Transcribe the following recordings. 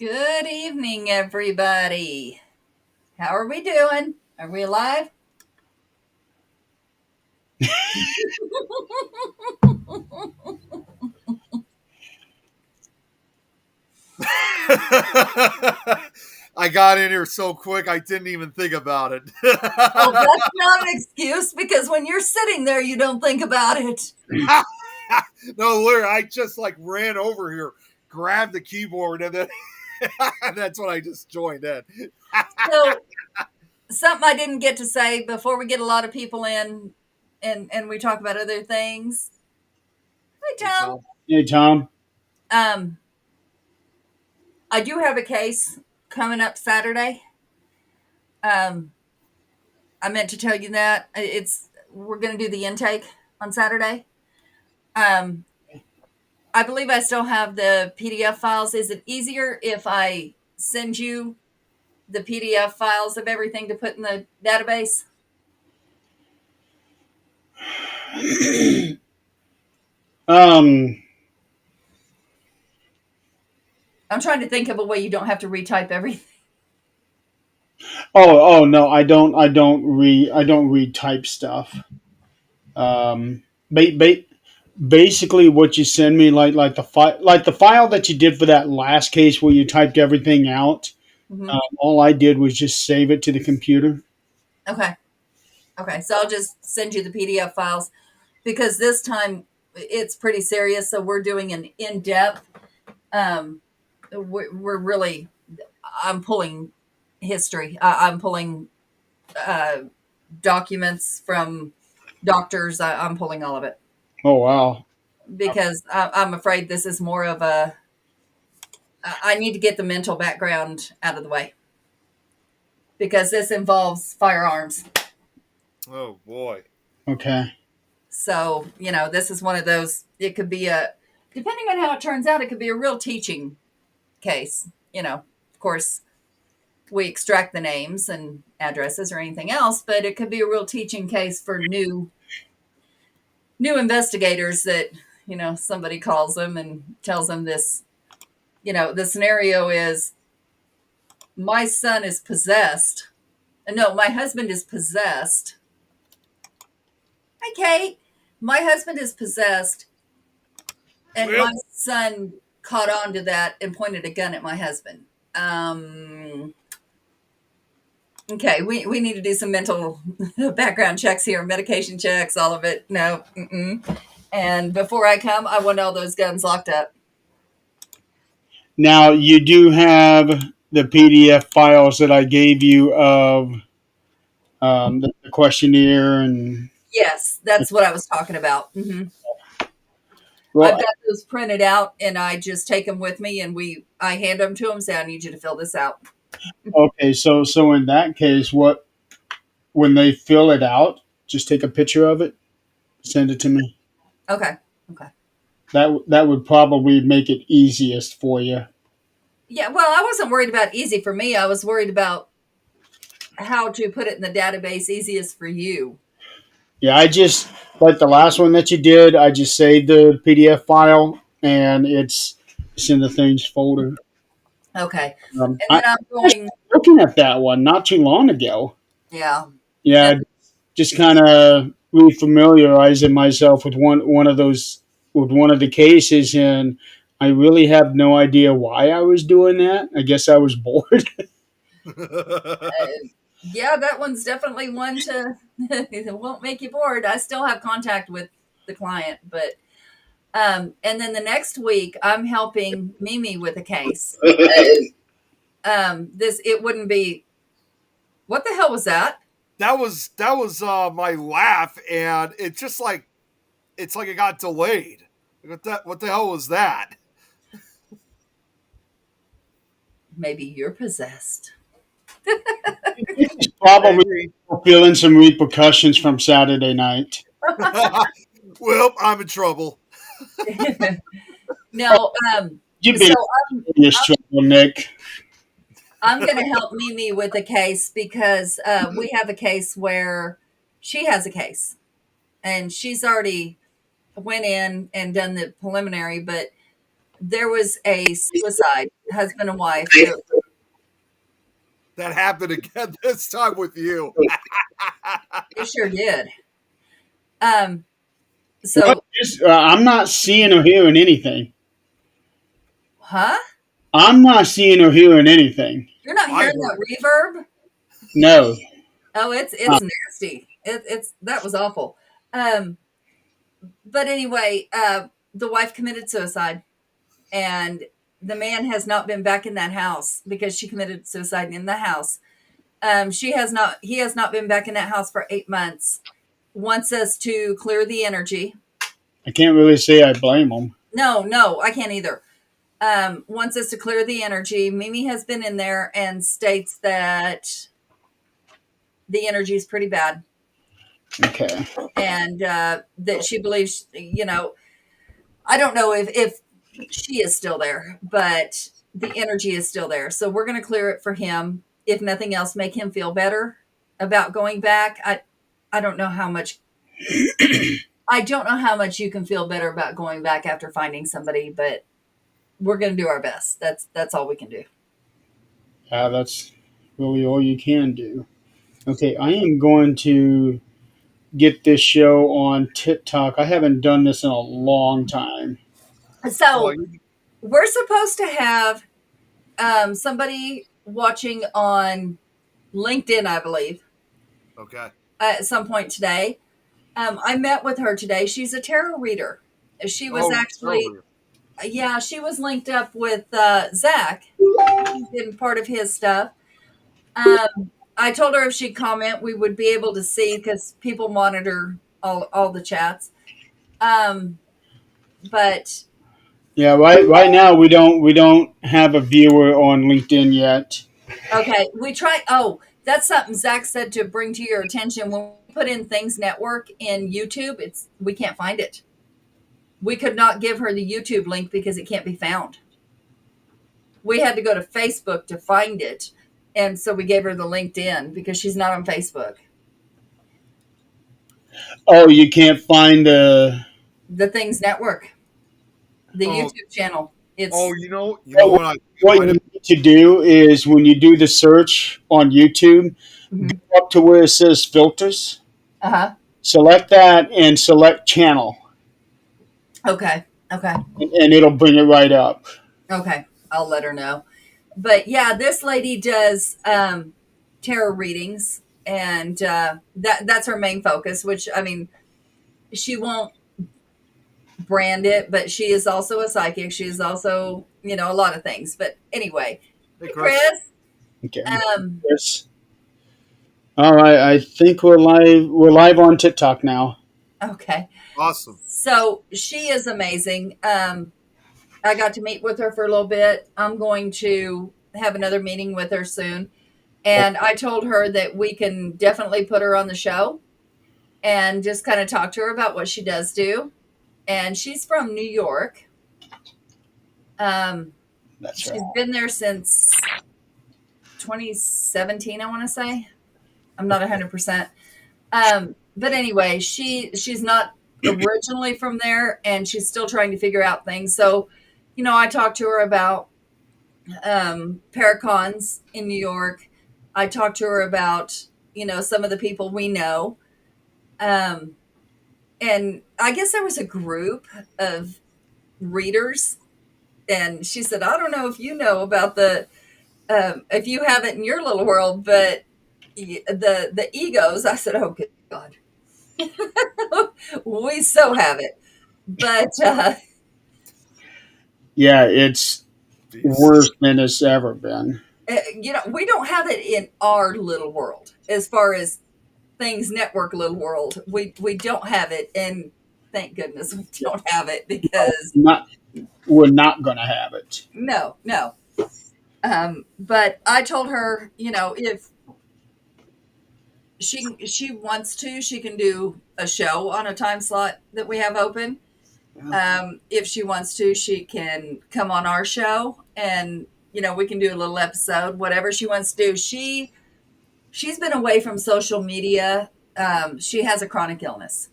Good evening, everybody. How are we doing? Are we alive? I got in here so quick I didn't even think about it. Well, that's not an excuse because when you're sitting there, you don't think about it. No, literally, I just like ran over here, grabbed the keyboard, and then that's when I just joined in. So, something I didn't get to say before we get a lot of people in and we talk about other things. Hi, Hey, Tom. Tom. Hey, Tom. Um, I do have a case coming up Saturday. Um, I meant to tell you that we're going to do the intake on Saturday. Um, I believe I still have the PDF files. Is it easier if I send you the PDF files of everything to put in the database? um. I'm trying to think of a way you don't have to retype everything. Oh. No. I don't read type stuff. Um. Ba- ba- Basically, what you send me, like the file that you did for that last case where you typed everything out. Mm-hmm. All I did was just save it to the computer. Okay. Okay. So I'll just send you the PDF files because this time it's pretty serious. So we're doing an in depth. Um, we're really, I'm pulling history. I'm pulling uh, documents from doctors. I'm pulling all of it Oh wow. because I'm afraid this is more of a. I need to get the mental background out of the way because this involves firearms. Oh boy. Okay. So, this is one of those, it could be depending on how it turns out, it could be a real teaching case. Of course, we extract the names and addresses or anything else, but it could be a real teaching case for new investigators that, somebody calls them and tells them this, the scenario is my son is possessed. No, my husband is possessed. Hi, Kate. My husband is possessed, and Well, my son caught on to that and pointed a gun at my husband. Um, okay, we need to do some mental background checks here, medication checks, all of it. No. Mm-mm. And before I come, I want all those guns locked up. Now you do have the PDF files that I gave you of the questionnaire and. Yes, that's what I was talking about. I've Well, got those printed out, and I just take them with me, and I hand them to them. Say, I need you to fill this out. okay. So in that case, what when they fill it out, just take a picture of it, send it to me. Okay. Okay. That would probably make it easiest for you. Yeah. Well, I wasn't worried about easy for me. I was worried about how to put it in the database easiest for you. Yeah, I just like the last one that you did. I just saved the PDF file and it's in the things folder. Okay. And I then I'm was going, looking at that one not too long ago. yeah. And Yeah, just kind of refamiliarizing myself with one of those with one of the cases, and I really have no idea why I was doing that. I guess I was bored. yeah, that one's definitely one to, it won't make you bored. I still have contact with the client, but, and then the next week I'm helping Mimi with a case. It wouldn't be, what the hell was that? that was my laugh, and it's like it got delayed. What the hell was that? Maybe you're possessed. It's probably Maybe. feeling some repercussions from Saturday night. Well, I'm in trouble. Oh, No, you've so been in serious trouble, Nick. I'm going to help Mimi with a case because we have a case where she has a case and she's already went in and done the preliminary, but there was a suicide, husband and wife. That happened again this time with you. It sure did. So, What is, I'm not seeing or hearing anything. huh? I'm not seeing or hearing anything. You're not I hearing heard that reverb? No. Oh, it's Uh, nasty. It's that was awful. But anyway, the wife committed suicide, and the man has not been back in that house because she committed suicide in the house. She has not. He has not been back in that house for 8 months. Wants us to clear the energy. I can't really say I blame them. No, I can't either. Wants us to clear the energy. Mimi has been in there and states that the energy is pretty bad, Okay. and that she believes, I don't know if she is still there, but the energy is still there. So we're going to clear it for him. If nothing else, make him feel better about going back. I don't know how much. I don't know how much you can feel better about going back after finding somebody, but we're going to do our best. That's all we can do. That's really all you can do. Okay, I am going to get this show on TikTok. I haven't done this in a long time. well, So we're supposed to have somebody watching on LinkedIn, I believe, okay. at some point today. I met with her today. She's a tarot reader. She was actually, yeah, she was linked up with Zach in part of his stuff. I told her if she'd comment, we would be able to see because people monitor all the chats. But Yeah, right now we don't have a viewer on LinkedIn yet. okay, we try. Oh, that's something Zach said to bring to your attention. When we put in Things Network in YouTube, we can't find it. We could not give her the YouTube link because it can't be found. We had to go to Facebook to find it, and so we gave her the LinkedIn because she's not on Facebook. Oh, you can't find The Things Network, the Oh, YouTube channel. It's you know what what you need to do is when you do the search on YouTube, mhm. go up to where it says filters, Uh-huh. select that and select channel, Okay. and it'll bring it right up. Okay. I'll let her know. But yeah, this lady does tarot readings, and that's her main focus. Which, I mean, she won't brand it, but she is also a psychic. She is also, a lot of things. But anyway, Hey, Chris. Okay. Um, Yes. All right. I think we're live. We're live on TikTok now. okay. Awesome. So she is amazing. I got to meet with her for a little bit. I'm going to have another meeting with her soon. And I told her that we can definitely put her on the show and just kind of talk to her about what she does do. And she's from New York. That's She's right. been there since 2017, I want to say. I'm not 100%. But anyway, she's not originally from there, and she's still trying to figure out things. So, I talked to her about Paracons in New York. I talked to her about, some of the people we know. And I guess there was a group of readers, and she said, I don't know if you know about if you have it in your little world, but the egos. I said, oh, good God. We so have it. But, Yeah, it's worse than it's ever been. we don't have it in our little world as far as Things Network little world. We don't have it, and thank goodness we don't have it because We're not going to have it. no. But I told her, if she wants to, she can do a show on a time slot that we have open. If she wants to, she can come on our show, and we can do a little episode, whatever she wants to do. She's been away from social media. She has a chronic illness,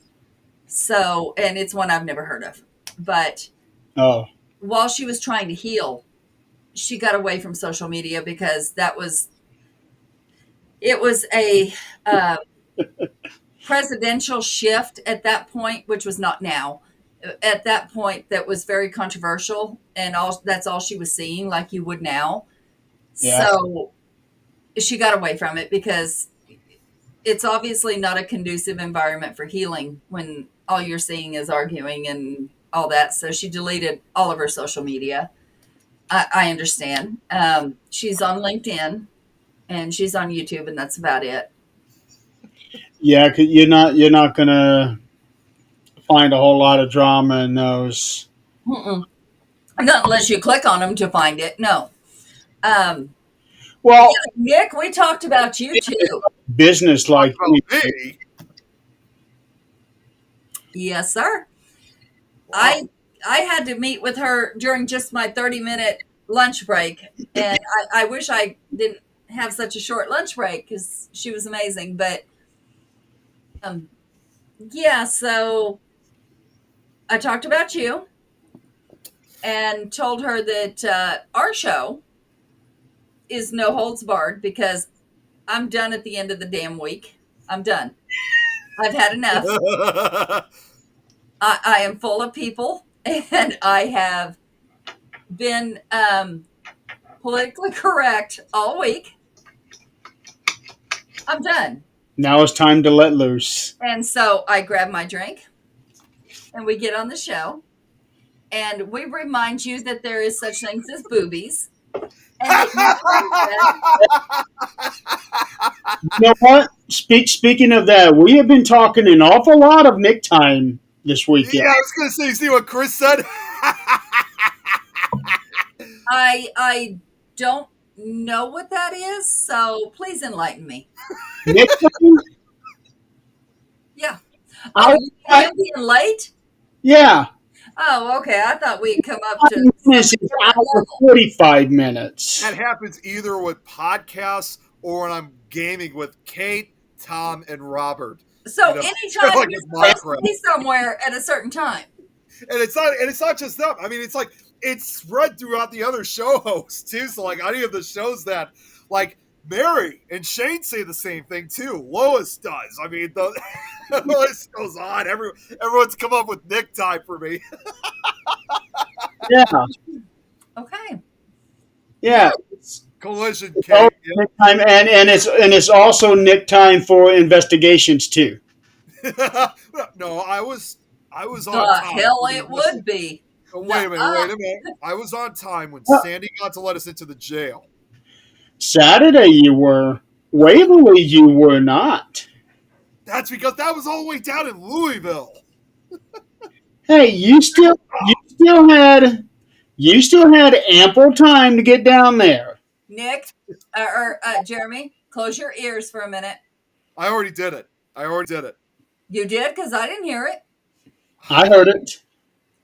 so, and it's one I've never heard of, but Oh, while she was trying to heal, she got away from social media because it was a uh, presidential shift at that point, which was not now. At that point, that was very controversial, and that's all she was seeing, like you would now. Yeah. So she got away from it because it's obviously not a conducive environment for healing when all you're seeing is arguing and all that. So she deleted all of her social media. I understand. She's on LinkedIn and she's on YouTube, and that's about it. Yeah, 'cause you're not gonna find a whole lot of drama in those. Mm-mm. Not unless you click on them to find it. No. Um, Well, Nick, we talked about you too. business like About me. Yes, sir. Wow. I had to meet with her during just my 30-minute lunch break, and I wish I didn't have such a short lunch break because she was amazing. But um, yeah, so I talked about you and told her that our show is no holds barred because I'm done at the end of the damn week. I'm done. I've had enough. I am full of people, and I have been politically correct all week. I'm done. now it's time to let loose. And so I grab my drink and we get on the show and we remind you that there is such things as boobies. And that You know what? Speaking of that, we have been talking an awful lot of Nick time this weekend. Yeah, I was gonna say, see what Chris said? I don't know what that is, so please enlighten me. Nick time? Yeah. I- Oh, you being late? Yeah. Oh, okay. I thought we'd come up to This is hour 45 minutes. That happens either with podcasts or when I'm gaming with Kate, Tom, and Robert. So You know, anytime like you're with supposed Minecraft. to be somewhere at a certain time. And it's not just them. I mean, it's like it's spread throughout the other show hosts too. So like any of the shows that like Mary and Shane say the same thing too. Lois does. I mean, the list goes on. Everyone's come up with Nick time for me. Yeah. Okay. Yeah. Collision Oh, Kate. Yeah. Nick time, and it's also Nick time for investigations too. No, I was on The time. hell it would be. Oh, wait a minute. I was on time when Sandy got to let us into the jail. Saturday you were. Waverly you were not. That's because that was all the way down in Louisville. Hey, you still had ample time to get down there. Nick, Jeremy, close your ears for a minute. I already did it. You did? Because I didn't hear it. I heard it.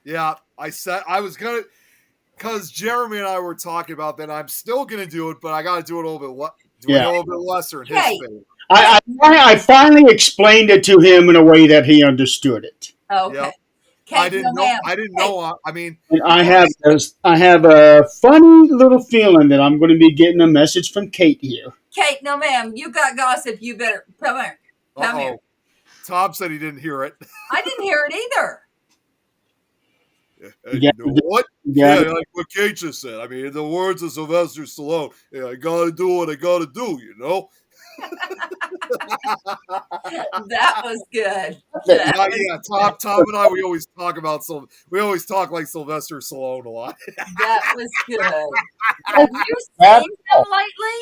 Yeah, I said I was gonna, because Jeremy and I were talking about that. I'm still gonna do it, but I got to do it a little bit. A little bit lesser in his Hey. favor. I finally explained it to him in a way that he understood it. Okay. Yep. Kate, I didn't know. ma'am. I didn't know. I mean, And I have a funny little feeling that I'm going to be getting a message from Kate here. Kate, no, ma'am. You got gossip. You better come here. Come here. Tom said he didn't hear it. I didn't hear it either. And Yeah, you know what? Yeah. Like what Kate just said. I mean, in the words of Sylvester Stallone, I gotta do what I gotta do, you know? That was good. Tom and I, we always talk like Sylvester Stallone a lot. That was good. Have you seen him lately?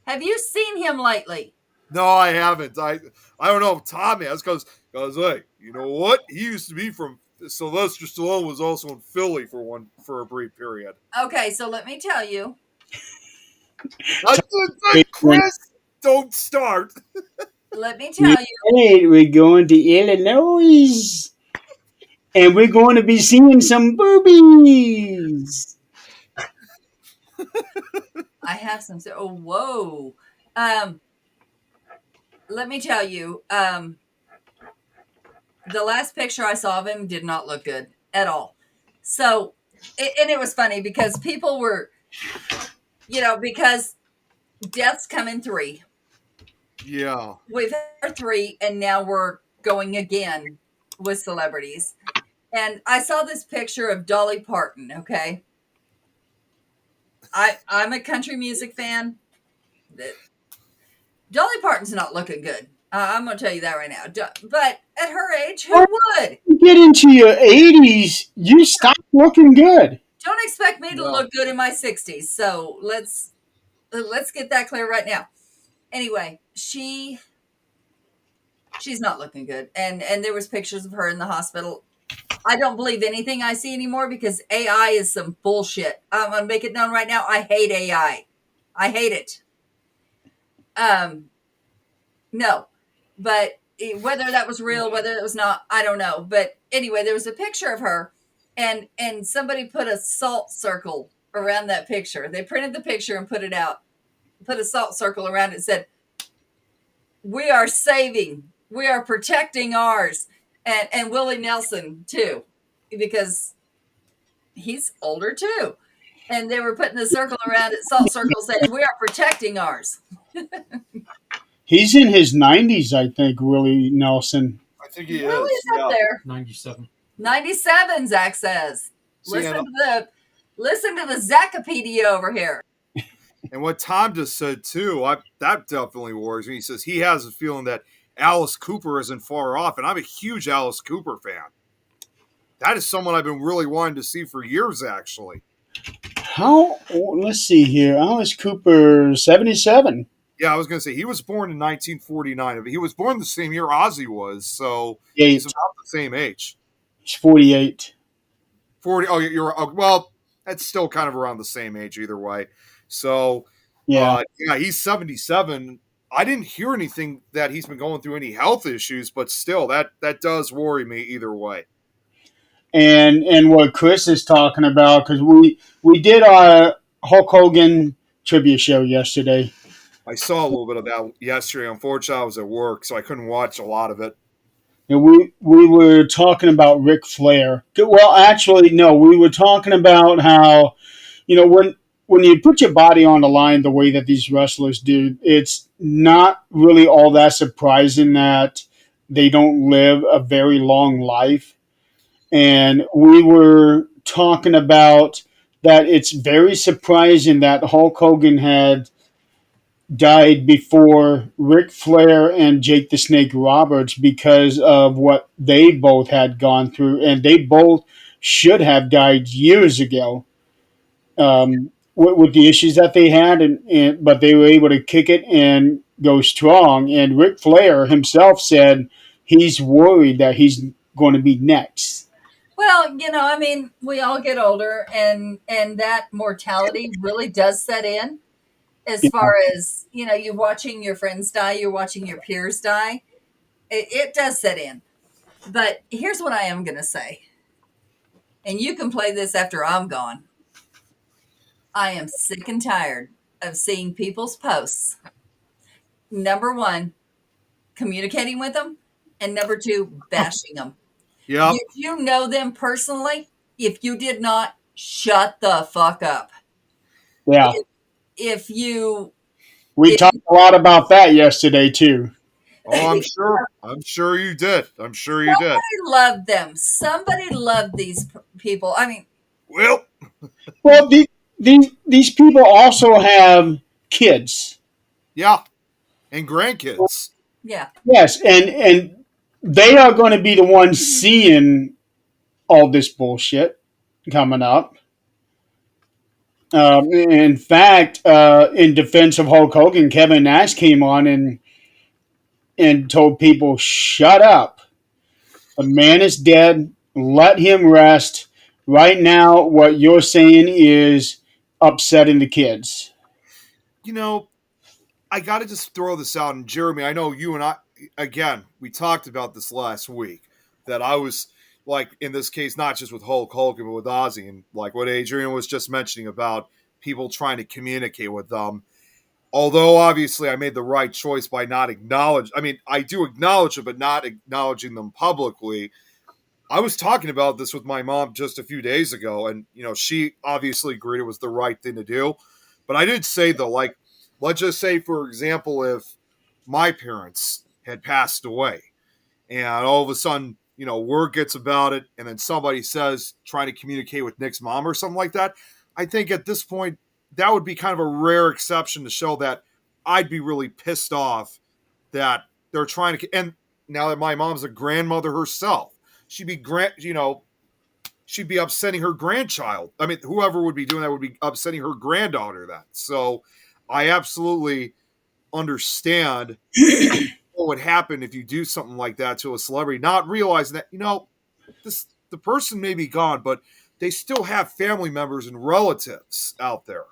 Have you seen him lately? No, I haven't. I don't know if Tom has, because hey, you know what? He used to be from Sylvester Stallone was also in Philly for a brief period. Okay, so let me tell you. Chris, don't start. Let me tell you. Hey, we're going to Illinois. And we're going to be seeing some boobies. I have some. Oh, whoa. Let me tell you. The last picture I saw of him did not look good at all. So, and it was funny because people were, because deaths come in three. Yeah. We've had our three, and now we're going again with celebrities. And I saw this picture of Dolly Parton. Okay, I'm a country music fan. Dolly Parton's not looking good. I'm going to tell you that right now. But at her age, who would? You get into your 80s, you stop looking good. Don't expect me to No. look good in my 60s. So let's get that clear right now. Anyway, she's not looking good, and there was pictures of her in the hospital. I don't believe anything I see anymore because AI is some bullshit. I'm gonna make it known right now. I hate AI. I hate it. No, but whether that was real, whether it was not, I don't know. But anyway, there was a picture of her, and somebody put a salt circle around that picture. They printed the picture and put it out. Put a salt circle around it. Said, "We are saving. We are protecting ours." And Willie Nelson too, because he's older too. And they were putting a circle around it, salt circle saying, "We are protecting ours." He's in his 90s, I think, Willie Nelson. I think he Really is. is up there. 97. 97, Zach says. See, Listen to the Zachopedia over here. and what Tom just said too, that definitely worries me. He says he has a feeling that Alice Cooper isn't far off, and I'm a huge Alice Cooper fan. That is someone I've been really wanting to see for years, actually. Let's see here. Alice Cooper, 77. Yeah, I was going to say he was born in 1949. He was born the same year Ozzy was, so he's about the same age. He's 48. 40. Oh, well, that's still kind of around the same age either way. So, Yeah. He's 77. I didn't hear anything that he's been going through any health issues, but still, that does worry me either way. And what Chris is talking about, because we did our Hulk Hogan trivia show yesterday. I saw a little bit of that yesterday. Unfortunately, I was at work, so I couldn't watch a lot of it. And we were talking about Ric Flair. Well, actually, no, we were talking about how, when you put your body on the line the way that these wrestlers do, it's not really all that surprising that they don't live a very long life. And we were talking about that it's very surprising that Hulk Hogan had died before Ric Flair and Jake the Snake Roberts because of what they both had gone through, and they both should have died years ago with the issues that they had, but they were able to kick it and go strong. And Ric Flair himself said he's worried that he's going to be next. Well, we all get older, and that mortality really does set in. As far as, you're watching your friends die, you're watching your peers die. It does set in. But here's what I am going to say. And you can play this after I'm gone. I am sick and tired of seeing people's posts. Number one, communicating with them. And number two, bashing them. Yeah. If you know them personally, if you did not, shut the fuck up. Yeah. We talked a lot about that yesterday too. Oh, I'm sure. I'm sure you did. Somebody loved them. Somebody loved these people. I mean, well, these people also have kids. Yeah, and grandkids. Yeah. Yes, and they are going to be the ones seeing all this bullshit coming up. In fact, in defense of Hulk Hogan, Kevin Nash came on and told people, shut up. The man is dead. Let him rest. Right now, what you're saying is upsetting the kids. I got to just throw this out. And Jeremy, I know you and I, again, we talked about this last week, that I was, like, in this case, not just with Hulk Hogan, but with Ozzy, and like what Adrian was just mentioning about people trying to communicate with them. Although, obviously, I made the right choice by not I do acknowledge it, but not acknowledging them publicly. I was talking about this with my mom just a few days ago, and she obviously agreed it was the right thing to do. But I did say though, like, let's just say, for example, if my parents had passed away, and all of a sudden, word gets about it, and then somebody says trying to communicate with Nick's mom or something like that, I think at this point that would be kind of a rare exception to show that I'd be really pissed off that they're trying to. And now that my mom's a grandmother herself, she'd be she'd be upsetting her grandchild. I mean, whoever would be doing that would be upsetting her granddaughter. Then, so I absolutely understand what would happen if you do something like that to a celebrity, not realizing that the person may be gone, but they still have family members and relatives out there.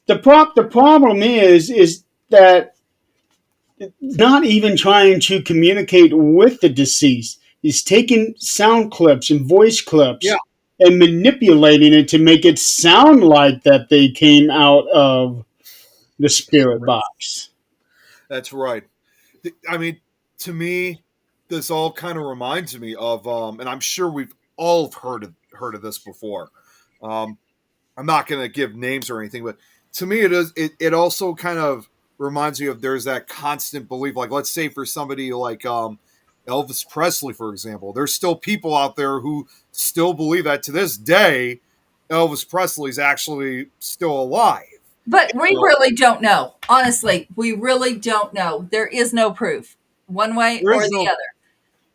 The problem is that not even trying to communicate with the deceased is taking sound clips and voice clips Yeah. and manipulating it to make it sound like that they came out of the spirit box. That's right. I mean, to me, this all kind of reminds me of, and I'm sure we've all heard of this before. I'm not going to give names or anything, but to me, it also kind of reminds me of there's that constant belief. Like, let's say for somebody like Elvis Presley, for example, there's still people out there who still believe that to this day, Elvis Presley's actually still alive. But we really don't know. Honestly, we really don't know. There is no proof, one way There or is the no- other.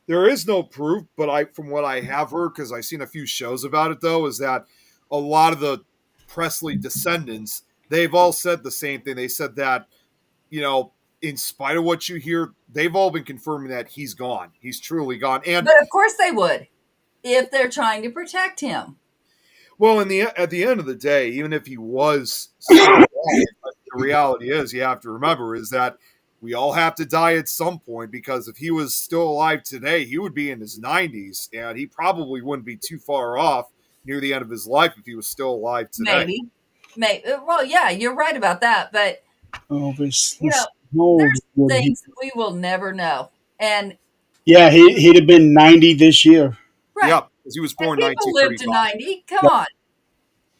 There is no proof, but from what I have heard, because I've seen a few shows about it, though, is that a lot of the Presley descendants, they've all said the same thing. They said that, in spite of what you hear, they've all been confirming that he's gone. He's truly gone. And But of course they would, if they're trying to protect him. well, at the end of the day, even if he was still alive, the reality is, you have to remember, is that we all have to die at some point, because if he was still alive today, he would be in his 90s, and he probably wouldn't be too far off near the end of his life if he was still alive today. Maybe. Well, yeah, you're right about that. But Elvis. there's things we will never know. And Yeah, he'd have been 90 this year. right, Yep, because he was and born in people live to 1935. 90. Come on.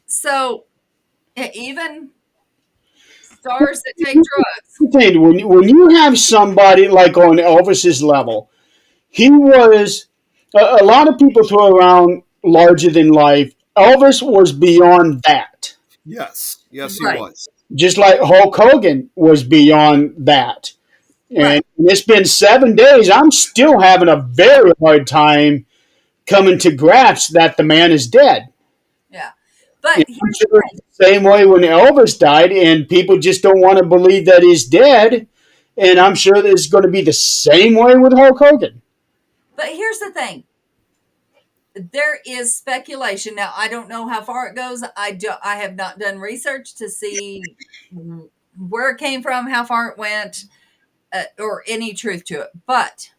So even stars that take drugs. When you have somebody like on Elvis's level, he was a lot of people throw around larger than life. Elvis was beyond that. Yes, he Right. was. Just like Hulk Hogan was beyond that. And Right. it's been 7 days. I'm still having a very hard time coming to grasp that the man is dead. Yeah. But I'm here's sure the thing. it's the same way when Elvis died, and people just don't want to believe that he's dead. And I'm sure that it's going to be the same way with Hulk Hogan. But here's the thing. There is speculation. Now, I don't know how far it goes. I have not done research to see where it came from, how far it went, or any truth to it. But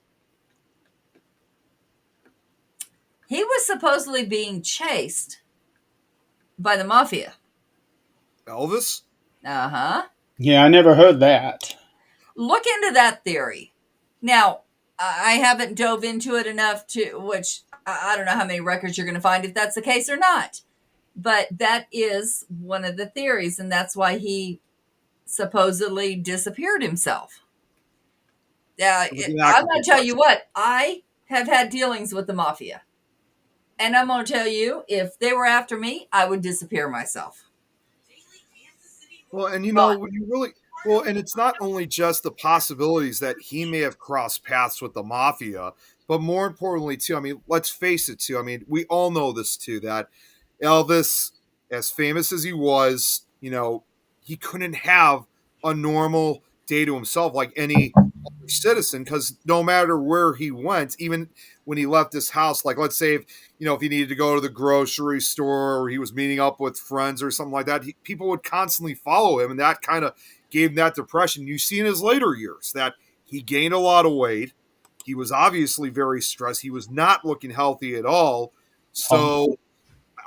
he was supposedly being chased by the mafia. Elvis? Uh-huh. Yeah, I never heard that. Look into that theory. Now, I haven't dove into it enough which I don't know how many records you're going to find if that's the case or not. But that is one of the theories, and that's why he supposedly disappeared himself. I'm going to tell you what, I have had dealings with the mafia. And I'm going to tell you, if they were after me, I would disappear myself. Well, and when you really and it's not only just the possibilities that he may have crossed paths with the mafia, but more importantly too, I mean, let's face it too. I mean, we all know this too, that Elvis, as famous as he was, he couldn't have a normal day to himself like any other citizen, because no matter where he went, even when he left his house, like let's say if he needed to go to the grocery store or he was meeting up with friends or something like that, people would constantly follow him, and that kind of gave him that depression. You see in his later years that he gained a lot of weight. He was obviously very stressed. He was not looking healthy at all. So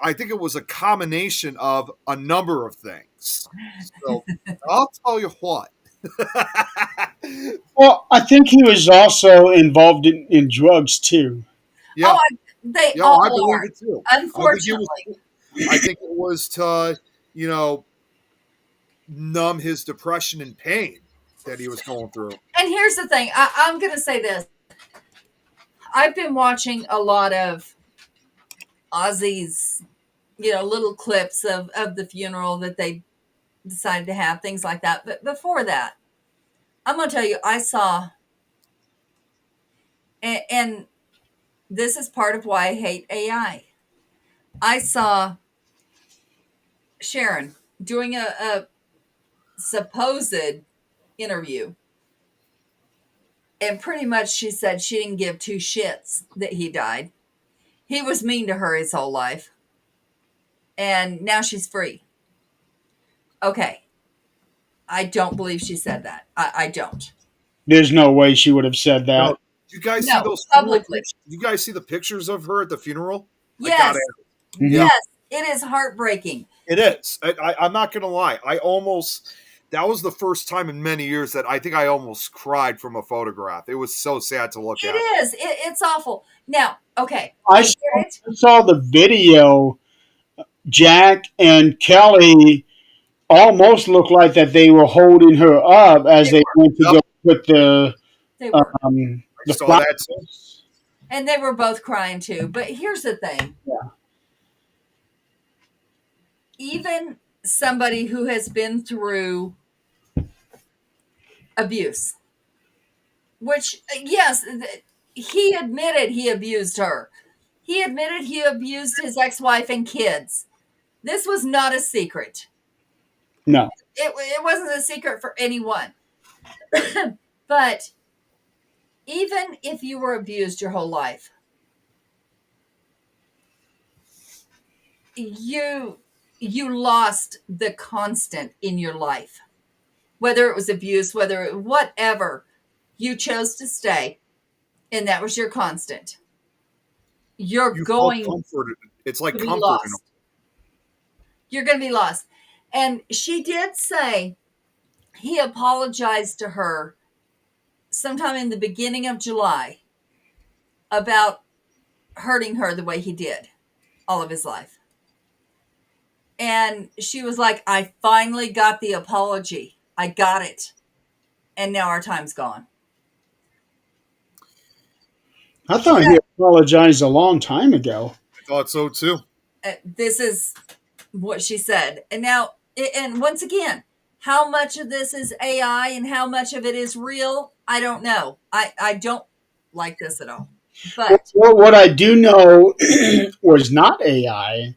I think it was a combination of a number of things. So I'll tell you what. Well, I think he was also involved in drugs too. Yeah. They Yeah, I all believe are, it too. unfortunately. I think it was to, numb his depression and pain that he was going through. And here's the thing, I'm going to say this. I've been watching a lot of Ozzy's, little clips of the funeral that they decided to have, things like that. But before that, I'm going to tell you, I saw, and this is part of why I hate AI. I saw Sharon doing a supposed interview, and pretty much she said she didn't give two shits that he died. He was mean to her his whole life, and now she's free. Okay, I don't believe she said that. I don't. There's no way she would have said No, that. you guys see No, those funeral publicly. pictures? You guys see the pictures of her at the funeral? I Yes, gotta. Mhm. yes, it is heartbreaking. It is. I'm not gonna lie. That was the first time in many years that I think I almost cried from a photograph. It was so sad to look It at. is. It's awful. Now, okay, I I get saw, it. I saw the video. Jack and Kelly almost looked like that they were holding her up as They they went to Yep. go put the They were, I the saw flowers. that too. and they were both crying too. But here's the thing: Yeah. even somebody who has been through abuse, which yes, he admitted he abused her. He admitted he abused his ex-wife and kids. This was not a secret. No, It wasn't a secret for anyone. But even if you were abused your whole life, you lost the constant in your life. Whether it was abuse, whatever, you chose to stay, and that was your constant. You're You felt going comforted. It's like to be comfort. lost. You're going to be lost. And she did say he apologized to her sometime in the beginning of July about hurting her the way he did all of his life. And she was like, I finally got the apology. I got it. And now our time's gone. I thought he apologized a long time ago. I thought so too. This is what she said. And now, and once again, how much of this is AI and how much of it is real? I don't know. I don't like this at all. But Well, what I do know was not AI.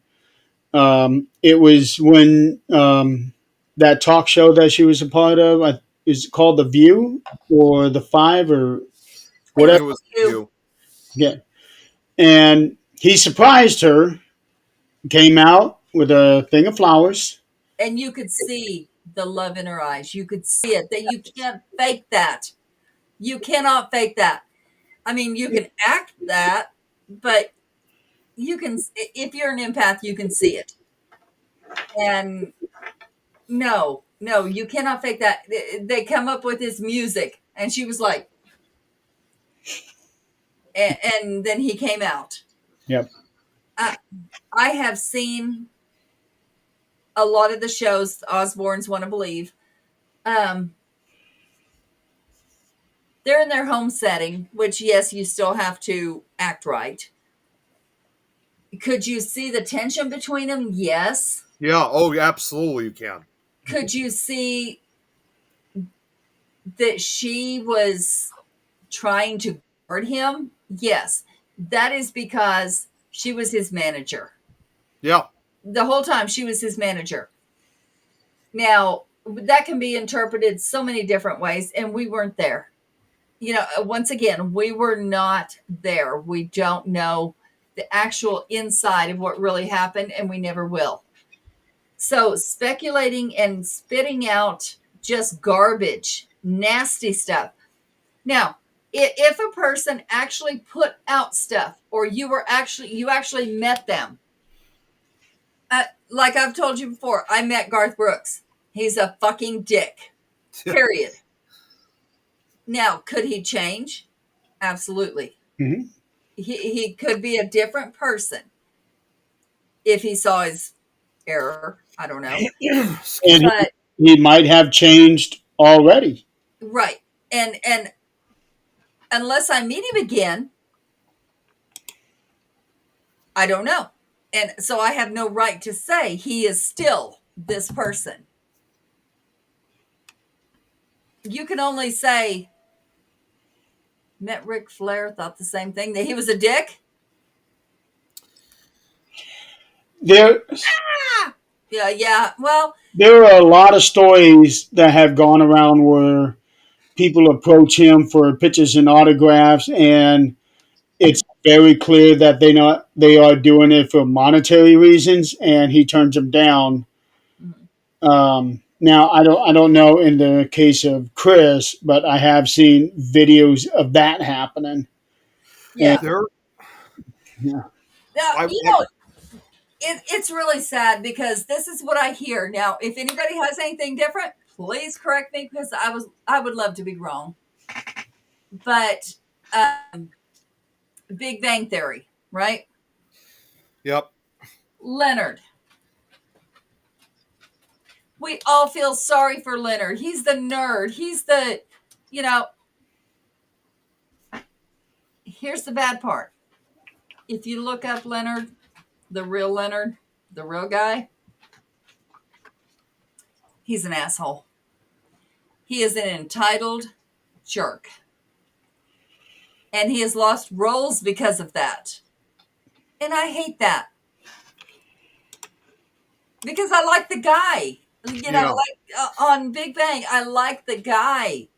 It was when that talk show that she was a part of, is it called The View or The Five or I think whatever? it was You. you. Yeah. And he surprised her, came out with a thing of flowers. and you could see the love in her eyes. You could see it. That you can't fake that. You cannot fake that. I mean, you can act that, but you can, if you're an empath, you can see it. And no, you cannot fake that. They come up with this music, and she was like, and then he came out. Yep. I have seen a lot of the shows Osbournes want to believe. They're in their home setting, which, yes, you still have to act right. Could you see the tension between them? Yes. Yeah. Oh, absolutely. You can. Could you see that she was trying to guard him? Yes. That is because she was his manager. Yeah. The whole time she was his manager. Now, that can be interpreted so many different ways, and we weren't there. Once again, we were not there. We don't know the actual inside of what really happened, and we never will. So speculating and spitting out just garbage, nasty stuff. Now, if a person actually put out stuff, or you actually met them, like I've told you before, I met Garth Brooks. He's a fucking dick. Period. Now, could he change? Absolutely. Mhm. He could be a different person if he saw his error. I don't know. And But he might have changed already. right. And unless I meet him again, I don't know. And so I have no right to say he is still this person. You can only say, met Ric Flair, thought the same thing, that he was a dick. There, Yeah. Well, there are a lot of stories that have gone around where people approach him for pictures and autographs, and it's very clear that they are doing it for monetary reasons, and he turns them down. Now I don't know in the case of Chris, but I have seen videos of that happening. And yeah. There, yeah, Now, I, it's really sad because this is what I hear. Now, if anybody has anything different, please correct me because I would love to be wrong. But Big Bang Theory, right? yep. Leonard. We all feel sorry for Leonard. He's the nerd. He's the, you know, here's the bad part. If you look up Leonard, the real guy, he's an asshole. He is an entitled jerk. And he has lost roles because of that. And I hate that. Because I like the guy. You know, Yeah. like on Big Bang, I like the guy.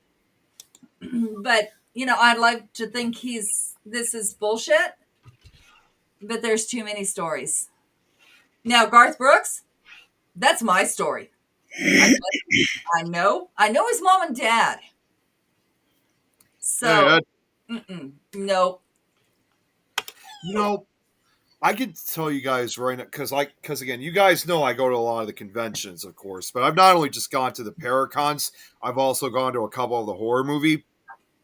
But, you know, I'd like to think this is bullshit. But there's too many stories. Now, Garth Brooks, that's my story. I know his mom and dad. So, no. You know, I could tell you guys right now because again, you guys know I go to a lot of the conventions, of course, but I've not only just gone to the Paracons, I've also gone to a couple of the horror movie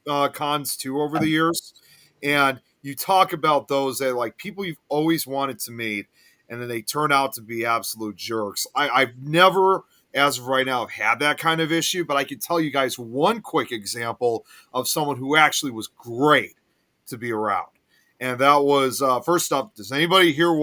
cons too over the years. And you talk about those that like people you've always wanted to meet, and then they turn out to be absolute jerks. I've never, as of right now, have had that kind of issue, but I can tell you guys one quick example of someone who actually was great to be around. And that was first up. Does anybody here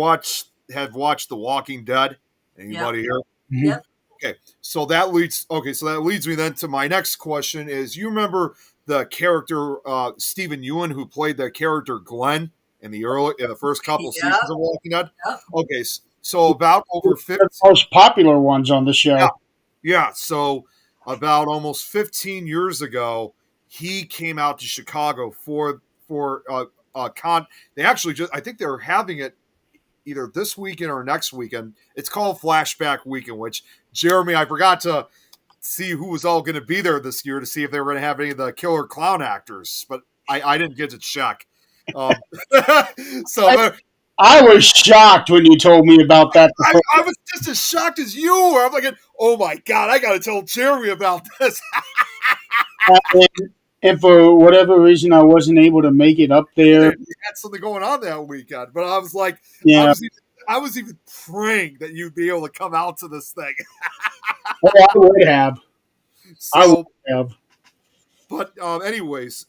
have watched The Walking Dead? Anybody here? Yep. Okay, so that leads me then to my next question: is you remember the character Stephen Ewan who played the character Glenn in the first couple seasons of Walking Dead? Yep. Okay, so about over 50, the most popular ones on the show. yeah, so about almost 15 years ago, he came out to Chicago for con. They actually I think they're having it either this weekend or next weekend. It's called Flashback Weekend, which Jeremy, I forgot to see who was all going to be there this year to see if they were going to have any of the killer clown actors, but I didn't get to check. So I was shocked when you told me about that. I was just as shocked as you were. I'm like, oh my God, I got to tell Jeremy about this. And for whatever reason, I wasn't able to make it up there. You had something going on that weekend, but I was like, Yeah. I was even praying that you'd be able to come out to this thing. I would have. So, have. But anyways,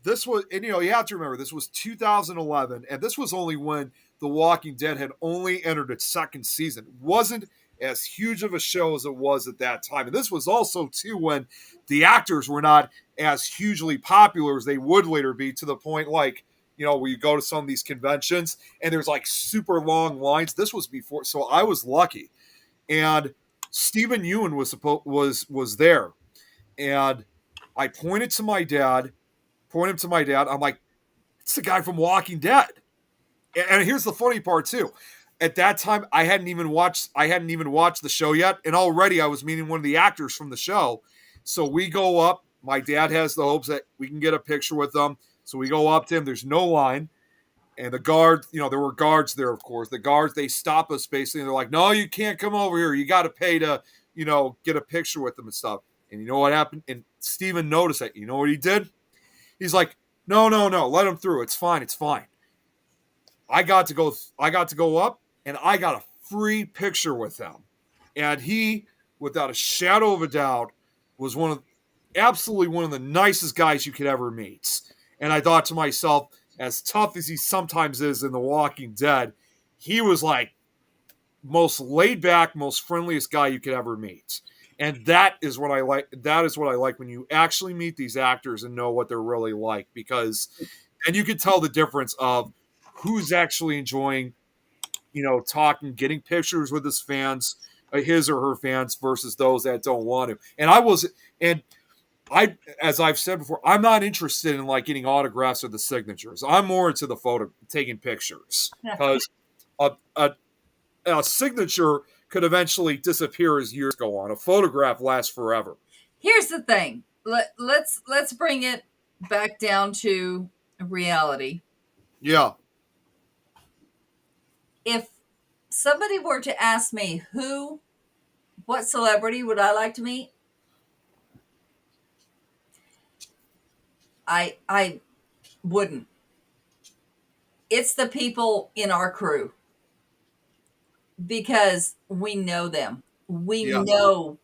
this was, and you have to remember, this was 2011, and this was only when The Walking Dead had only entered its second season. It wasn't as huge of a show as it was at that time. And this was also, too, when the actors were not as hugely popular as they would later be, to the point, like, where you go to some of these conventions, and there's, like, super long lines. This was before, so I was lucky. And Stephen Ewan was there. And I pointed to my dad. I'm like, it's the guy from Walking Dead. And here's the funny part too. At that time, I hadn't even watched the show yet, and already I was meeting one of the actors from the show. So we go up. My dad has the hopes that we can get a picture with them. So we go up to him. There's no line. And the guard, there were guards there, of course. The guards, they stop us basically. And they're like, no, you can't come over here. You got to pay to, get a picture with them and stuff. And you know what happened? And Steven noticed that. You know what he did? He's like, no, let him through. It's fine. I got to go up and I got a free picture with him. And he, without a shadow of a doubt, was absolutely one of the nicest guys you could ever meet. And I thought to myself, as tough as he sometimes is in The Walking Dead, he was like most laid back, most friendliest guy you could ever meet. And that is what I like. That is what I like when you actually meet these actors and know what they're really like, because and you can tell the difference of who's actually enjoying, talking, getting pictures with his fans, his or her fans, versus those that don't want to. And as I've said before, I'm not interested in like getting autographs or the signatures. I'm more into the photo, taking pictures, because a signature could eventually disappear as years go on. A photograph lasts forever. Here's the thing. Let's bring it back down to reality. Yeah. If somebody were to ask me what celebrity would I like to meet, I wouldn't. It's the people in our crew, because we know them. We know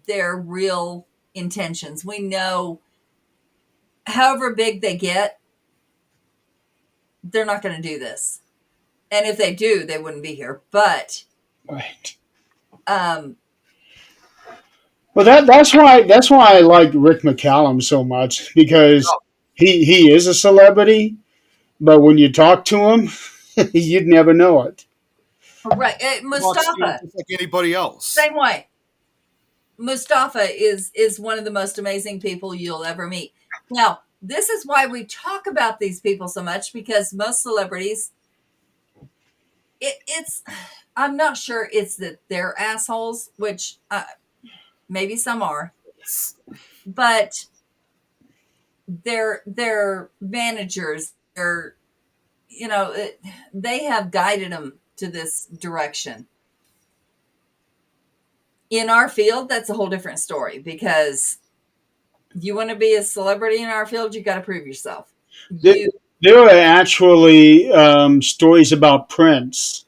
their real intentions. We know however big they get, they're not going to do this. And if they do, they wouldn't be here. But Right. Well, that's why I like Rick McCallum so much, because he is a celebrity, but when you talk to him, you'd never know it. Right. Mustafa, just like anybody else. Same way. Mustafa is one of the most amazing people you'll ever meet. Now, this is why we talk about these people so much, because most celebrities, it's I'm not sure it's that they're assholes, which maybe some are, but they're managers. They have guided them to this direction. In our field, that's a whole different story, because you want to be a celebrity in our field, you got to prove yourself. There are actually stories about Prince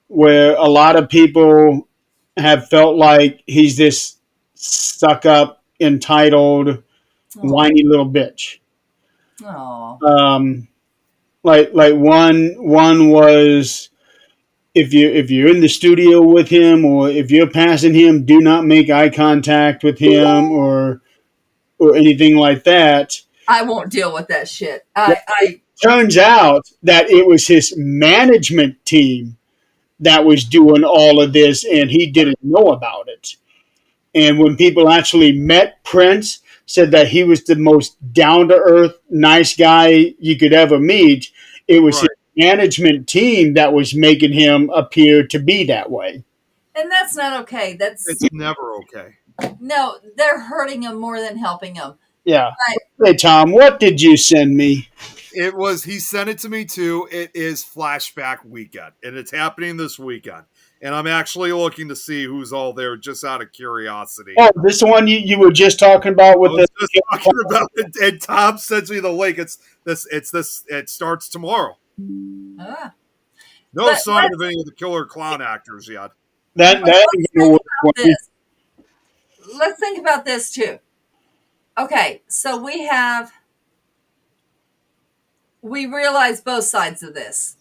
where a lot of people have felt like he's this stuck up, entitled, whiny little bitch. Oh. Like one was, if you're in the studio with him, or if you're passing him, do not make eye contact with him, or anything like that. I won't deal with that shit. Turns out that it was his management team that was doing all of this, and he didn't know about it. And when people actually met Prince, said that he was the most down-to-earth, nice guy you could ever meet. It was his management team that was making him appear to be that way. And that's not okay. It's never okay. No, they're hurting him more than helping him. Yeah. Hey, Tom, what did you send me? He sent it to me too. It is Flashback Weekend, and it's happening this weekend. And I'm actually looking to see who's all there, just out of curiosity. Oh, this one you were just talking about with and Tom sends me the link. It starts tomorrow. No sign of any of the killer clown actors yet. Let's think about this too. Okay, so we realize both sides of this.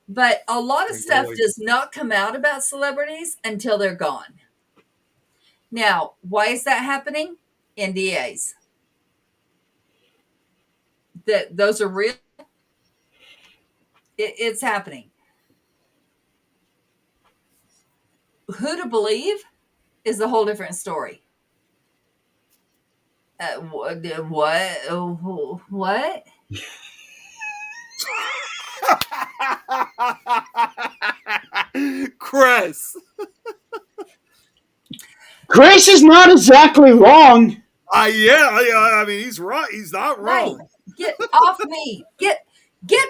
But a lot of stuff does not come out about celebrities until they're gone. Now, why is that happening? NDAs. Those are real. It's happening. Who to believe is a whole different story. What? Chris is not exactly wrong. I mean, he's right. He's not wrong. Right. Get off me. Get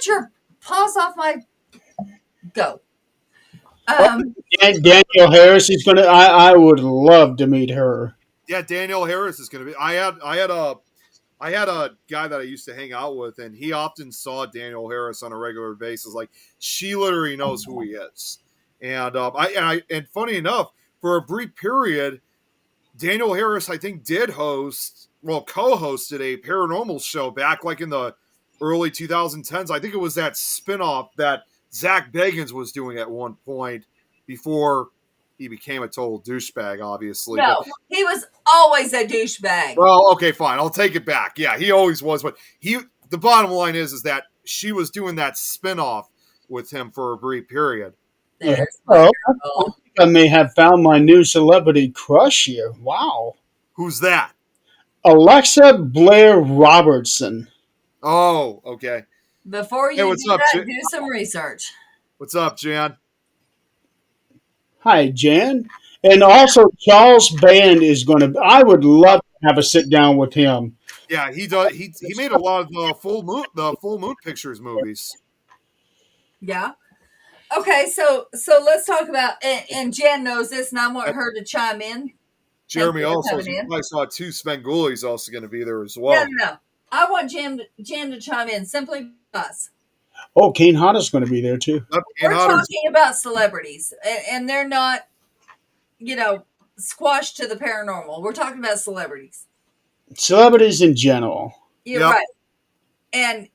your paws off my. Go. Danielle Harris is gonna. I would love to meet her. Yeah, Danielle Harris is gonna be. I I had a guy that I used to hang out with, and he often saw Daniel Harris on a regular basis. Like, she literally knows who he is. And and funny enough, for a brief period, Daniel Harris, I think, co-hosted a paranormal show back like in the early 2010s. I think it was that spinoff that Zach Bagans was doing at one point before he became a total douchebag, obviously. No, But, he was always a douchebag. well, okay, fine. I'll take it back. Yeah, he always was. But the bottom line is that she was doing that spinoff with him for a brief period. There's Oh, girl. I may have found my new celebrity crush here. Wow. Who's that? Alexa Blair Robertson. Oh, okay. Before you Hey, what's do up, that, Jan? do some research. What's up, Jan? Hi, Jan. And also, Charles Band is going to. I would love to have a sit down with him. Yeah, he does. He made a lot of the Full Moon Pictures movies. Yeah. Okay, so let's talk about, and Jen knows this, and I want her to chime in. Jeremy Thank you for also, coming you in. probably saw too. Spenguli's also going to be there as well. No. I want Jen to chime in simply because Oh, Kane Hodder's going to be there too. Yep, we're and Otter's- talking about celebrities, and they're not, squashed to the paranormal. We're talking about celebrities. Celebrities in general. You're Yep. right. And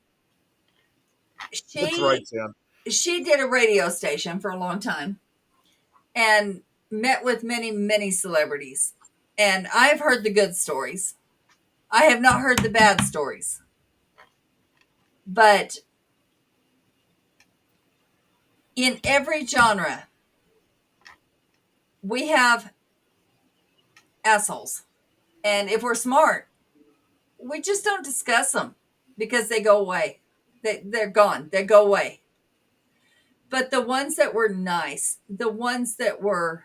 That's right, Jan. she did a radio station for a long time and met with many, many celebrities. And I've heard the good stories. I have not heard the bad stories. But in every genre, we have assholes. And if we're smart, we just don't discuss them because they go away. They're gone. They go away. But the ones that were nice, the ones that were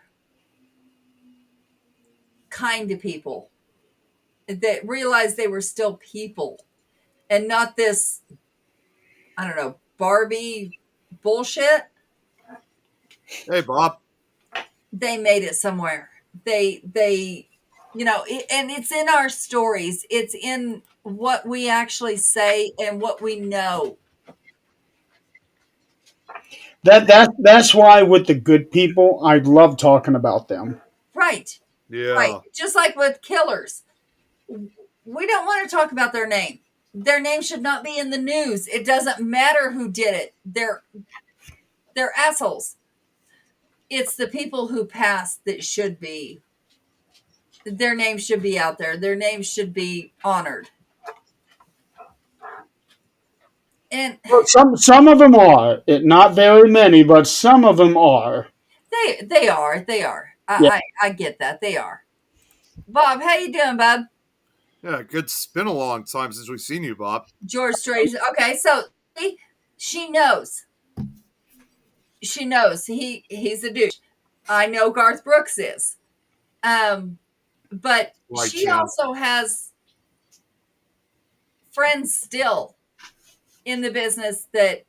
kind to people, that realized they were still people and not this, I don't know, Barbie bullshit, Hey, Bob. they made it somewhere. They and it's in our stories. It's in what we actually say and what we know. That's why with the good people, I love talking about them. Right. Yeah. Right. Just like with killers. We don't want to talk about their name. Their name should not be in the news. It doesn't matter who did it. They're assholes. It's the people who passed that should be. Their name should be out there. Their name should be honored. And Some of them are. Not very many, but some of them are. they are. Yeah. I get that. They are. Bob, how you doing, Bob? Yeah, it's been a long time since we've seen you, Bob. George Strait. Okay, so see, she knows. She knows he's a douche. I know Garth Brooks is. But Right, she Jan. also has friends still in the business that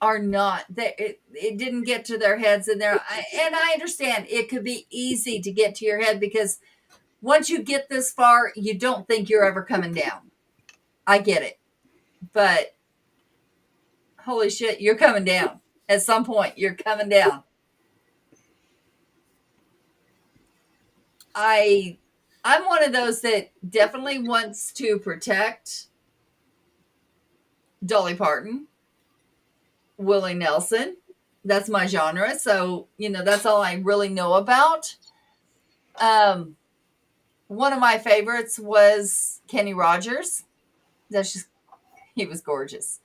are not that it didn't get to their heads, and I understand it could be easy to get to your head because once you get this far, you don't think you're ever coming down. I get it. But holy shit, you're coming down. At some point, you're coming down. I'm one of those that definitely wants to protect Dolly Parton, Willie Nelson. That's my genre. So, that's all I really know about. One of my favorites was Kenny Rogers. He was gorgeous.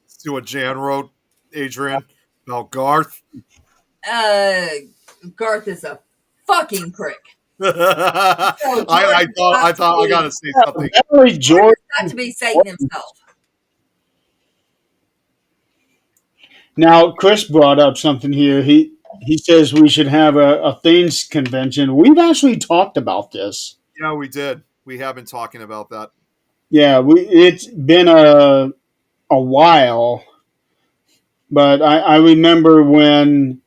See what Jan wrote, Adrian, about Garth. Garth is a fucking prick. I thought I gotta say something. Larry George. Got to be Satan himself. Now, Chris brought up something here. He says we should have a Things convention. We've actually talked about this. Yeah, we did. We have been talking about that. Yeah, it's been a while, but I remember when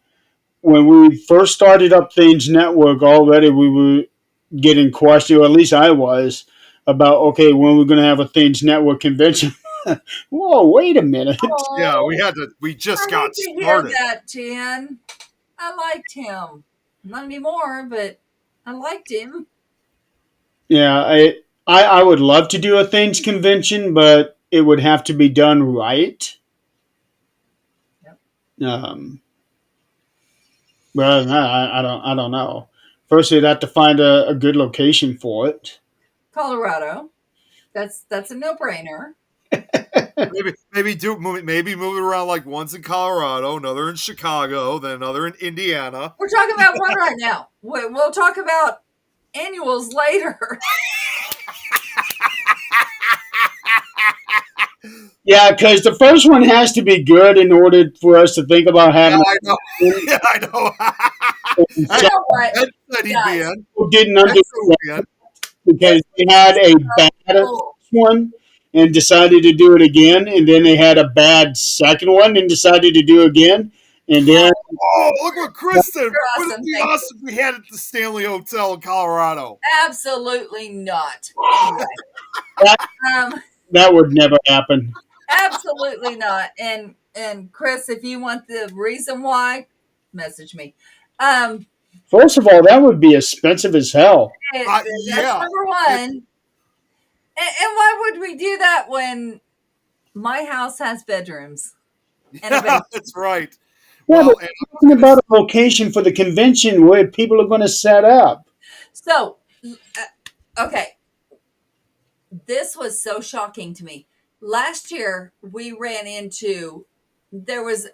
we first started up Things Network. Already we getting questioned, or at least I was, about okay, when we're going to have a Things Network convention. Whoa, wait a minute. Yeah, Oh, we I just hate got to hear started. that, Jen. I liked him. Not anymore, but I liked him. Yeah, I would love to do a Things convention, but it would have to be done right. Yep. Um, but I don't know. First, you'd have to find a good location for it. Colorado. That's a no-brainer. Maybe move it around, like once in Colorado, another in Chicago, then another in Indiana. We're talking about one right now. We'll talk about annuals later. Yeah, because the first one has to be good in order for us to think about Yeah, having I know. a Yeah, I know. You Ed, know what, Ed said he'd be guys? in. who didn't Ed said he'd be understand in. because they had a bad Oh, one and decided to do it again, and then they had a bad second one and decided to do it again, and then Oh, look what Chris said. you're Wouldn't it awesome. be Thank you. awesome if we had it at the Stanley Hotel in Colorado? Absolutely not. Anyway, that, um, that would never happen. absolutely not. And Chris, if you want the reason why, message me. Um, First of all, that would be expensive as hell. that's Yeah. number one. And why would we do that when my house has bedrooms and a Yeah, basement? that's right. Yeah, but Well, and we're talking about a location for the convention where people are going to set up. So, okay, this was so shocking to me. Last year, we ran into there was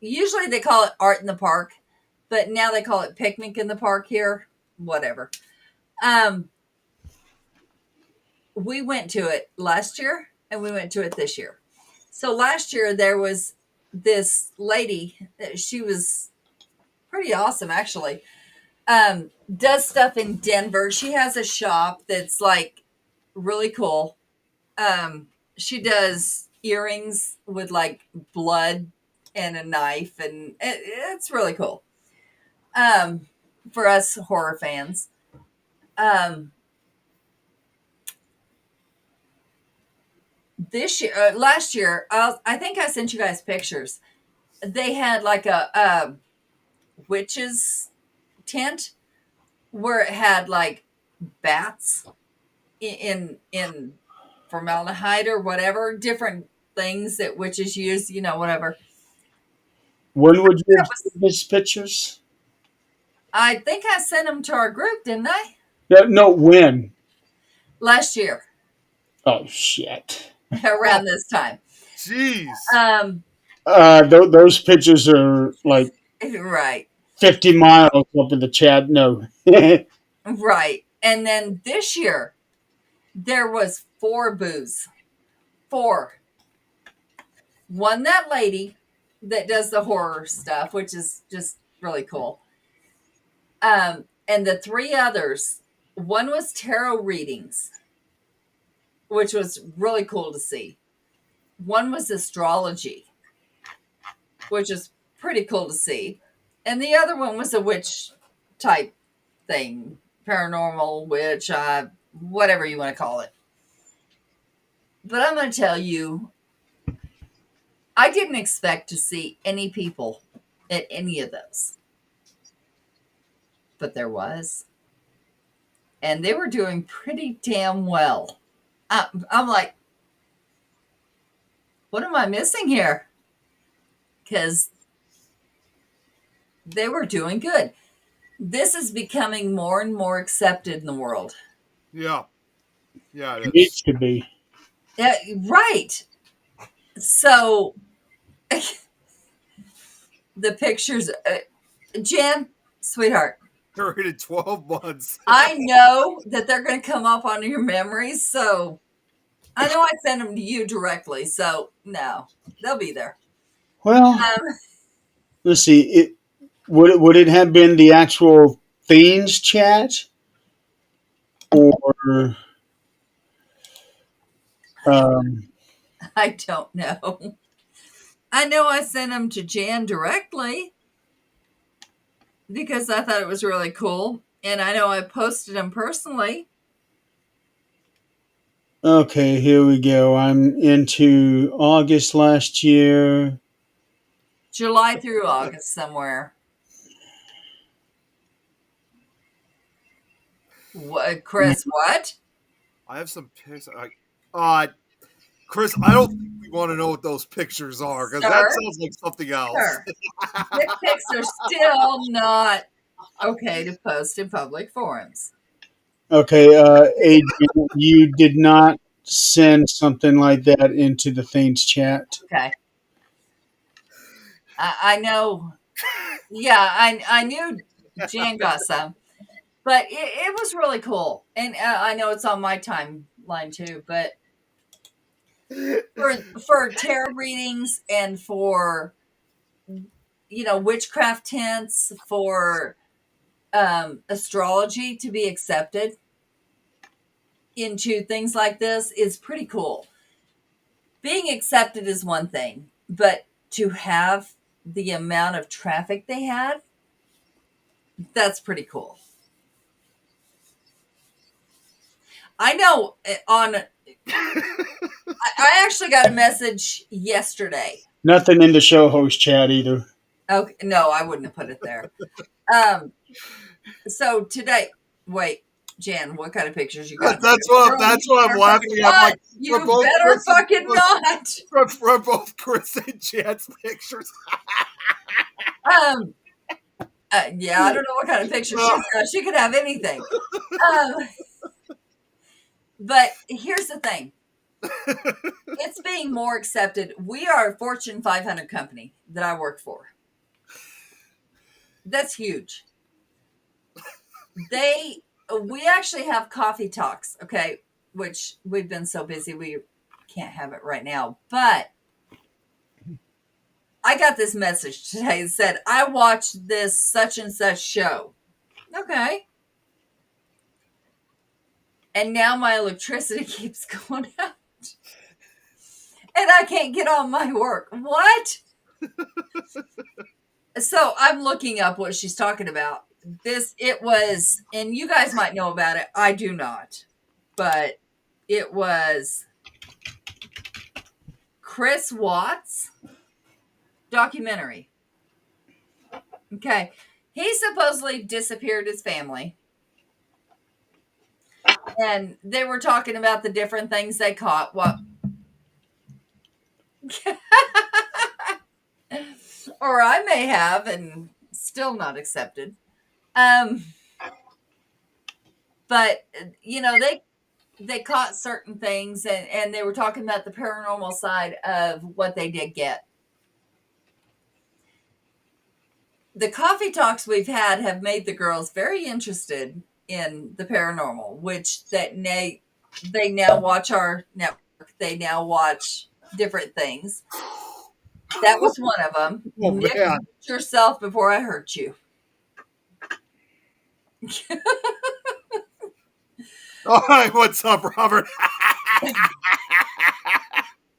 usually they call it art in the park, but now they call it picnic in the park here. Whatever. Um, we went to it last year and we went to it this year. So last year there was this lady. She was pretty awesome, actually. Does stuff in Denver. She has a shop that's like really cool. She does earrings with like blood and a knife, and it's really cool. Um, for us horror fans. Um, this year, last year, I think I sent you guys pictures. They had like a witch's tent where it had like bats in formaldehyde or whatever, different things that witches use, whatever. When would you That have was, seen these pictures? I think I sent them to our group, didn't I? No, no, when? Last year, Oh, shit. around this time. jeez. Um, Those pictures are like right, 50 miles up in the chat. No. right. And then this year, there was four booths. Four. One, that lady that does the horror stuff, which is just really cool. And the three others, one was tarot readings, which was really cool to see. One was astrology, which is pretty cool to see. And the other one was a witch type thing, paranormal, witch, whatever you want to call it. But I'm going to tell you, I didn't expect to see any people at any of those, but there was. And they were doing pretty damn well. I'm like, what am I missing here? Because they were doing good. This is becoming more and more accepted in the world. Yeah. Yeah, it It is. needs to be. Right. So the pictures, Jen, sweetheart, You're in 12 months. I know that they're going to come up on your memories. So I know I sent them to you directly. So no, they'll be there. Well, Um, let's see. Would it have been the actual Themes chat or um, I don't know. I know I sent them to Jan directly because I thought it was really cool. And I know I posted them personally. Okay, here we go. I'm into August last year. July through August somewhere. What, Chris? What? I have some pictures. Chris, I don't think we want to know what those pictures are because that Sir? sounds like something else. Sure. Dick pics are still not okay to post in public forums. Okay, Adrian, you did not send something like that into the Thanes chat. Okay. I know. Yeah, I knew Jan got some, but it was really cool. And I know it's on my timeline too, but for tarot readings and for witchcraft hints, for astrology to be accepted into things like this is pretty cool. Being accepted is one thing, but to have the amount of traffic they had, that's pretty cool. I know I actually got a message yesterday. Nothing in the show host chat either. Okay, no, I wouldn't have put it there. So today, wait, Jan, what kind of pictures you got? That's what I'm laughing at. I'm like, you better fucking not. For both Chris and Jan's pictures. Yeah, I don't know what kind of picture she could have anything. But here's the thing. It's being more accepted. We are a Fortune 500 company that I work for. That's huge. We actually have coffee talks, okay, which we've been so busy we can't have it right now. But I got this message today that said, I watched this such and such show. Okay. And now my electricity keeps going out. And I can't get on my work. What? So I'm looking up what she's talking about. It was, and you guys might know about it. I do not. But it was Chris Watts documentary. Okay. He supposedly disappeared his family. And they were talking about the different things they caught. What? Or I may have and still not accepted. But they caught certain things and they were talking about the paranormal side of what they did get. The coffee talks we've had have made the girls very interested in the paranormal, which they now watch our network. They now watch different things. That was one of them. Oh, Nick, man. hurt yourself before I hurt you. All right, what's up, Robert?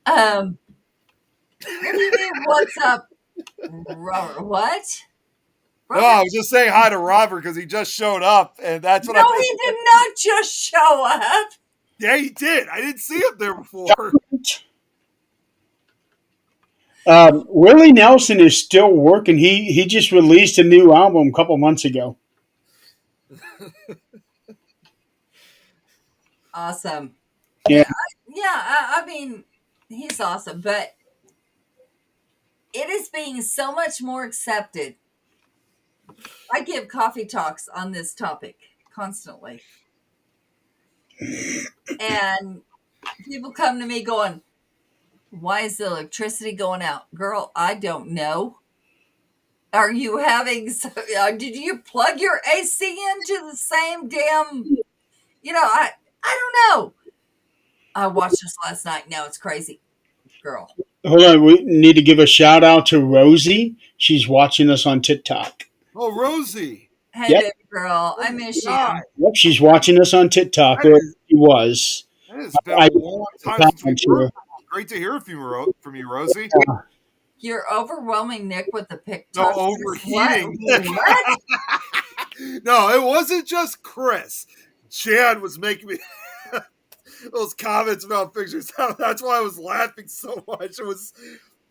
What do you mean, what's up, Robert? What? No, I was just saying hi to Robert because he just showed up, and that's what No, he did not just show up. Yeah, he did. I didn't see him there before. Willie Nelson is still working. He just released a new album a couple months ago. Awesome. Yeah. I mean, he's awesome, but it is being so much more accepted. I give coffee talks on this topic constantly. And people come to me going, why is the electricity going out? Girl, I don't know. Are you having, did you plug your AC into the same damn, I don't know. I watched this last night. Now it's crazy. Girl. Hold on. We need to give a shout out to Rosie. She's watching us on TikTok. Oh, Rosie. Hey, Yep. baby girl. I miss you. Yep, she's watching us on TikTok. She was. It has been a long time since we heard. Great to hear from you, Rosie. You're overwhelming Nick with the pic. No, overheating. What? No, it wasn't just Chris. Jan was making me those comments about pictures. That's why I was laughing so much. It was,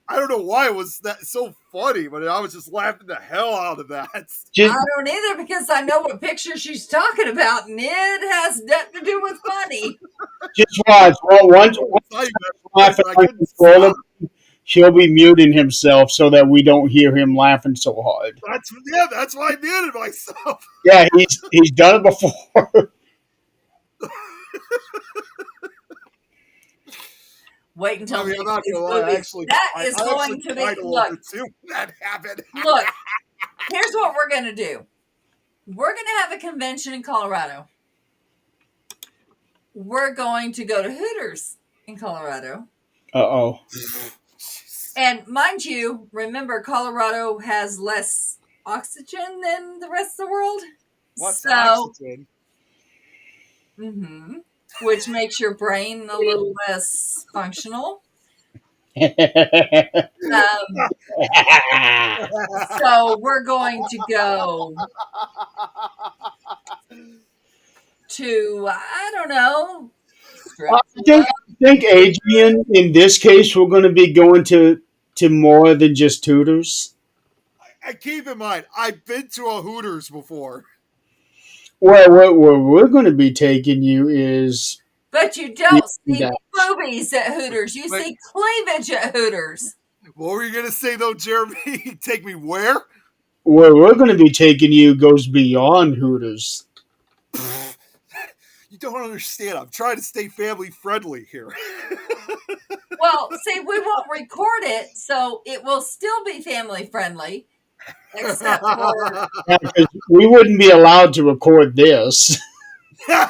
I don't know why it was that so funny, but I was just laughing the hell out of that. Just, I don't either because I know what picture she's talking about, and it has nothing to do with funny. just watch. Well, once I laughing couldn't stop. uncontrollably, he'll be muting himself so that we don't hear him laughing so hard. That's why I muted myself. Yeah, he's done it before. Wait until I mean, I'm next not week's gonna lie. movies. That is I going actually to cried be a little look. bit too when that happened. Look, here's what we're gonna do. We're gonna have a convention in Colorado. We're going to go to Hooters in Colorado. Uh-oh. And mind you, remember Colorado has less oxygen than the rest of the world. What's So, oxygen? which makes your brain a little less functional. So we're going to go to, I don't know, strip I think Adrian, in this case, we're going to be going to more than just Tutors. I keep in mind, I've been to a Hooters before. Well, where we're going to be taking you is But you don't see that. boobies at Hooters. You see cleavage at Hooters. What were you gonna say though, Jeremy? Take me where? Where we're going to be taking you goes beyond Hooters. You don't understand. I'm trying to stay family friendly here. Well, see, we won't record it, so it will still be family friendly, except for Yeah, 'cause we wouldn't be allowed to record this. And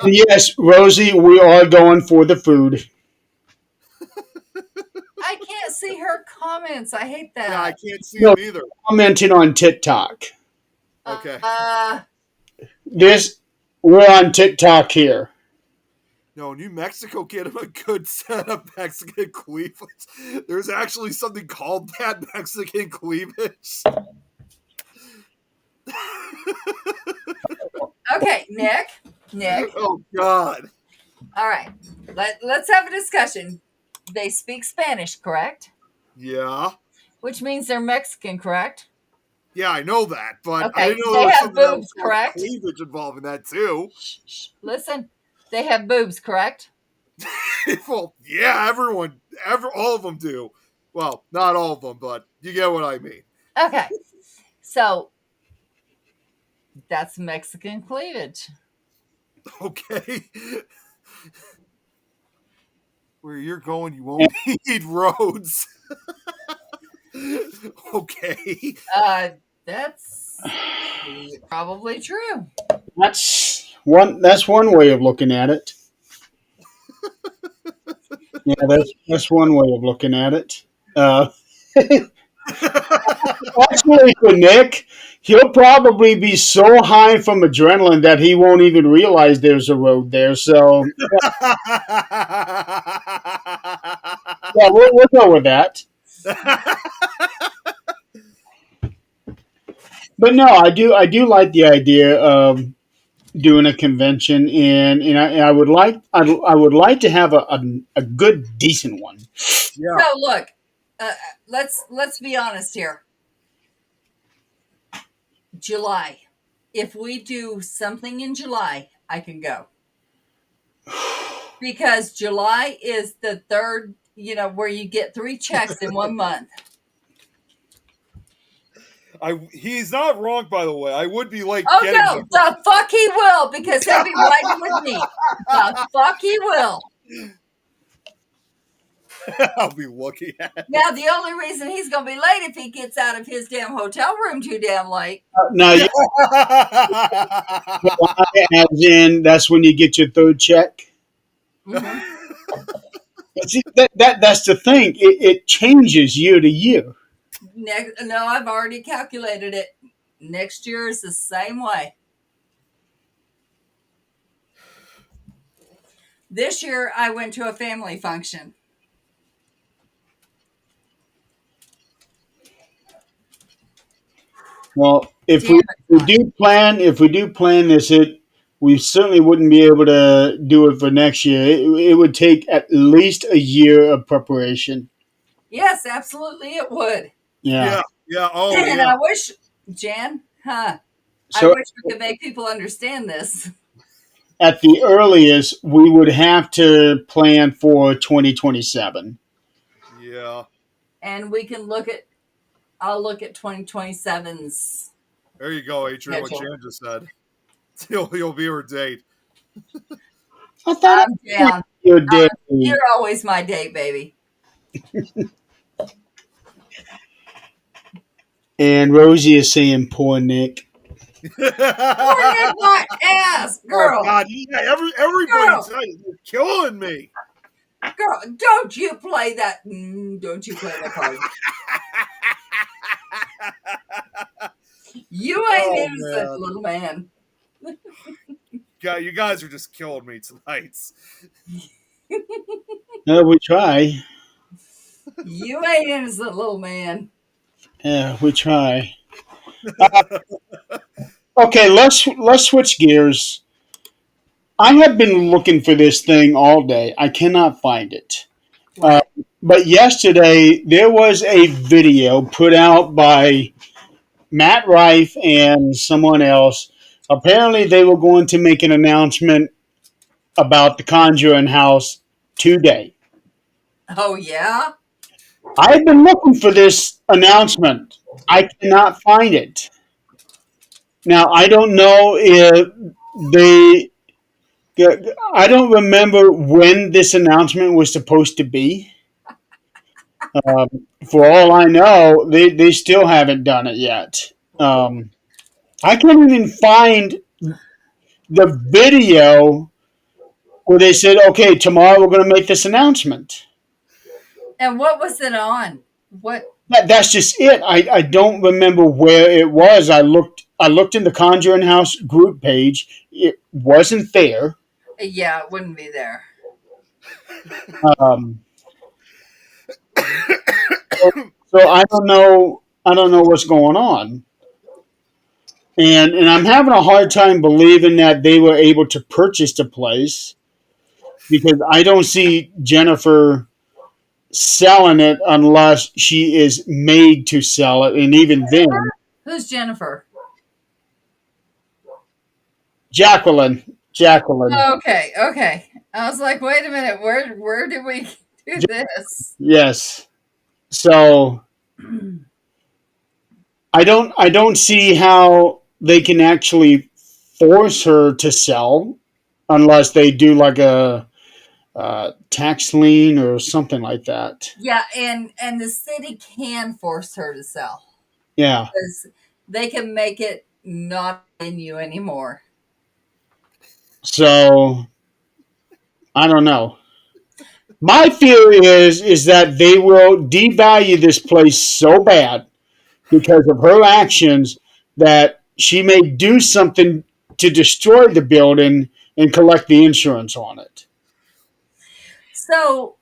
yes, Rosie, we are going for the food. I can't see her comments. I hate that. Yeah, I can't see No. them either. Commenting on TikTok. Okay. We're on TikTok here. No, New Mexico gave him a good set of Mexican cleavage. There's actually something called that, Mexican cleavage. Okay, Nick. Oh God. All right, let's have a discussion. They speak Spanish, correct? Yeah. Which means they're Mexican, correct? Yeah, I know that, but Okay, I didn't know they there was have something else boobs, called correct? cleavage involved in that too. Shh. Listen, they have boobs, correct? Well, yeah, all of them do. Well, not all of them, but you get what I mean. Okay, so that's Mexican cleavage. Okay. Where you're going, you won't need roads. Okay. That's probably true. That's one way of looking at it. Yeah, that's one way of looking at it. Actually, for Nick, he'll probably be so high from adrenaline that he won't even realize there's a road there. So, yeah, we'll go with that. But no, I do like the idea of doing a convention, and I would like I would like to have a good decent one. Yeah. So look, let's be honest here. July. If we do something in July, I can go. Because July is the third, where you get 3 checks in 1 month. He's not wrong, by the way. I would be like, Oh no, the fuck he will, because he'll be riding with me. The fuck he will. I'll be looking at it. Now the only reason he's gonna be late if he gets out of his damn hotel room too damn late. Now, as in, that's when you get your third check. Mhm. See, that's the thing. It changes year to year. No, I've already calculated it. Next year is the same way. This year I went to a family function. Well, if Damn we it. do plan this, we certainly wouldn't be able to do it for next year. It would take at least a year of preparation. Yes, absolutely it would. Yeah. Yeah, yeah. Oh, And yeah. I wish, Jan, I So wish we could make people understand this. at the earliest, we would have to plan for 2027. Yeah. And we can I'll look at 2027's There you go, Adrian. What schedule. Jan just said. You'll be her date. I thought I'm it was down. your day. You're always my date, baby. And Rosie is saying, "Poor Nick." Poor Nick, my ass, Oh girl. God! Yeah, everybody Girl. tell you, you're killing me. Girl, don't you play that. Don't you play that card. You ain't Oh, innocent, man. little man. God, you guys are just killing me tonight. No, we try. You ain't innocent, little man. Yeah, we try. Okay, let's switch gears. I have been looking for this thing all day. I cannot find it. What? But yesterday there was a video put out by Matt Rife and someone else. Apparently, they were going to make an announcement about the Conjuring House today. Oh, yeah? I've been looking for this announcement. I cannot find it. Now, I don't know if they. I don't remember when this announcement was supposed to be. For all I know, they still haven't done it yet. I can't even find the video where they said, okay, tomorrow we're going to make this announcement. And what was it on? What? That's just it. I don't remember where it was. I looked in the Conjuring House group page. It wasn't there. Yeah, it wouldn't be there. Um, so I don't know. I don't know what's going on. And I'm having a hard time believing that they were able to purchase the place because I don't see Jennifer selling it unless she is made to sell it, and even then, Who's Jennifer? Jacqueline. Okay. I was like, wait a minute, where did we do this? Yes. So I don't see how they can actually force her to sell unless they do like a tax lien or something like that. Yeah, and the city can force her to sell Yeah. because they can make it not in you anymore. So I don't know. My fear is that they will devalue this place so bad because of her actions that she may do something to destroy the building and collect the insurance on it. So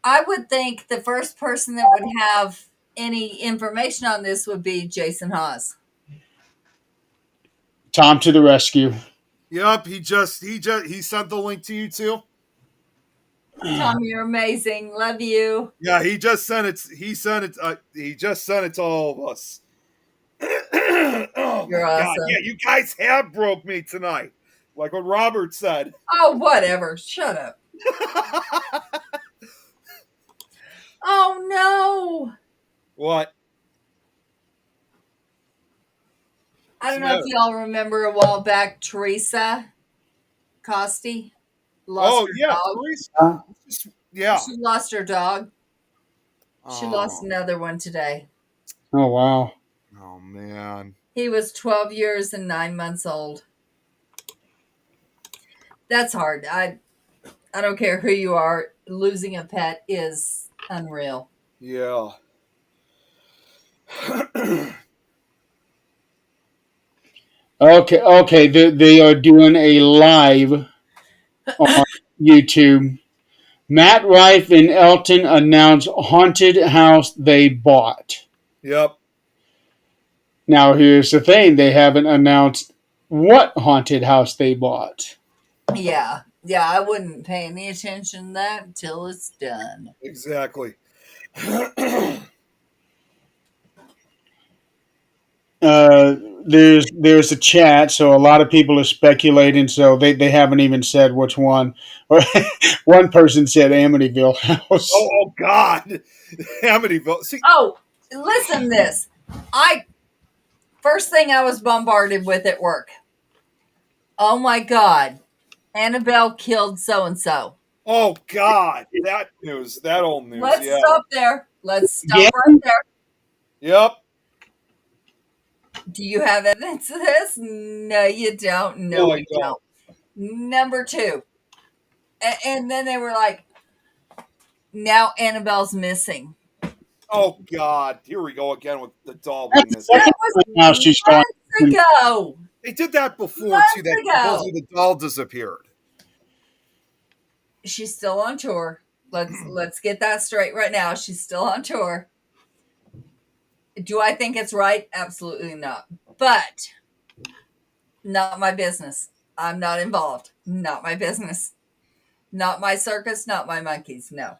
I would think the first person that would have any information on this would be Jason Hawes. Tom to the rescue. Yep, he sent the link to you too. Tom, you're amazing. Love you. Yeah, he just sent it. He just sent it to all of us. Oh You're my God! awesome. Yeah, you guys have broke me tonight, like what Robert said. Oh, whatever. Shut up. Oh, no. What? I don't know if y'all remember a while back, Teresa Costi lost her yeah, dog. Yeah. She lost her dog. She lost Oh. another one today. Oh, wow. Oh man. He was 12 years and 9 months old. That's hard. I don't care who you are. Losing a pet is unreal. Yeah. Okay. They are doing a live on YouTube. Matt Rife and Elton announce haunted house they bought. Yep. Now, here's the thing: they haven't announced what haunted house they bought. Yeah. Yeah, I wouldn't pay any attention to that until it's done. Exactly. There's a chat, so a lot of people are speculating. So they haven't even said which one. Or one person said Amityville House. Oh God, Amityville. See, Oh, listen to this. First thing I was bombarded with at work. Oh my God. Annabelle killed so and so. oh God, that news, that old news. Let's Yeah. stop there. Let's stop Yeah. right there. Yep. Do you have evidence of this? No, you don't. No, No, I you don't. don't. Number two. And then they were like, now Annabelle's missing. Oh God, here we go again with the doll. That's Witness. the That second was time now she's gone. months ago. They did that before Months too. That ago. supposedly the doll disappeared. She's still on tour. Let's get that straight right now. She's still on tour. Do I think it's right? Absolutely not. But not my business. I'm not involved. Not my business. Not my circus, not my monkeys. No.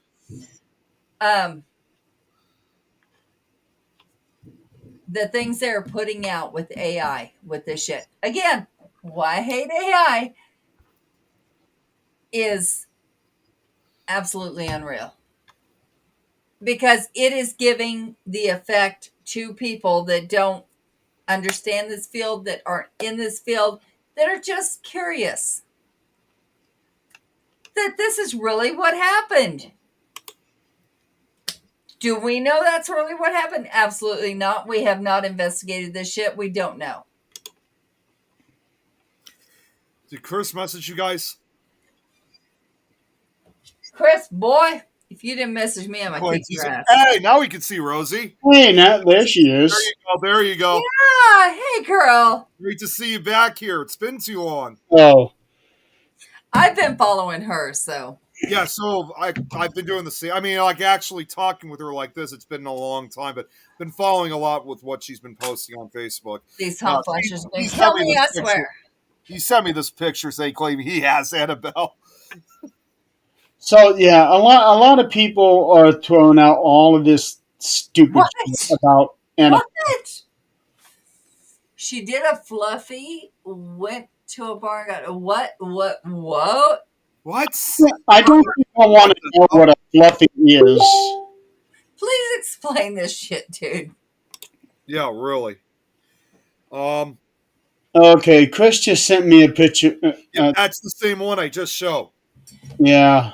The things they're putting out with AI, with this shit. Again, why I hate AI is absolutely unreal. Because it is giving the effect to people that don't understand this field, that aren't in this field, that are just curious. That this is really what happened. Do we know that's really what happened? Absolutely not. We have not investigated this shit. We don't know. Did Chris message you guys? Chris, boy, if you didn't message me, I'm going to kick your ass. Hey, now we can see Rosie. Hey, now there she is. There you go. There you go. Ah, hey, girl. Great to see you back here. It's been too long. Oh, I've been following her, so. Yeah, so I've been doing the same. I mean, like actually talking with her like this, it's been a long time, but been following a lot with what she's been posting on Facebook. These hot flashes he kill sent me me, this I picture. swear. He sent me this picture saying claiming he has Annabelle. so yeah, a lot of people are throwing out all of this stupid What? shit about Annabelle. What? She did a fluffy, went to a bar and got a what? What? I don't think I want to know what a fluffy is. Please explain this shit, dude. Yeah, really. Okay, Chris just sent me a picture. Yeah, that's the same one I just showed. Yeah.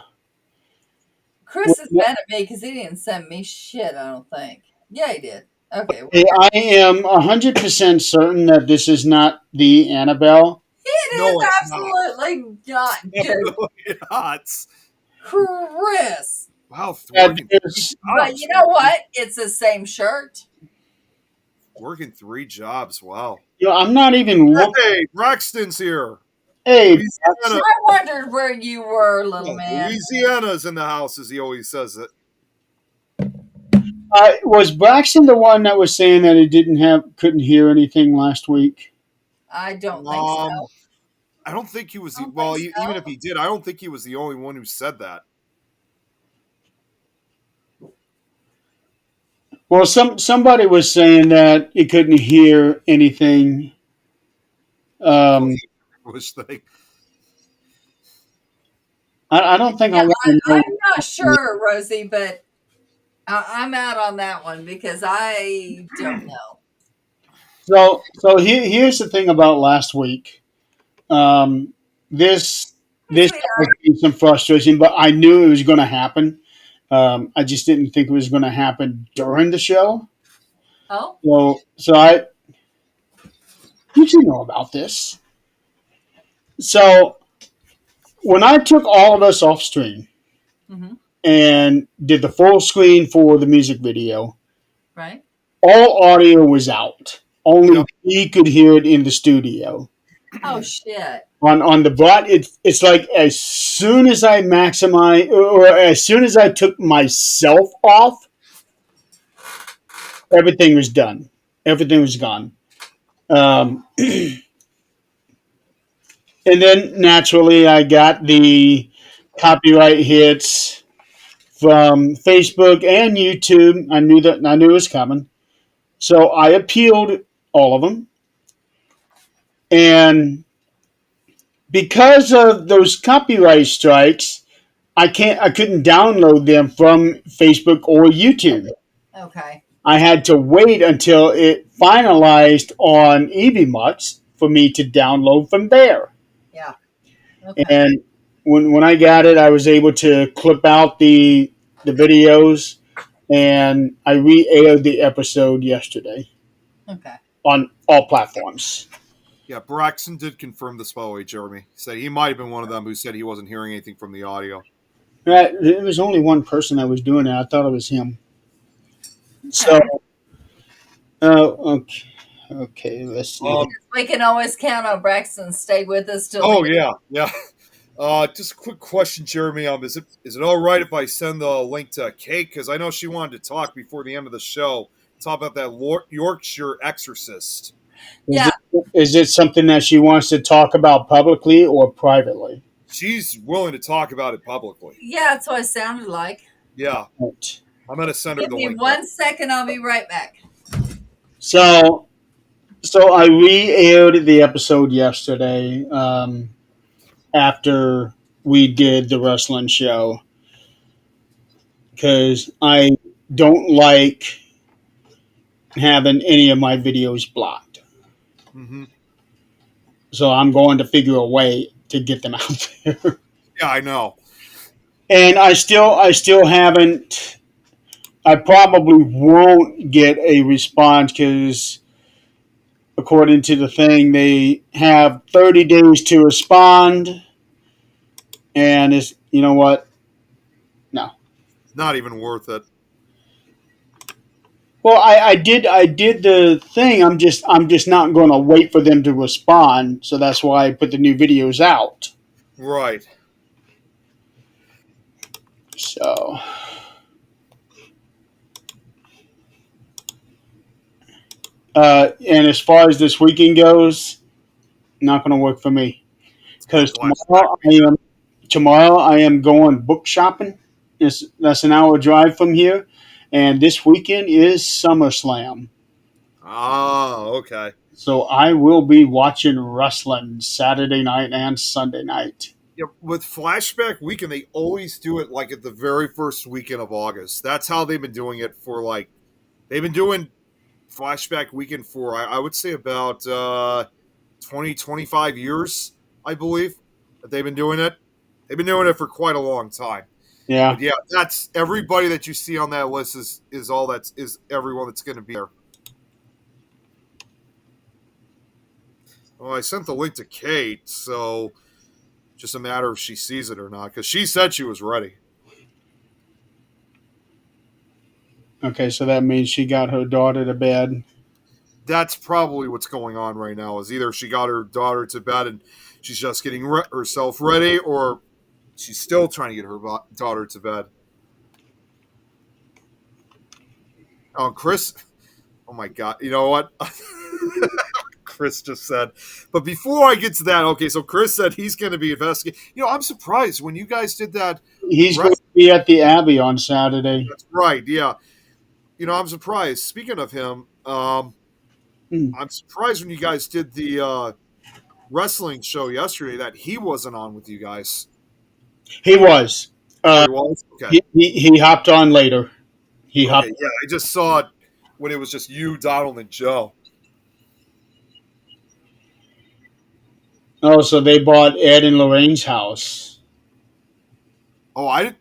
Chris is mad at me because he didn't send me shit, I don't think. Yeah, he did. Okay. Hey, I am 100% certain that this is not the Annabelle. It No, is it's not. absolutely not, dude. Definitely not. Chris. Wow, That working, is- But you know what? It's the same shirt. working 3 jobs. Wow. I'm not even looking. Hey, Braxton's here. Hey, Louisiana, I wondered where you were, little man. Louisiana's in the house, as he always says it. was Braxton the one that was saying that he couldn't hear anything last week? I don't think so. I don't think he was. I don't Well, think so. even if he did, I don't think he was the only one who said that. Well, somebody was saying that he couldn't hear anything. Wish thing. I don't think I Yeah, want to know. I'm not sure, Rosie, but I'm out on that one because I don't know. So here's the thing about last week. This caused me some frustration, but I knew it was going to happen. I just didn't think it was going to happen during the show. Oh, Did you know about this? So when I took all of us off stream mm-hmm. and did the full screen for the music video, Right. all audio was out. Only he could hear it in the studio. Oh shit! On the bot, it's like as soon as I maximize, or as soon as I took myself off, everything was done. Everything was gone. And then naturally, I got the copyright hits from Facebook and YouTube. I knew it was coming, so I appealed all of them, and because of those copyright strikes, I couldn't download them from Facebook or YouTube. Okay. I had to wait until it finalized on EVMux for me to download from there. Yeah. Okay. And when I got it, I was able to clip out the videos, and I re-aired the episode yesterday Okay. on all platforms. Yeah, Braxton did confirm this, by the way, Jeremy. He said he might have been one of them who said he wasn't hearing anything from the audio. Right, there was only one person that was doing it. I thought it was him. So, Okay. okay, let's see. We can always count on Braxton to stay with us till. Oh yeah, yeah. Just a quick question, Jeremy. Is it all right if I send the link to Kate, because I know she wanted to talk before the end of the show, talk about that Yorkshire Exorcist. Yeah. Is it something that she wants to talk about publicly or privately? She's willing to talk about it publicly. Yeah, that's what it sounded like. Yeah, Right. I'm gonna send her Give the me link. 1 second. I'll be right back. So I re-aired the episode yesterday after we did the wrestling show because I don't like having any of my videos blocked. Mm-hmm. So I'm going to figure a way to get them out there. Yeah, I know. And I still haven't. I probably won't get a response because, according to the thing, they have 30 days to respond. And it's, you know what? No. Not even worth it. Well, I did the thing. I'm just not going to wait for them to respond. So that's why I put the new videos out. Right. So. And as far as this weekend goes, not going to work for me because tomorrow I am going book shopping. That's an hour drive from here, and this weekend is SummerSlam. Oh, okay. So I will be watching wrestling Saturday night and Sunday night. Yeah, with Flashback Weekend, they always do it like at the very first weekend of August. That's how they've been doing it for they've been doing Flashback Weekend for, I would say, about 20, 25 years, I believe, that they've been doing it. They've been doing it for quite a long time. Yeah. But yeah, that's everybody that you see on that list is everyone that's going to be there. Well, I sent the link to Kate, so just a matter if she sees it or not, because she said she was ready. Okay, so that means she got her daughter to bed. That's probably what's going on right now. Is either she got her daughter to bed and she's just getting herself ready, or she's still trying to get her daughter to bed. Oh, Chris. Oh my God. You know what? Chris just said. But before I get to that, okay, so Chris said he's going to be investigating. You know, I'm surprised when you guys did that. He's going to be at the Abbey on Saturday. That's right, yeah. You know, I'm surprised. Speaking of him, I'm surprised when you guys did the wrestling show yesterday that he wasn't on with you guys. He was. He was? Okay. He hopped on later. Yeah, I just saw it when it was just you, Donald, and Joe. Oh, so they bought Ed and Lorraine's house. Oh, I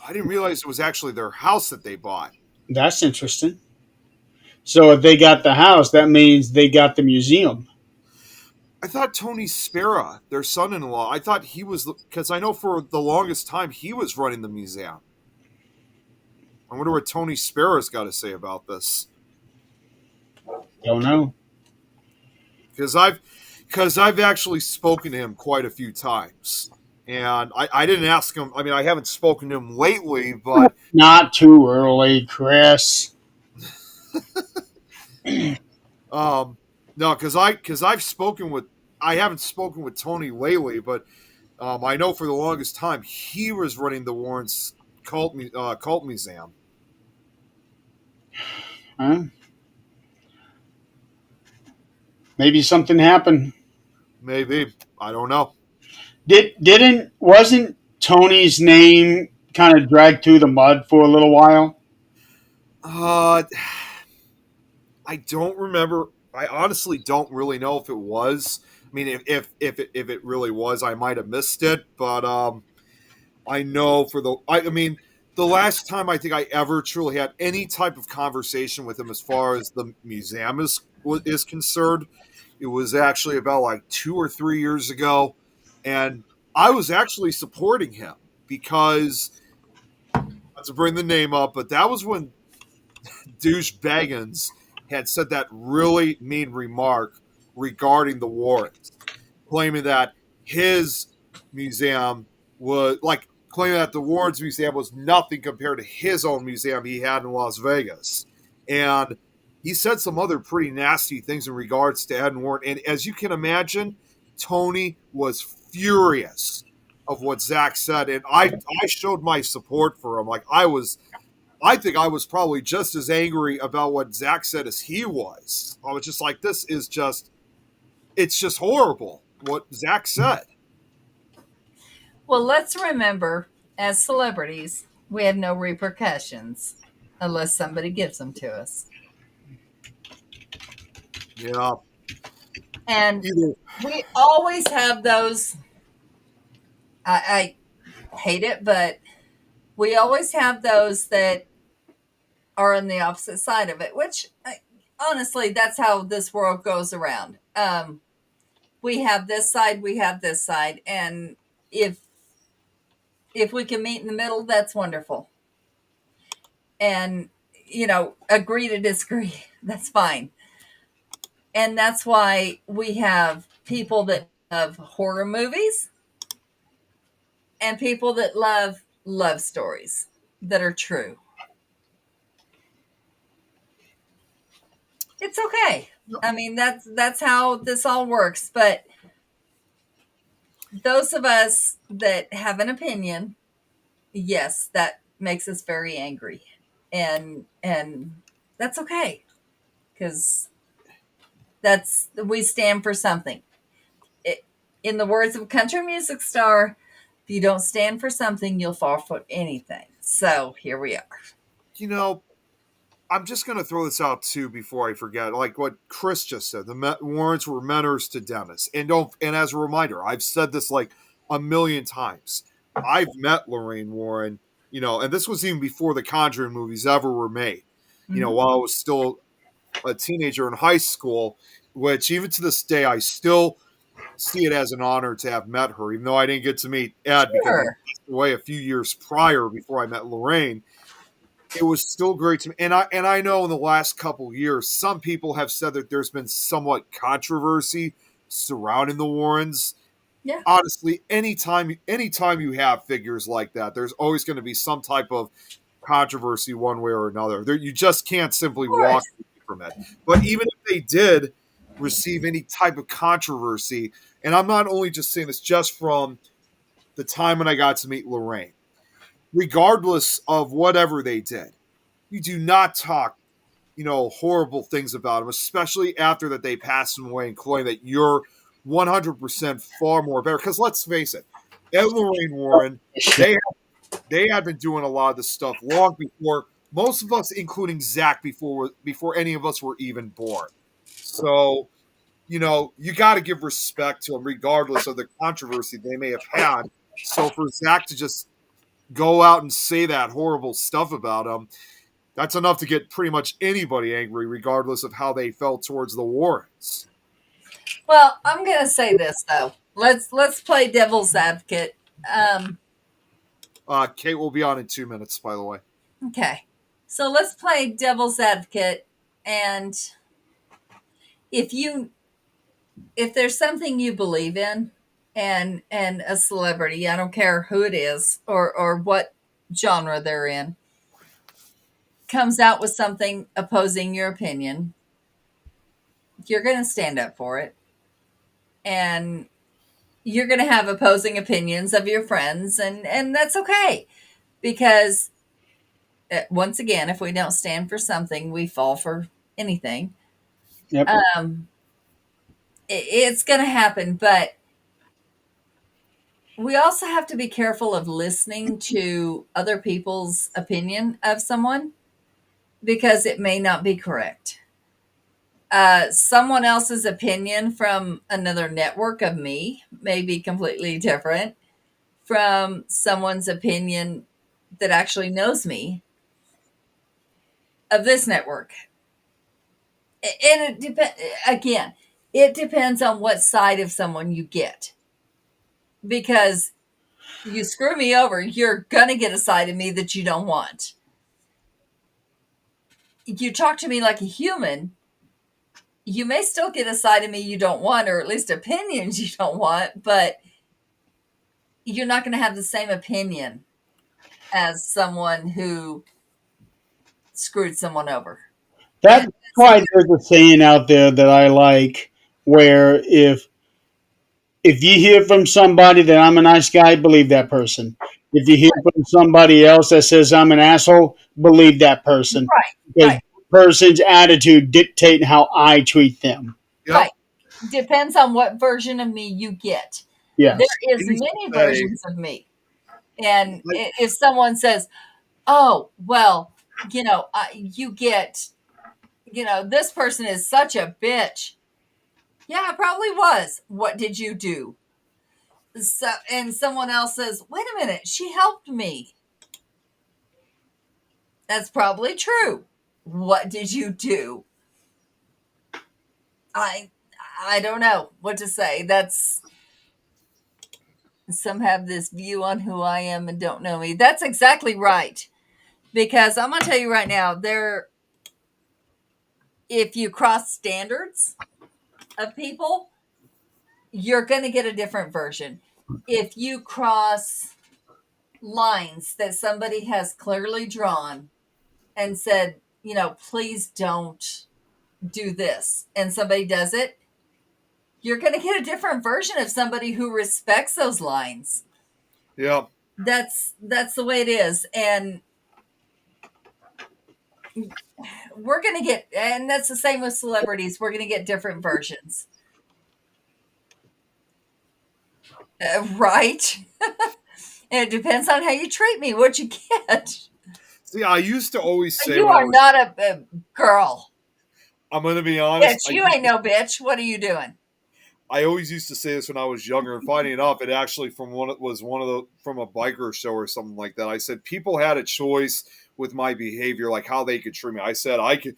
didn't realize it was actually their house that they bought. That's interesting. So if they got the house, that means they got the museum. I thought Tony Spera, their son-in-law, I thought he was, because I know for the longest time he was running the museum. I wonder what Tony Spera's got to say about this. Don't know. Because I've actually spoken to him quite a few times. And I didn't ask him. I mean, I haven't spoken to him lately, but... Not too early, Chris. No, No, because I haven't spoken with Tony lately, but I know for the longest time he was running the Warrens cult museum. Huh? Maybe something happened. Maybe, I don't know. Wasn't Tony's name kind of dragged through the mud for a little while? Uh, I don't remember. I honestly don't really know if it was. I mean, if it really was, I might have missed it. But I know I mean, the last time I think I ever truly had any type of conversation with him, as far as the museum is concerned, it was actually about like 2 or 3 years ago, and I was actually supporting him because, not to bring the name up, but that was when Douche Baggins had said that really mean remark regarding the Warrens, claiming that his museum was like claiming that the Warrens Museum was nothing compared to his own museum he had in Las Vegas. And he said some other pretty nasty things in regards to Ed Warren. And as you can imagine, Tony was furious of what Zach said. And I showed my support for him. I think I was probably just as angry about what Zach said as he was. I was just like, it's just horrible what Zach said. Well, let's remember, as celebrities, we have no repercussions unless somebody gives them to us. Yeah. And Either. we always have those. I hate it, but we always have those that are on the opposite side of it, which honestly, that's how this world goes around. We have this side, we have this side. And if we can meet in the middle, that's wonderful. And, agree to disagree. That's fine. And that's why we have people that love horror movies and people that love love stories that are true. It's okay. I mean, that's how this all works. But those of us that have an opinion, yes, that makes us very angry. And that's okay, because we stand for something. In the words of a country music star, if you don't stand for something, you'll fall for anything. So here we are. You know, I'm just going to throw this out too before I forget. Like what Chris just said, the Warrens were mentors to Dennis. And as a reminder, I've said this like a million times. I've met Lorraine Warren, and this was even before the Conjuring movies ever were made. Mm-hmm. While I was still a teenager in high school, which even to this day I still see it as an honor to have met her, even though I didn't get to meet Ed because he passed away a few years prior before I met Lorraine. It was still great to me. And I know in the last couple of years, some people have said that there's been somewhat controversy surrounding the Warrens. Yeah. Honestly, anytime you have figures like that, there's always going to be some type of controversy one way or another. You just can't simply walk from it. But even if they did receive any type of controversy, and I'm not only just saying this just from the time when I got to meet Lorraine, regardless of whatever they did, you do not talk, horrible things about them, especially after that they passed away and claim that you're 100% far more better. Because let's face it, Ed and Lorraine Warren, they had been doing a lot of this stuff long before most of us, including Zach, before any of us were even born. So, you got to give respect to them, regardless of the controversy they may have had. So for Zach to just go out and say that horrible stuff about him, that's enough to get pretty much anybody angry, regardless of how they felt towards the Warrens. Well, I'm gonna say this though. Let's play devil's advocate. Kate will be on in 2 minutes, by the way. Okay, so let's play devil's advocate, and if there's something you believe in, and a celebrity, I don't care who it is or what genre they're in, comes out with something opposing your opinion, you're going to stand up for it, and you're going to have opposing opinions of your friends, and that's okay, because once again, if we don't stand for something, we fall for anything. Yep. um it's going to happen, but we also have to be careful of listening to other people's opinion of someone, because it may not be correct. Someone else's opinion from another network of me may be completely different from someone's opinion that actually knows me of this network. And it again, it depends on what side of someone you get, because you screw me over, you're gonna get a side of me that you don't want. You talk to me like a human, you may still get a side of me you don't want, or at least opinions you don't want, but you're not going to have the same opinion as someone who screwed someone over. That's why there's a saying out there that I like, where if you hear from somebody that I'm a nice guy, believe that person. If you hear from somebody else that says I'm an asshole, believe that person. Right, Because right, that person's attitude dictates how I treat them. Yep. right. Depends on what version of me you get. Yes. There is I used to many say- versions of me. And if someone says, oh, well, you get, this person is such a bitch. Yeah, it probably was. What did you do? So, and someone else says, wait a minute, she helped me. That's probably true. What did you do? I don't know what to say. That's, some have this view on who I am and don't know me. That's exactly right. Because I'm going to tell you right now, if you cross standards of people, you're going to get a different version. If you cross lines that somebody has clearly drawn and said, please don't do this, and somebody does it, you're going to get a different version of somebody who respects those lines. Yeah. That's the way it is. And we're going to get, and that's the same with celebrities, we're going to get different versions. Right? And it depends on how you treat me, what you get. See, I used to always say You when I are was, not a girl. I'm going to be honest. Bitch, you ain't no bitch. What are you doing? I always used to say this when I was younger, and funny enough, it actually from from a biker show or something like that. I said people had a choice with my behavior, like how they could treat me. I said I could,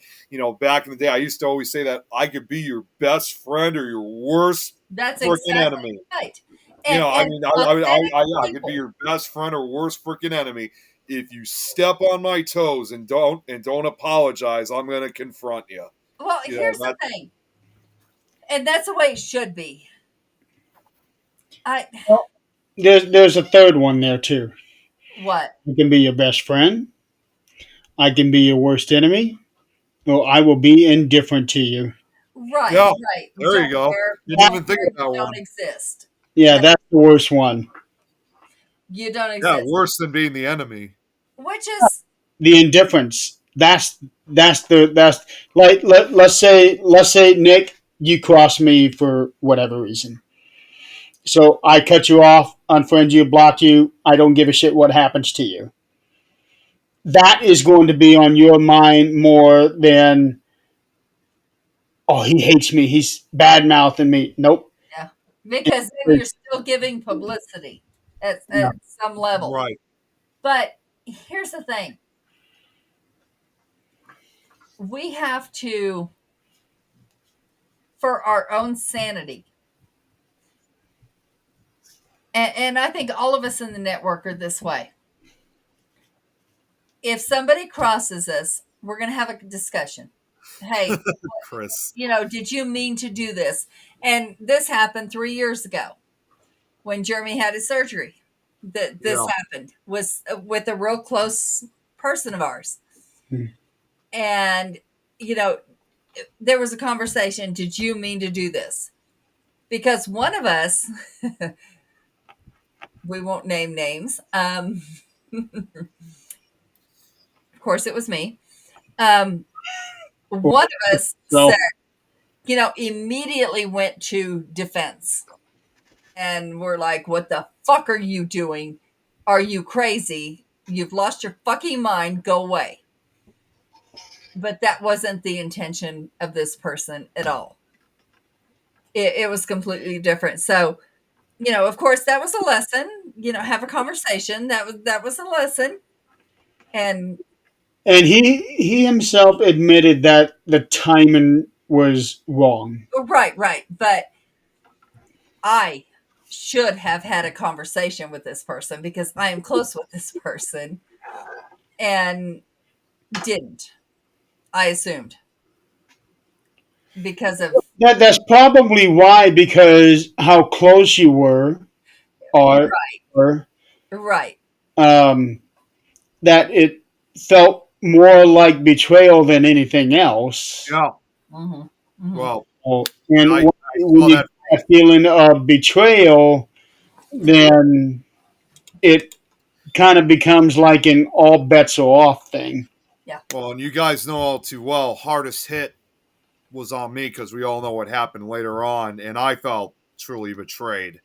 back in the day, I used to always say that I could be your best friend or your worst That's freaking exactly enemy. right. I Authentic could be people. your best friend or worst freaking enemy. If you step on my toes and don't apologize, I'm going to confront you. Well, You know, here's the thing, and that's the way it should be. There's a third one there too. What? I can be your best friend. I can be your worst enemy. Or I will be indifferent to you. Right, Yeah, right. there you Don't go. care. Didn't Don't even think care. of that You one. don't exist. Yeah, that's the worst one. You don't Yeah, exist. worse than being the enemy. Which is The indifference. That's like let's say Nick, you cross me for whatever reason. So I cut you off, unfriend you, block you. I don't give a shit what happens to you. That is going to be on your mind more than, oh, he hates me. He's bad mouthing me. Nope. yeah, because then you're still giving publicity at some level. Right. But here's the thing: we have to, for our own sanity, and I think all of us in the network are this way. If somebody crosses us, we're going to have a discussion. Hey, Chris. did you mean to do this? And this happened 3 years ago when Jeremy had his surgery. That this happened was with a real close person of ours. Hmm. And, there was a conversation. Did you mean to do this? Because one of us, we won't name names. Of course, it was me. One of us So said, immediately went to defense. And we're like, what the fuck are you doing? Are you crazy? You've lost your fucking mind. Go away. But that wasn't the intention of this person at all. It was completely different. So, of course, that was a lesson. Have a conversation. That was a lesson. And and he himself admitted that the timing was wrong. right. But I should have had a conversation with this person because I am close with this person and didn't. I assumed because of That's probably why, because how close you were, or right. um, that it felt more like betrayal than anything else. Yeah. Hmm. Hmm. Well, And I when saw you that. get a feeling of betrayal, then it kind of becomes like an all bets are off thing. Well, and you guys know all too well, hardest hit was on me because we all know what happened later on, and I felt truly betrayed.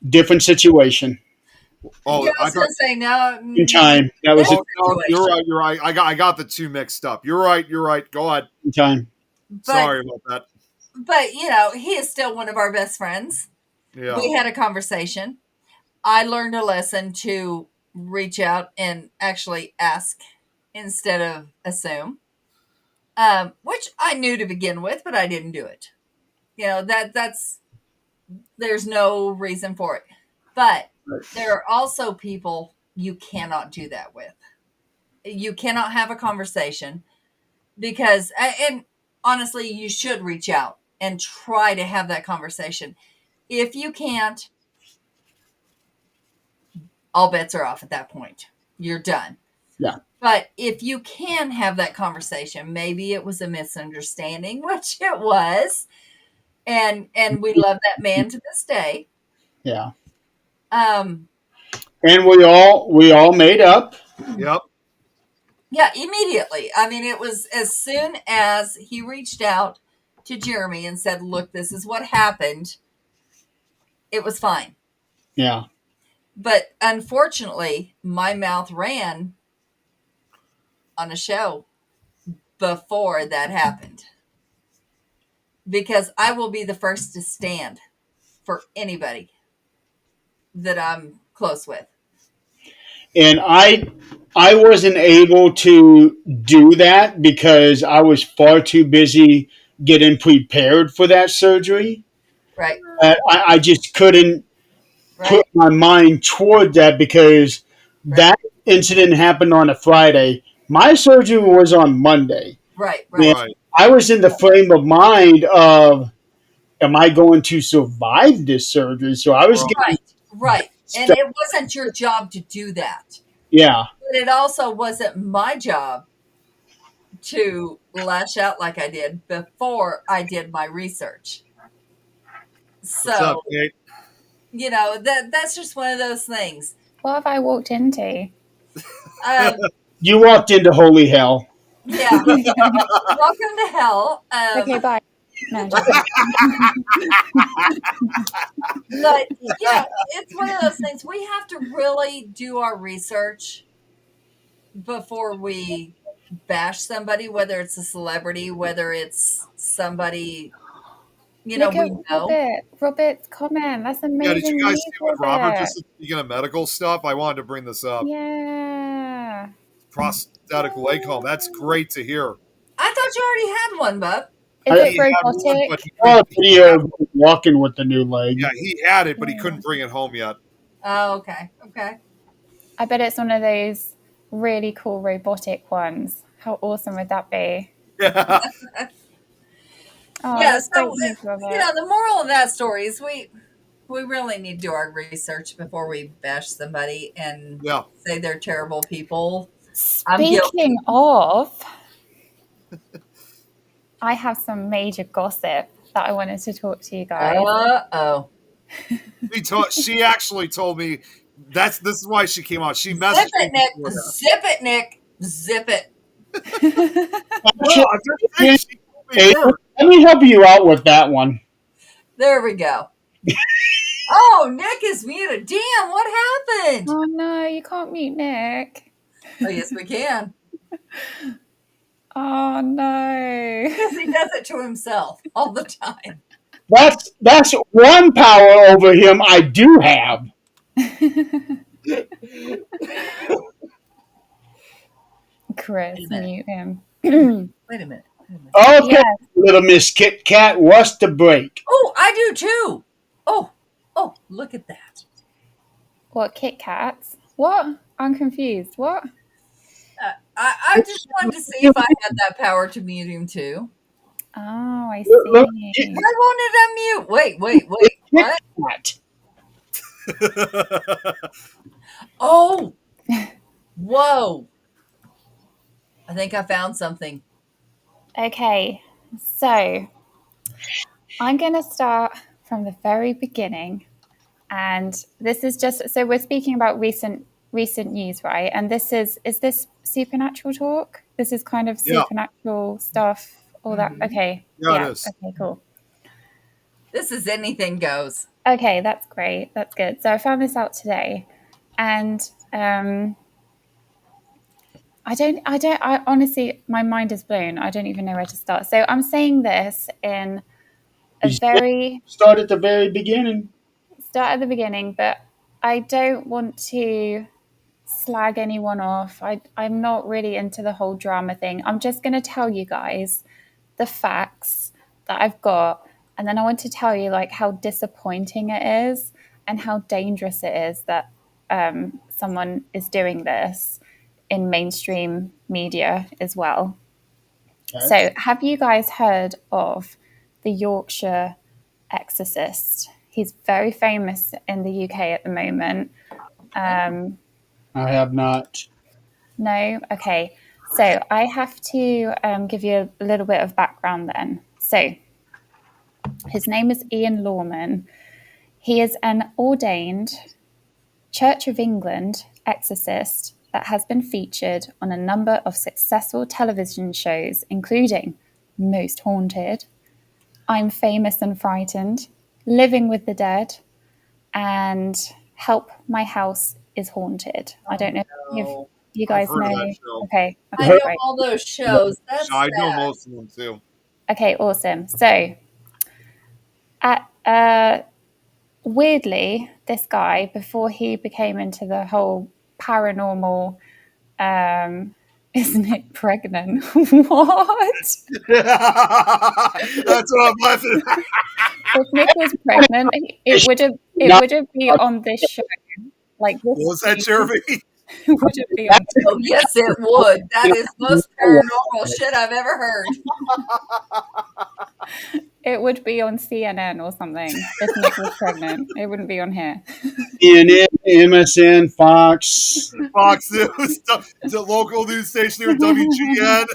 Different situation Oh, Yeah, I I was thought. gonna say no. in time. That was This it Oh no, you're situation. right. You're right. I got the two mixed up. You're right. You're right. Go ahead. in time. But Sorry about that. he is still one of our best friends. Yeah. We had a conversation. I learned a lesson to reach out and actually ask instead of assume. Which I knew to begin with, but I didn't do it. That's there's no reason for it. But there are also people you cannot do that with. You cannot have a conversation because, and honestly, you should reach out and try to have that conversation. If you can't, all bets are off at that point. You're done. Yeah. But if you can have that conversation, maybe it was a misunderstanding, which it was, and we love that man to this day. Yeah. Um, And we all made up. Yep. yeah, immediately. I mean, it was as soon as he reached out to Jeremy and said, "Look, this is what happened." It was fine. Yeah. But unfortunately, my mouth ran on a show before that happened because I will be the first to stand for anybody that I'm close with. And I wasn't able to do that because I was far too busy getting prepared for that surgery. Right. I just couldn't Right. put my mind toward that because Right. that incident happened on a Friday. My surgery was on Monday. Right. And Right. Right. I was in the frame of mind of, am I going to survive this surgery? So I was getting Right. Right. And stuff. it wasn't your job to do that. Yeah. But it also wasn't my job to lash out like I did before I did my research. What's up, So, Kate? that's just one of those things. What have I walked into? Um, You walked into holy hell. yeah. Welcome to hell. Okay, bye. No, just But it's one of those things. We have to really do our research before we bash somebody, whether it's a celebrity, whether it's somebody look we at know. Robert's comment. That's Yeah. Did amazing you guys news, see what Robert Robert. just said? Speaking of medical stuff, I wanted to bring this up. Yeah. Prosthetic leg column. That's great to hear. I thought you already had one, bub. Is I- it He had one, robotic? but he I saw a couldn't- video of him walking with the new leg. yeah, he had it, but he couldn't bring it home yet. Oh, okay. Okay. I bet it's one of those really cool robotic ones. How awesome would that be? Yeah. Oh, Yeah, that's so, great news, Robert. the moral of that story is we really need to do our research before we bash somebody and Yeah. say they're terrible people. I'm guilty. Speaking of, I have some major gossip that I wanted to talk to you guys. Uh-oh. She actually told me this is why she came out. She Zip messaged it, me Nick. before that. Zip it, Nick. Zip it. No, I'm just saying she told me Hey, first. let me help you out with that one. There we go. Oh, Nick is muted. Damn, what happened? Oh no, you can't mute Nick. Oh, yes, we can. Oh no. Because he does it to himself all the time. That's one power over him I do have. Chris, Wait a minute. mute him. Wait a minute. Okay, Yes. little Miss Kit Kat, what's the break? Oh, I do too. Oh, look at that. What, Kit Kats? What? I'm confused. What? I just wanted to see if I had that power to mute him too. Oh, I Look, see. Why won't it unmute? Wait. What? Kit Kat. Oh, whoa. I think I found something. Okay, so I'm going to start from the very beginning. And this is just, so we're speaking about recent news, right? And is this supernatural talk? This is kind of Yeah. supernatural stuff, all that. Okay. Yeah, it is. Okay, cool. This is anything goes. Okay, that's great. That's good. So I found this out today, and I honestly, my mind is blown. I don't even know where to start. So I'm saying this in a very Start at the very beginning. start at the beginning, but I don't want to slag anyone off. I'm not really into the whole drama thing. I'm just going to tell you guys the facts that I've got, and then I want to tell you like how disappointing it is and how dangerous it is that someone is doing this in mainstream media as well. Okay. So, have you guys heard of the Yorkshire exorcist? He's very famous in the UK at the moment. I have not. No? Okay. So I have to give you a little bit of background then. So his name is Ian Lawman. He is an ordained Church of England exorcist that has been featured on a number of successful television shows, including Most Haunted, I'm Famous and Frightened, Living with the Dead, and Help My House is Haunted. I don't know if you guys I've heard of know. that show. Okay. I know all those shows. That's I know sad. most of them too. Okay, awesome. So, weirdly, this guy, before he became into the whole paranormal, isn't it pregnant? What? That's what I'm laughing at. If Nick was pregnant, it would have been on this show. Like this. What was that, Jeremy? Would it be on? Oh, yes, it would. That is the most paranormal shit I've ever heard. It would be on CNN or something if Nick was pregnant. It wouldn't be on here. CNN, MSN, Fox. Fox News, the local news station here, WGN.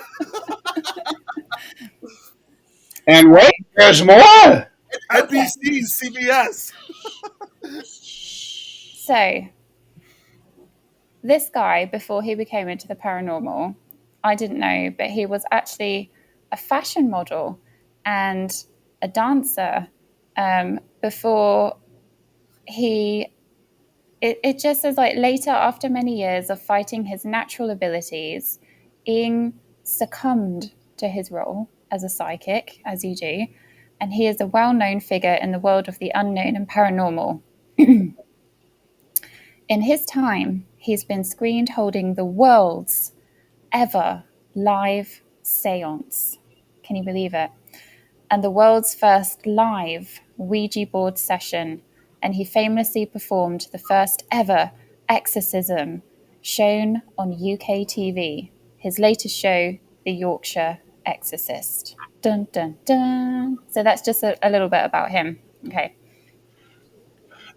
And wait, there's more. NBC, CBS. So, this guy, before he became into the paranormal, I didn't know, but he was actually a fashion model and a dancer before it just says like later, after many years of fighting his natural abilities, Ian succumbed to his role as a psychic, as you do, and he is a well-known figure in the world of the unknown and paranormal. In his time, he's been screened holding the world's ever live seance. Can you believe it? And the world's first live Ouija board session. And he famously performed the first ever exorcism shown on UK TV. His latest show, The Yorkshire Exorcist. Dun, dun, dun. So that's just a little bit about him. Okay.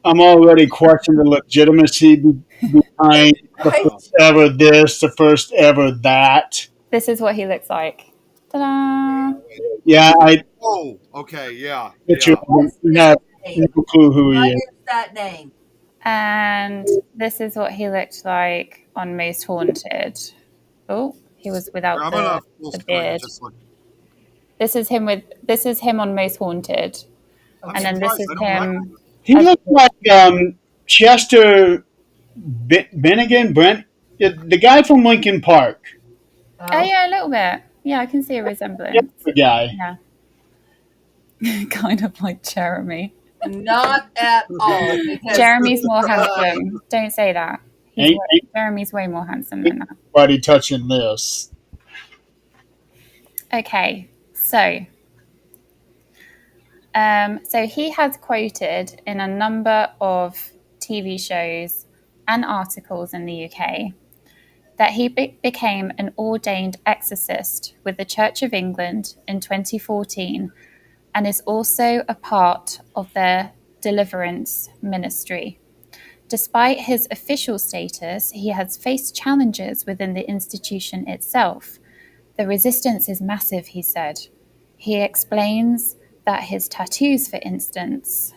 I'm already questioning the legitimacy behind the first ever this, the first ever that. This is what he looks like. Ta-da! Yeah, I Oh, okay, yeah, picture yeah. of him. I have Name. no clue who he What is. is that name? And this is what he looked like on Most Haunted. Oh, he was without I'm gonna full the screen beard. just like. This is him on Most Haunted. I'm And then this surprised is I don't recognize. him. He as- looks like Chester Bennigan, Brent, the guy from Lincoln Park. Oh yeah, a little bit. Yeah, I can see a Yeah, resemblance. the guy. Yeah. Kind of like Jeremy. Not at all. Because Jeremy's more handsome. Don't say that. Ain't Jeremy's way more handsome than that. anybody touching this. Okay, so he has quoted in a number of TV shows and articles in the UK that he became an ordained exorcist with the Church of England in 2014 and is also a part of their deliverance ministry. Despite his official status, he has faced challenges within the institution itself. The resistance is massive, he said. He explains that his tattoos, for instance,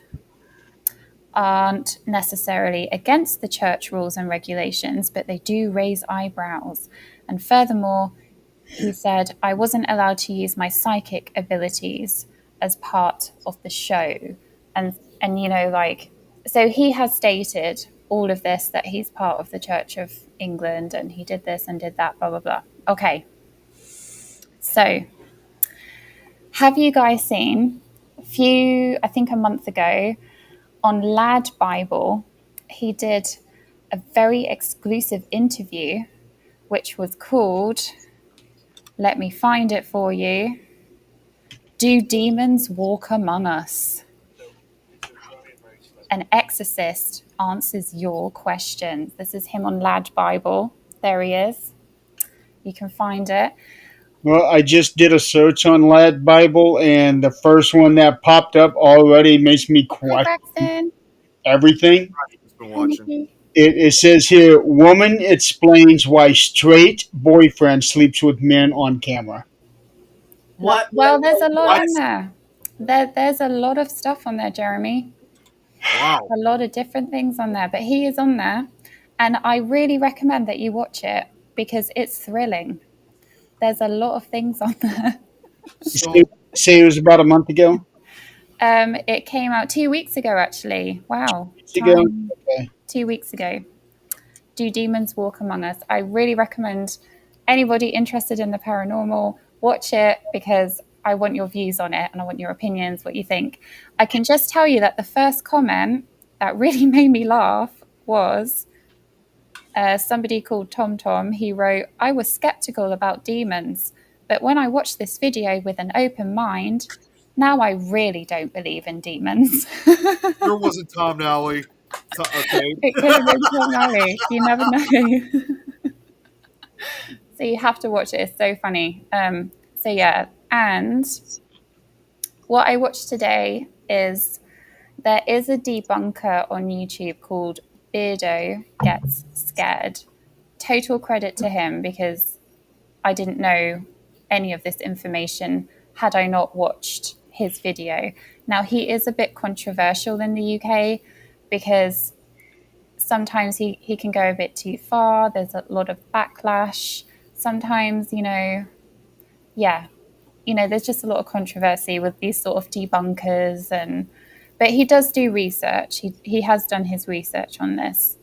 aren't necessarily against the church rules and regulations, but they do raise eyebrows. And furthermore, he said, I wasn't allowed to use my psychic abilities as part of the show. And you know, like, so he has stated all of this, that he's part of the Church of England and he did this and did that, blah, blah, blah. Okay. So, have you guys seen I think a month ago, on Lad Bible, he did a very exclusive interview, which was called, let me find it for you, Do Demons Walk Among Us? An exorcist answers your questions. This is him on Lad Bible. There he is. You can find it. Well, I just did a search on Lad Bible, and the first one that popped up already makes me Hi, question Braxton. everything. Just been Hi, watching. Nikki. It says here, woman explains why straight boyfriend sleeps with men on camera. what? Well, there's a lot What? on there. There's a lot of stuff on there, Jeremy. Wow. A lot of different things on there, but he is on there. And I really recommend that you watch it because it's thrilling. There's a lot of things on there. So Say it was about a month ago. It came out 2 weeks ago, actually. Wow. Ago? Time. Okay. 2 weeks ago. Do Demons Walk Among Us? I really recommend anybody interested in the paranormal watch it because I want your views on it and I want your opinions, what you think. I can just tell you that the first comment that really made me laugh was somebody called Tom Tom. He wrote, I was skeptical about demons, but when I watched this video with an open mind, now I really don't believe in demons. there wasn't Tom Nally. Okay. It could have been Tom Nally. You never know. So you have to watch it. It's so funny. So yeah, and what I watched today is there is a debunker on YouTube called Beardo Gets Scared. Total credit to him because I didn't know any of this information had I not watched his video. Now, he is a bit controversial in the UK because sometimes he can go a bit too far. There's a lot of backlash. Sometimes, there's just a lot of controversy with these sort of debunkers, but he does do research. He has done his research on this.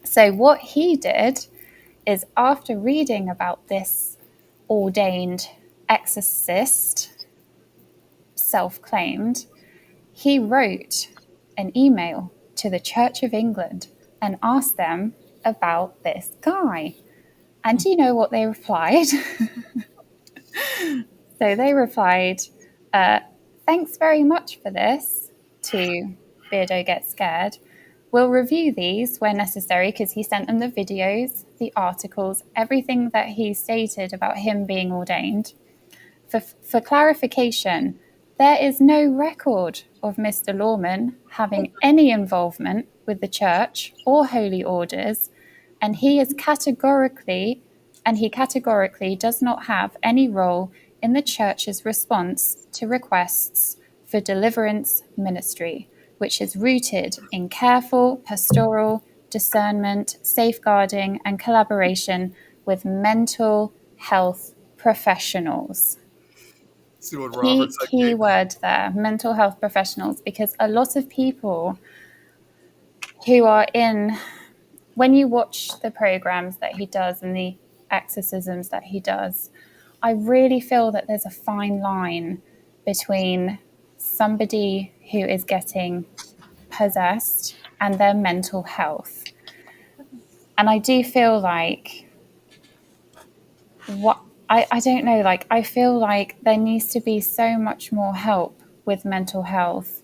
So what he did is, after reading about this ordained exorcist, self-claimed, he wrote an email to the Church of England and asked them about this guy. And do you know what they replied? So they replied, thanks very much for this, to Beardo Get Scared. We'll review these where necessary, because he sent them the videos, the articles, everything that he stated about him being ordained. For clarification, there is no record of Mr. Lawman having any involvement with the church or holy orders, and he categorically does not have any role in the church's response to requests for deliverance ministry, which is rooted in careful pastoral discernment, safeguarding, and collaboration with mental health professionals. See what Robert said. Key word there, mental health professionals, because a lot of people who are in, when you watch the programs that he does and the exorcisms that he does, I really feel that there's a fine line between somebody who is getting possessed and their mental health. And I do feel like I don't know, like I feel like there needs to be so much more help with mental health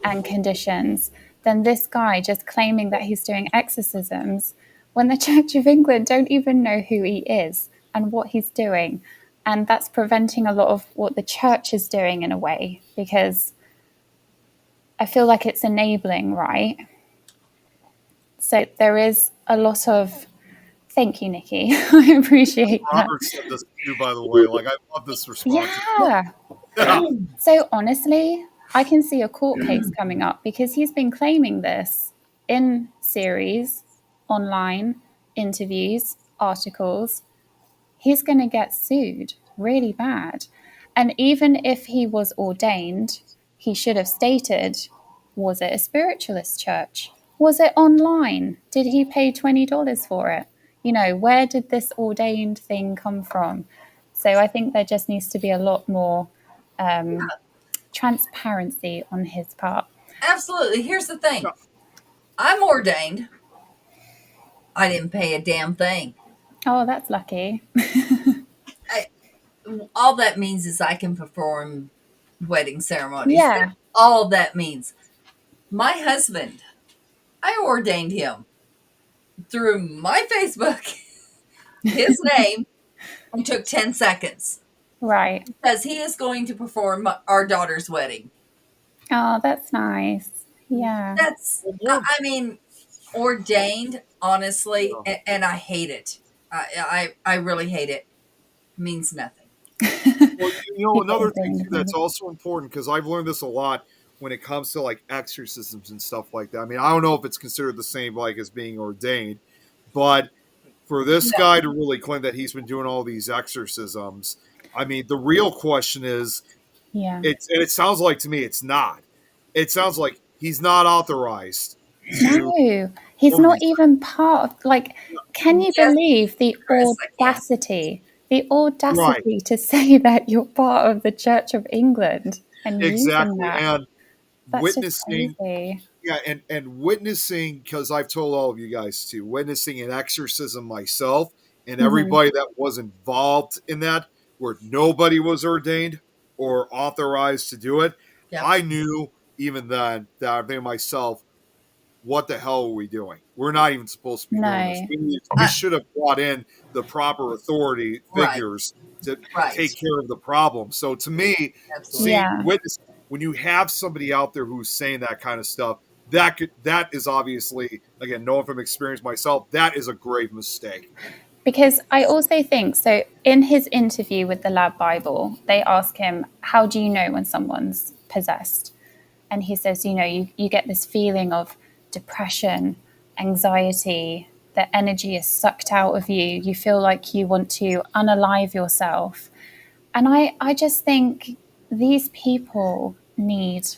and conditions than this guy just claiming that he's doing exorcisms when the Church of England don't even know who he is and what he's doing. And that's preventing a lot of what the church is doing in a way, because I feel like it's enabling, right? So there is a lot of, thank you, Nikki. I appreciate that. Robert said this too, by the way. Like, I love this response. Yeah. So honestly, I can see a court case coming up because he's been claiming this in series, online, interviews, articles. He's going to get sued really bad. And even if he was ordained, he should have stated, was it a spiritualist church? Was it online? Did he pay $20 for it? You know, where did this ordained thing come from? So I think there just needs to be a lot more transparency on his part. Absolutely. Here's the thing. I'm ordained. I didn't pay a damn thing. Oh, that's lucky. All that means is I can perform wedding ceremonies. Yeah. That's all that means. My husband, I ordained him through my Facebook, his name, and took 10 seconds. Right. Because he is going to perform our daughter's wedding. Oh, that's nice. Yeah. That's, I mean, ordained, honestly, and I hate it. I really hate it. Means nothing. Well, you know, another thing too that's also important, because I've learned this a lot when it comes to like exorcisms and stuff like that. I mean, I don't know if it's considered the same like as being ordained, but for this guy to really claim that he's been doing all these exorcisms, I mean, the real question is, and it sounds like to me it's not. It sounds like he's not authorized. No, he's not even part of, like, can you believe the audacity? The audacity to say that you're part of the Church of England and using that. And that's witnessing, just crazy. and witnessing, because I've told all of you guys too, witnessing an exorcism myself, and everybody that was involved in that, where nobody was ordained or authorized to do it, I knew even then that I think myself, what the hell are we doing? We're not even supposed to be doing this. We should have brought in the proper authority figures to take care of the problem. So to me, witness, when you have somebody out there who's saying that kind of stuff, that is obviously, again, knowing from experience myself, that is a grave mistake. Because I also think, so in his interview with the Lab Bible, they ask him, how do you know when someone's possessed? And he says, you know, you get this feeling of depression, anxiety, the energy is sucked out of you. You feel like you want to unalive yourself. And I just think these people need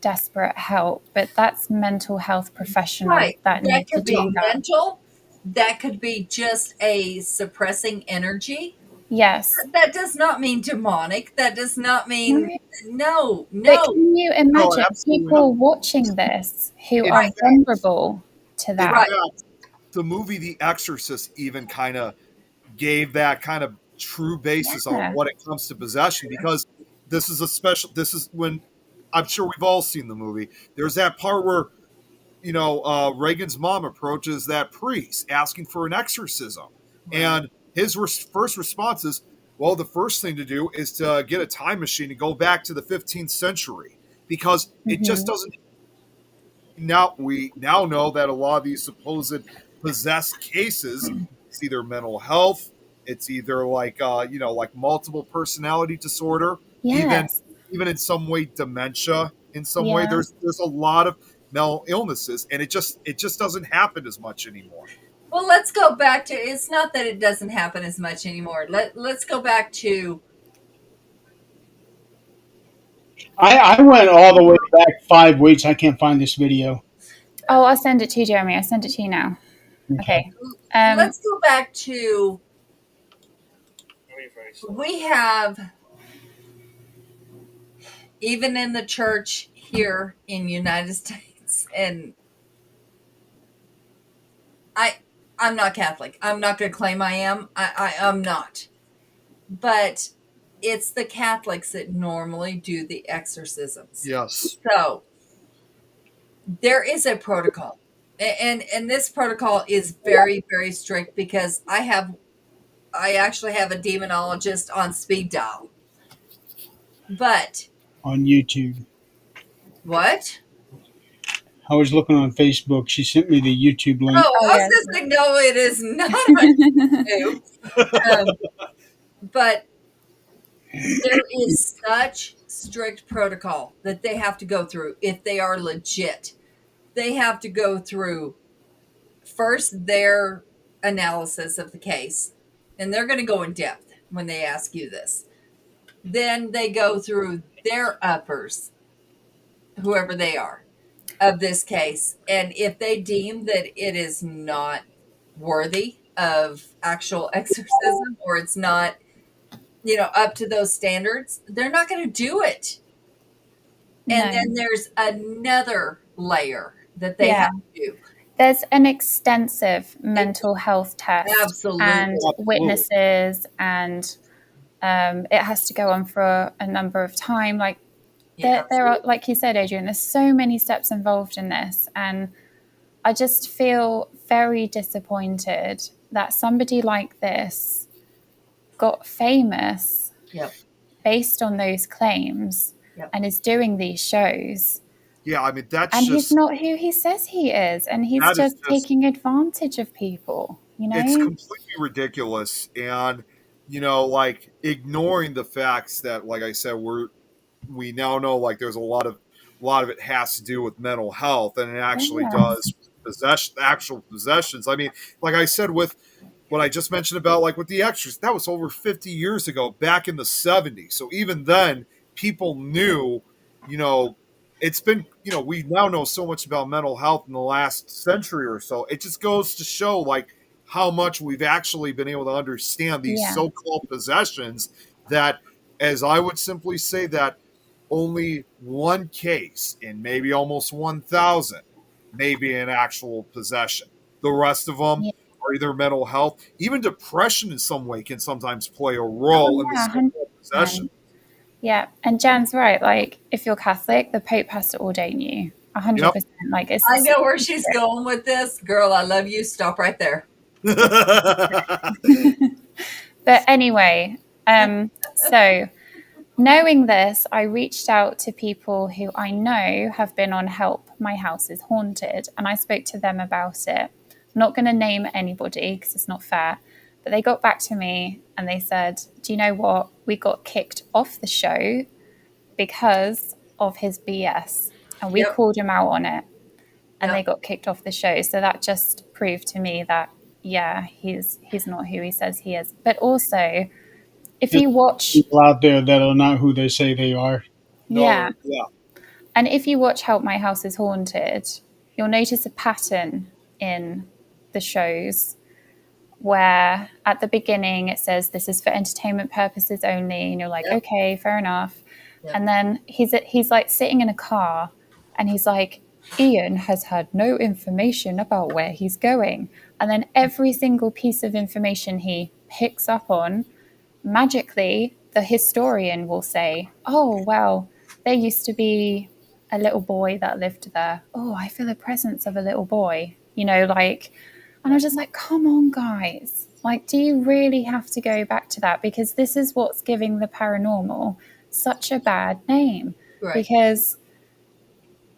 desperate help, but that's mental health professionals that need to do that. Mental, that could be just a suppressing energy. Yes. That does not mean demonic. That does not mean no. But can you imagine people watching this who are vulnerable to that? Right. The movie The Exorcist even kind of gave that kind of true basis on what it comes to possession, because this is when, I'm sure we've all seen the movie. There's that part where, you know, Reagan's mom approaches that priest asking for an exorcism. Right. And his first response is, well, the first thing to do is to get a time machine and go back to the 15th century, because it just doesn't. We now know that a lot of these supposed possessed cases, it's either mental health It's either like like multiple personality disorder, Yes. even in some way dementia. In some way, Yeah. there's a lot of mental illnesses, and it just doesn't happen as much anymore. Well, let's go back to, it's not that it doesn't happen as much anymore. Let's go back to, I went all the way back 5 weeks. I can't find this video. Oh, I'll send it to you, Jeremy. I'll send it to you now. Okay. let's go back to, we have, even in the church here in the United States, and I'm not Catholic. I'm not going to claim I am. I'm not. But it's the Catholics that normally do the exorcisms. Yes. So there is a protocol. And this protocol is very, very strict because I actually have a demonologist on speed dial. But On YouTube. what? I was looking on Facebook. She sent me the YouTube link. Oh, I was yes. just saying, no, it is not on YouTube. But there is such strict protocol that they have to go through if they are legit. They have to go through first their analysis of the case, and they're going to go in depth when they ask you this. Then they go through their uppers, whoever they are, of this case. And if they deem that it is not worthy of actual exorcism, or it's not, up to those standards, they're not going to do it. And No. then there's another layer that they Yeah. have to do. There's an extensive mental health test Absolutely. and Absolutely. witnesses, and it has to go on for a number of time. Like Yeah, there are, like you said, Adrian, there's so many steps involved in this, and I just feel very disappointed that somebody like this got famous Yep. based on those claims Yep. and is doing these shows. Yeah, I mean that's And just he's not who he says he is, and he's that is just just taking advantage of people, it's completely ridiculous, and like ignoring the facts that, like I said, we now know like there's a lot of it has to do with mental health, and it actually Yes. does actual possessions. I mean, like I said with what I just mentioned about like with the extras, that was over 50 years ago, back in the 70s. So even then, people knew, you know, it's been, we now know so much about mental health in the last century or so. It just goes to show like how much we've actually been able to understand these Yeah. so-called possessions, that, as I would simply say, that only one case in maybe almost 1,000 may be an actual possession. The rest of them Yeah. are either mental health, even depression in some way can sometimes play a role in the Yeah, so-called possession. Yeah, and Jan's right. Like, if you're Catholic, the Pope has to ordain you. 100%. Like, it's I know where she's going with this. Girl, I love you. Stop right there. But anyway, so knowing this, I reached out to people who I know have been on Help My House is Haunted, and I spoke to them about it. I'm not going to name anybody because it's not fair, but they got back to me and they said, do you know what? We got kicked off the show because of his BS, and we Yep. called him out on it, and Yep. they got kicked off the show. So that just proved to me that, yeah, he's not who he says he is. But also, if you watch, People out there that are not who they say they are. yeah, Yeah. and if you watch Help My House is Haunted, you'll notice a pattern in the shows where at the beginning it says this is for entertainment purposes only, and you're like, Yep. okay, fair enough. Yep. And then he's like sitting in a car, and he's like, Ian has had no information about where he's going. And then every single piece of information he picks up on, magically the historian will say, oh, well, there used to be a little boy that lived there. Oh, I feel the presence of a little boy, like, and I was just like, come on, guys. Like, do you really have to go back to that? Because this is what's giving the paranormal such a bad name. Right. Because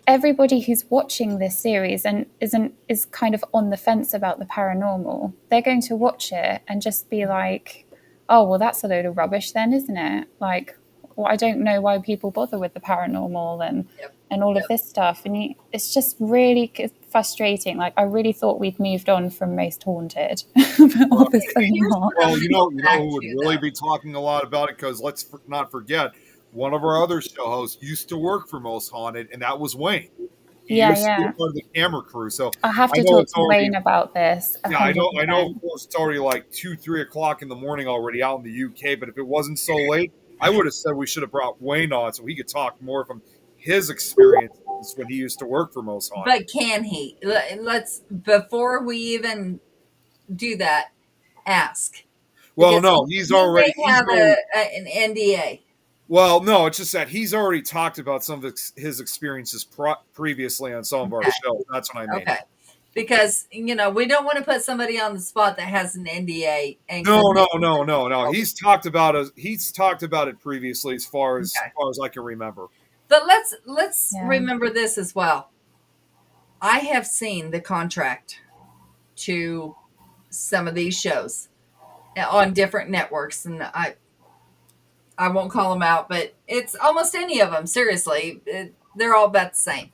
everybody who's watching this series and is kind of on the fence about the paranormal, they're going to watch it and just be like, oh, well, that's a load of rubbish then, isn't it? Like, well, I don't know why people bother with the paranormal and all of this stuff. And it's just really frustrating. Like, I really thought we'd moved on from Most Haunted, but obviously not. Well, you know who would really be talking a lot about it, because let's not forget, one of our other show hosts used to work for Most Haunted, and that was Wayne. He used to be part of the camera crew. So I have to talk to Wayne about this. 100%. Yeah, I know. Of course, it's already like 2-3 o'clock in the morning already out in the UK. But if it wasn't so late, I would have said we should have brought Wayne on so he could talk more from his experiences when he used to work for Most Haunted. But can he? Let's, before we even do that, ask. Well, Because no, he's already have an NDA. Well, no, it's just that he's already talked about some of his experiences previously on some of our shows. That's what I mean. Okay. Because, we don't want to put somebody on the spot that has an NDA. And No. He's talked about it previously as far as I can remember. But let's remember this as well. I have seen the contract to some of these shows on different networks, and I won't call them out, but it's almost any of them. Seriously, they're all about the same.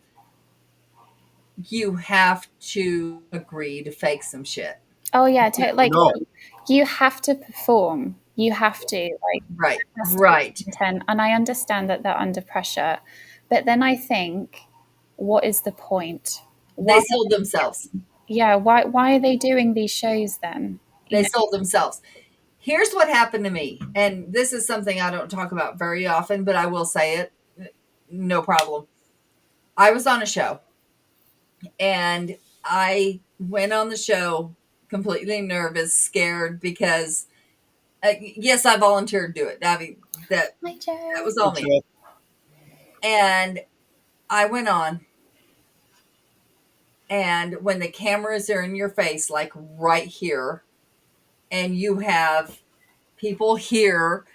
You have to agree to fake some shit. Oh yeah, you have to perform. You have to right. And I understand that they're under pressure, but then I think, what is the point? They sold themselves. Yeah. Why are they doing these shows then? They sold themselves. Here's what happened to me, and this is something I don't talk about very often, but I will say it. No problem. I was on a show, and I went on the show completely nervous, scared, because yes, I volunteered to do it. I mean, that was all me. And I went on, and when the cameras are in your face, like right here, and you have people here,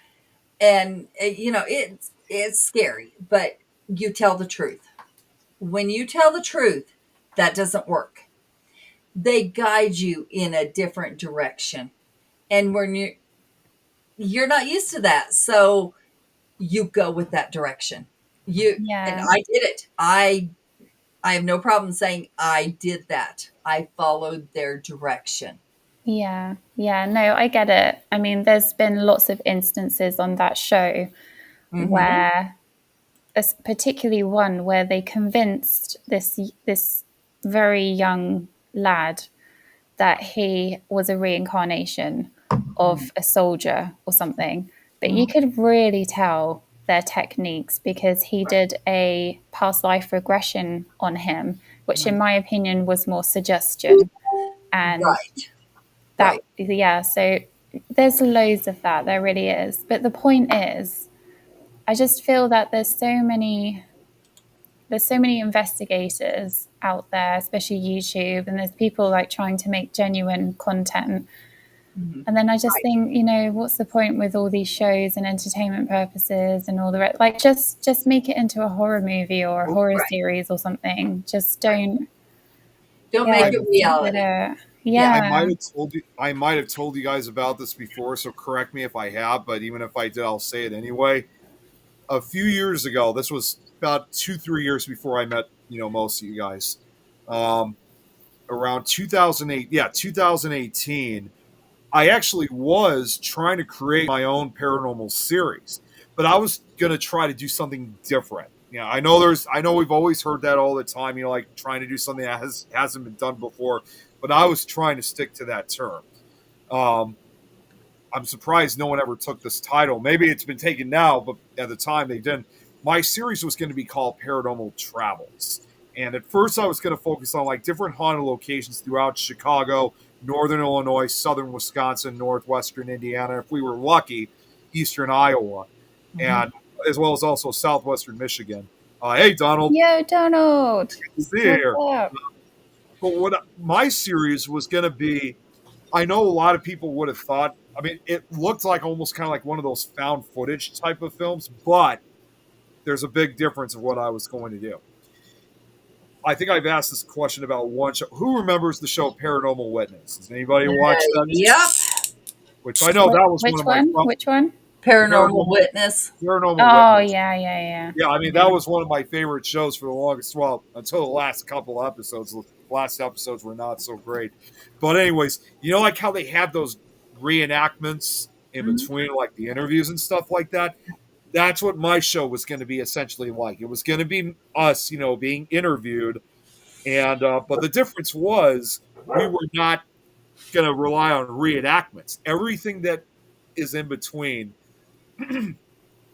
and it's scary, but you tell the truth. When you tell the truth, that doesn't work. They guide you in a different direction, and when you're not used to that, so you go with that direction. And I did it. I have no problem saying I did that. I followed their direction. Yeah. No, I get it. I mean, there's been lots of instances on that show where, particularly one where they convinced this very young lad that he was a reincarnation of a soldier or something. But you could really tell their techniques, because he did a past life regression on him, which in my opinion was more suggestion. And so there's loads of that. There really is. But the point is, I just feel that there's so many investigators out there, especially YouTube, and there's people trying to make genuine content. And then I just think, what's the point with all these shows and entertainment purposes and all the rest? Just make it into a horror movie or a horror series or something. Just don't make it reality. Yeah. I might have told you guys about this before, so correct me if I have, but even if I did, I'll say it anyway. A few years ago, this was about 2-3 years before I met, most of you guys. Around 2018, I actually was trying to create my own paranormal series, but I was going to try to do something different. I know we've always heard that all the time, trying to do something that hasn't been done before, but I was trying to stick to that term. I'm surprised no one ever took this title. Maybe it's been taken now, but at the time they didn't. My series was going to be called Paranormal Travels. And at first I was going to focus on different haunted locations throughout Chicago, Northern Illinois, Southern Wisconsin, Northwestern Indiana, if we were lucky, Eastern Iowa, and as well as also Southwestern Michigan. Hey, Donald. Yo, Donald. Good to see you here. But what my series was going to be, I know a lot of people would have thought, it looked almost kind of like one of those found footage type of films, but there's a big difference of what I was going to do. I think I've asked this question about one show. Who remembers the show Paranormal Witness? Does anybody watch that? Yep. Which I know that was Which one of my one? Which one? Paranormal Witness. Paranormal Oh, Witness. yeah. Yeah, I mean that was one of my favorite shows for the longest. Well, until the last couple episodes. The last episodes were not so great, but anyways, like how they had those reenactments in between, like the interviews and stuff like that. That's what my show was going to be essentially like. It was going to be us, being interviewed, and but the difference was we were not going to rely on reenactments. Everything that is in between,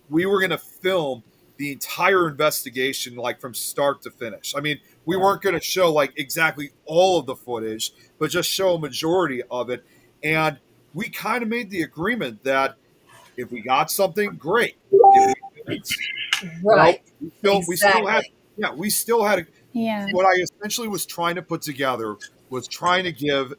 we were going to film the entire investigation, like from start to finish. I mean, we weren't going to show like exactly all of the footage, but just show a majority of it. And we kind of made the agreement that if we got something, great. If we didn't, Right. we still had, we still had. Yeah. What I essentially was trying to put together was trying to give.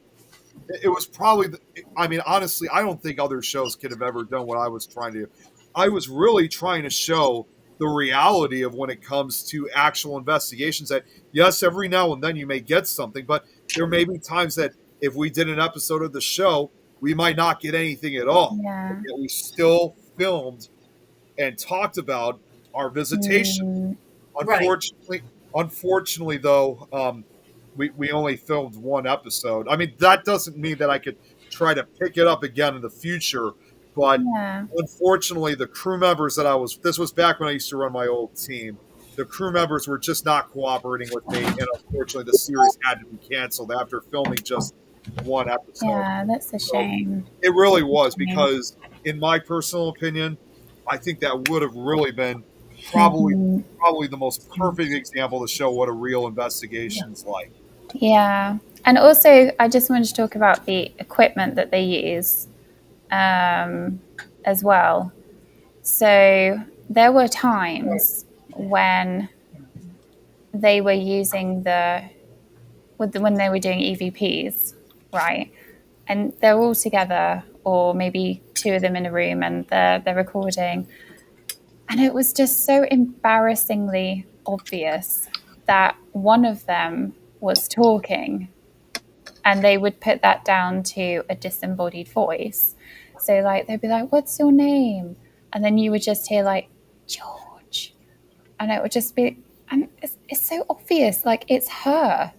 It was probably, I mean, honestly, I don't think other shows could have ever done what I was trying to do. I was really trying to show the reality of when it comes to actual investigations that, yes, every now and then you may get something, but there may be times that if we did an episode of the show, we might not get anything at all. Yeah. Yet we still filmed and talked about our visitation. Unfortunately, though, we only filmed one episode. I mean, that doesn't mean that I could try to pick it up again in the future. But unfortunately, the crew members this was back when I used to run my old team. The crew members were just not cooperating with me. And unfortunately, the series had to be canceled after filming just one episode. Yeah, that's a shame. So it really was, because in my personal opinion, I think that would have really been probably the most perfect example to show what a real investigation's like. Yeah. And also, I just wanted to talk about the equipment that they use as well. So there were times when they were using when they were doing EVPs, right? And they're all together, or maybe two of them in a room, and they're recording. And it was just so embarrassingly obvious that one of them was talking, and they would put that down to a disembodied voice. So like they'd be like, "What's your name?" And then you would just hear like, "George," and it would just be, and it's so obvious. Like it's her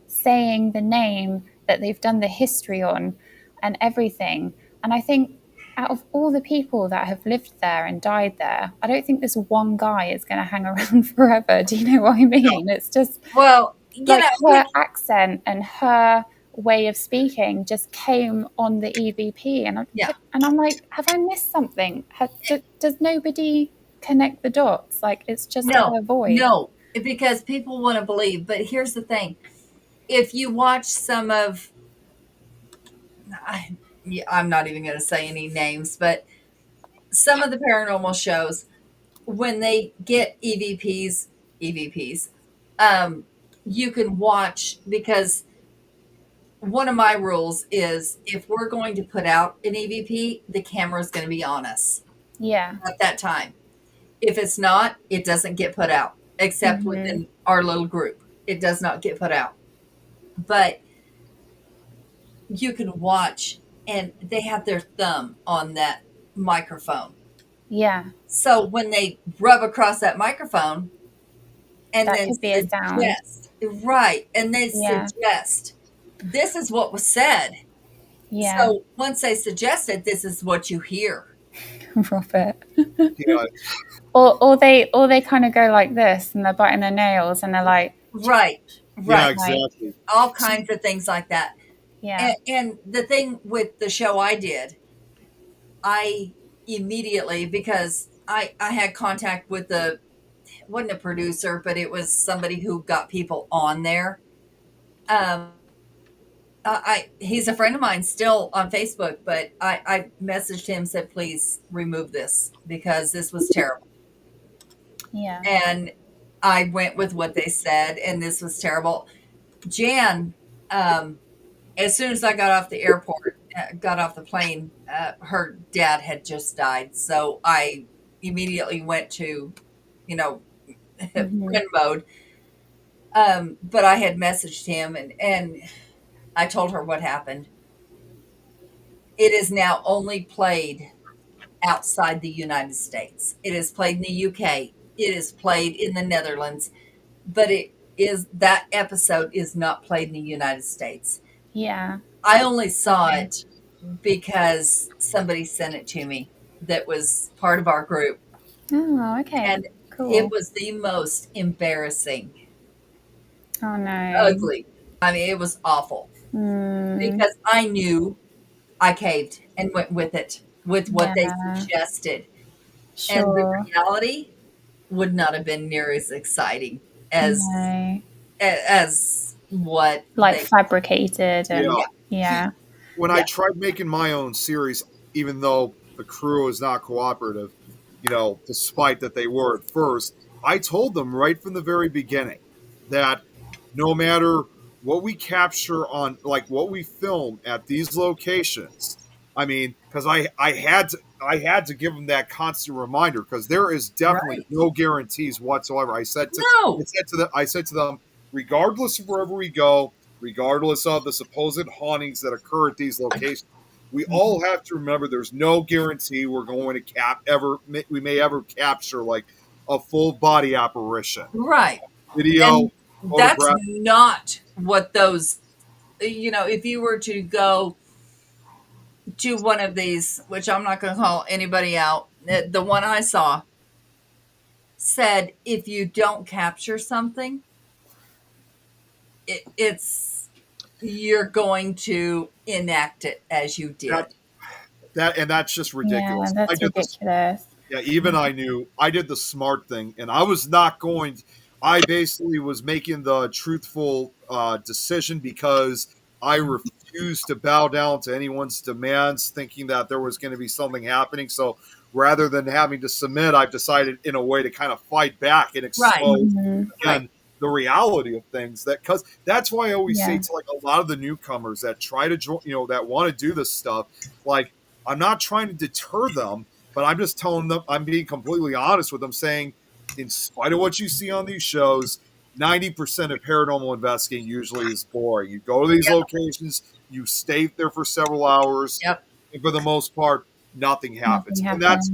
saying the name that they've done the history on, and everything. And I think out of all the people that have lived there and died there, I don't think this one guy is going to hang around forever. Do you know what I mean? No. It's just like her accent and her way of speaking just came on the EVP, and I'm like, have I missed something? Does nobody connect the dots? Like it's just her voice. No, because people want to believe. But here's the thing: if you watch some of, I'm not even going to say any names, but some of the paranormal shows, when they get EVPs, you can watch, because one of my rules is if we're going to put out an EVP, the camera is going to be on us. Yeah. At that time. If it's not, it doesn't get put out, except within our little group. It does not get put out. But you can watch, and they have their thumb on that microphone. Yeah. So when they rub across that microphone, and that then could be a sound. Right, and they suggest, this is what was said. Yeah. So once they suggested, this is what you hear. Robert. Yeah. Or they kind of go like this, and they're biting their nails, and they're like, right. Yeah, exactly. All kinds of things like that. Yeah. And the thing with the show I did, I immediately, because I had contact with wasn't a producer, but it was somebody who got people on there. He's a friend of mine still on Facebook, but I messaged him, said, please remove this because this was terrible. Yeah. And I went with what they said, and this was terrible. Jan, as soon as I got off the airport, got off the plane, her dad had just died. So I immediately went to, friend mode. But I had messaged him and I told her what happened. It is now only played outside the United States. It is played in the UK. It is played in the Netherlands, but that episode is not played in the United States. Yeah. I only saw it because somebody sent it to me that was part of our group, Oh, okay. and Cool. it was the most embarrassing, Oh no. ugly. I mean, it was awful because I knew I caved and went with it, with what they suggested. And the Sure. reality would not have been near as exciting as No. as what Like they, fabricated and yeah. When I tried making my own series, even though the crew was not cooperative, despite that they were at first, I told them right from the very beginning that no matter what we capture on, like what we film at these locations, I mean, because I had to give them that constant reminder because there is definitely Right. no guarantees whatsoever. I said No. to them, regardless of wherever we go, regardless of the supposed hauntings that occur at these locations, we all have to remember there's no guarantee we're going to we may ever capture like a full body apparition. Right. Video, And that's photograph. not what those, if you were to go to one of these, which I'm not going to call anybody out, the one I saw said if you don't capture something, it's you're going to enact it as you did. And that's just ridiculous. Yeah, that's ridiculous. Even I knew I did the smart thing, and I was not going. I basically was making the truthful decision because I refused to bow down to anyone's demands, thinking that there was going to be something happening. So rather than having to submit, I've decided in a way to kind of fight back and expose again the reality of things. Because that's why I always say to like a lot of the newcomers that try to join, that want to do this stuff, like I'm not trying to deter them. But I'm just telling them, I'm being completely honest with them, saying, in spite of what you see on these shows, 90% of paranormal investigating usually is boring. You go to these locations, you stay there for several hours, and for the most part, nothing happens. And that's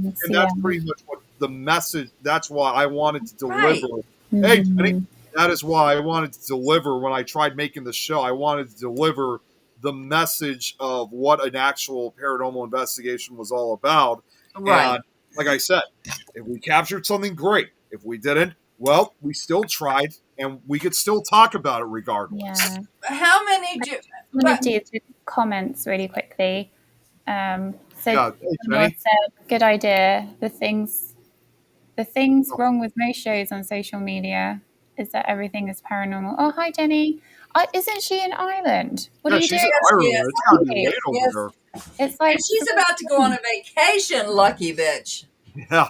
pretty much what the message. That's why I wanted to deliver. Hey, Jenny, that is why I wanted to deliver when I tried making the show. I wanted to deliver the message of what an actual paranormal investigation was all about. Right. And like I said, if we captured something, great. If we didn't, well, we still tried, and we could still talk about it regardless. Yeah. How many do? I'm going to do comments really quickly. So Jenny. said, good idea. The things wrong with most shows on social media is that everything is paranormal. Oh, hi, Jenny. Isn't she in Ireland? What are you doing? Ireland. It's gotta be late over there. It's like she's about to go on a vacation, lucky bitch. Yeah.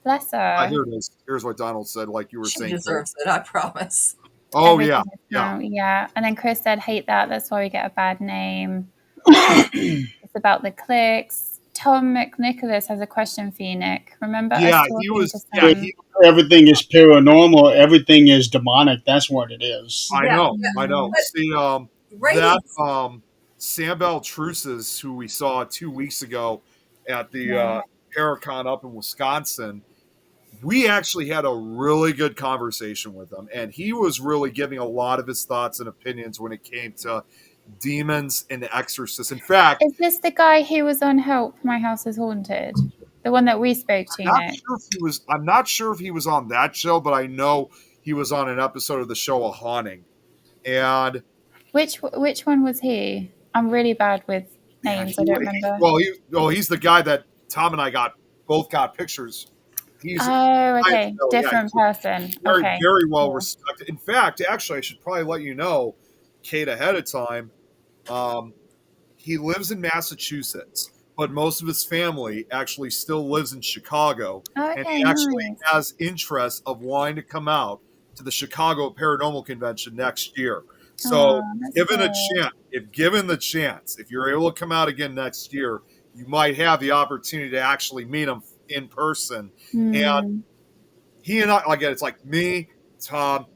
Bless her. Here it is. Here's what Donald said, like you were saying. She deserves it, I promise. Oh, Everything yeah. Yeah. And then Chris said, hate that. That's why we get a bad name. It's about the clicks. Tom McNicholas has a question for you, Nick. Remember? Everything is paranormal. Everything is demonic. That's what it is. I know. See, that Sam Baltrusis, who we saw 2 weeks ago at the Paracon up in Wisconsin, we actually had a really good conversation with him, and he was really giving a lot of his thoughts and opinions when it came to demons and the exorcist. In fact, is this the guy who was on Help My House is Haunted? The one that we spoke to, Nick? I'm not sure if he was on that show, but I know he was on an episode of the show A Haunting. And which one was he? I'm really bad with names. I don't remember. He's the guy that Tom and I both got pictures. Okay. Different person. Very well respected. In fact, actually, I should probably let you know, Kate, ahead of time. He lives in Massachusetts, but most of his family actually still lives in Chicago. And he actually has interest of wanting to come out to the Chicago Paranormal Convention next year. So given the chance, if you're able to come out again next year, you might have the opportunity to actually meet him in person. And he and I, again, it's like me, Tom,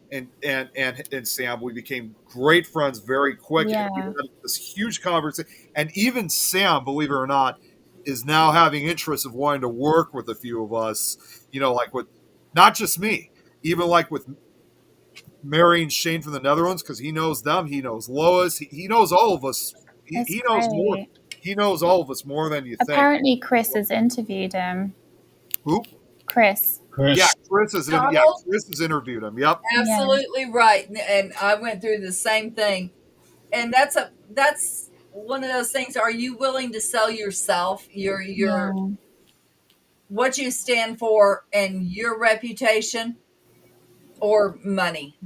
and Sam, we became great friends very quick, and we Yeah. had this huge conversation. And even Sam, believe it or not, is now having interest of wanting to work with a few of us. Like with not just me, even like with Mary and Shane from the Netherlands, because he knows them, he knows Lois, he knows all of us. It's He knows more. great. He knows all of us more than you think. Apparently, Chris has interviewed him. Who? Chris. Yeah, Chris. Chris Donald? has interviewed him. Yep. Absolutely right. And I went through the same thing. And that's one of those things. Are you willing to sell yourself, your what you stand for and your reputation, or money?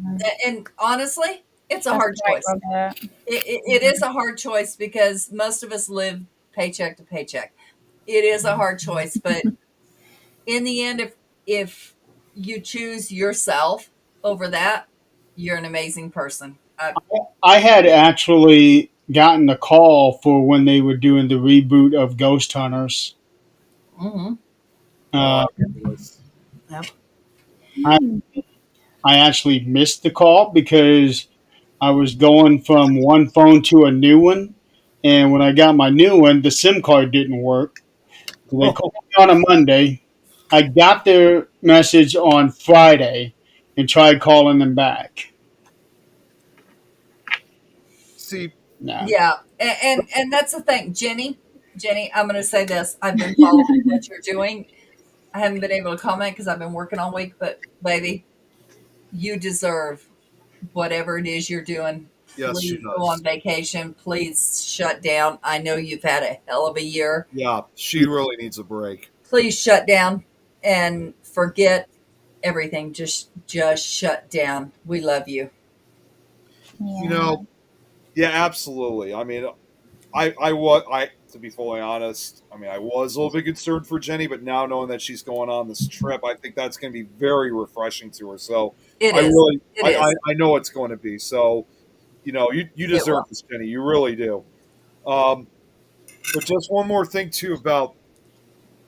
And honestly, it's a hard Right, choice. Robert. It is a hard choice because most of us live paycheck to paycheck. It is a hard choice, but in the end, if you choose yourself over that, you're an amazing person. I had actually gotten a call for when they were doing the reboot of Ghost Hunters. Mm-hmm. Uh, Yep. I actually missed the call because I was going from one phone to a new one, and when I got my new one, the SIM card didn't work. So they called me on a Monday. I got their message on Friday and tried calling them back. See, Nah. Yeah, and that's the thing, Jenny. I'm going to say this. I've been following what you're doing. I haven't been able to comment because I've been working all week, but baby, you deserve whatever it is you're doing. yes, she Please go does. on vacation. Please shut down. I know you've had a hell of a year. Yeah, she really needs a break. Please shut down and forget everything. Just shut down. We love you. Yeah. Yeah, absolutely. I mean, to be fully honest, I mean, I was a little bit concerned for Jenny, but now knowing that she's going on this trip, I think that's going to be very refreshing to her. So It I is. really, It is. I know it's going to be. So, you deserve this, Jenny. You really do. But just one more thing too about,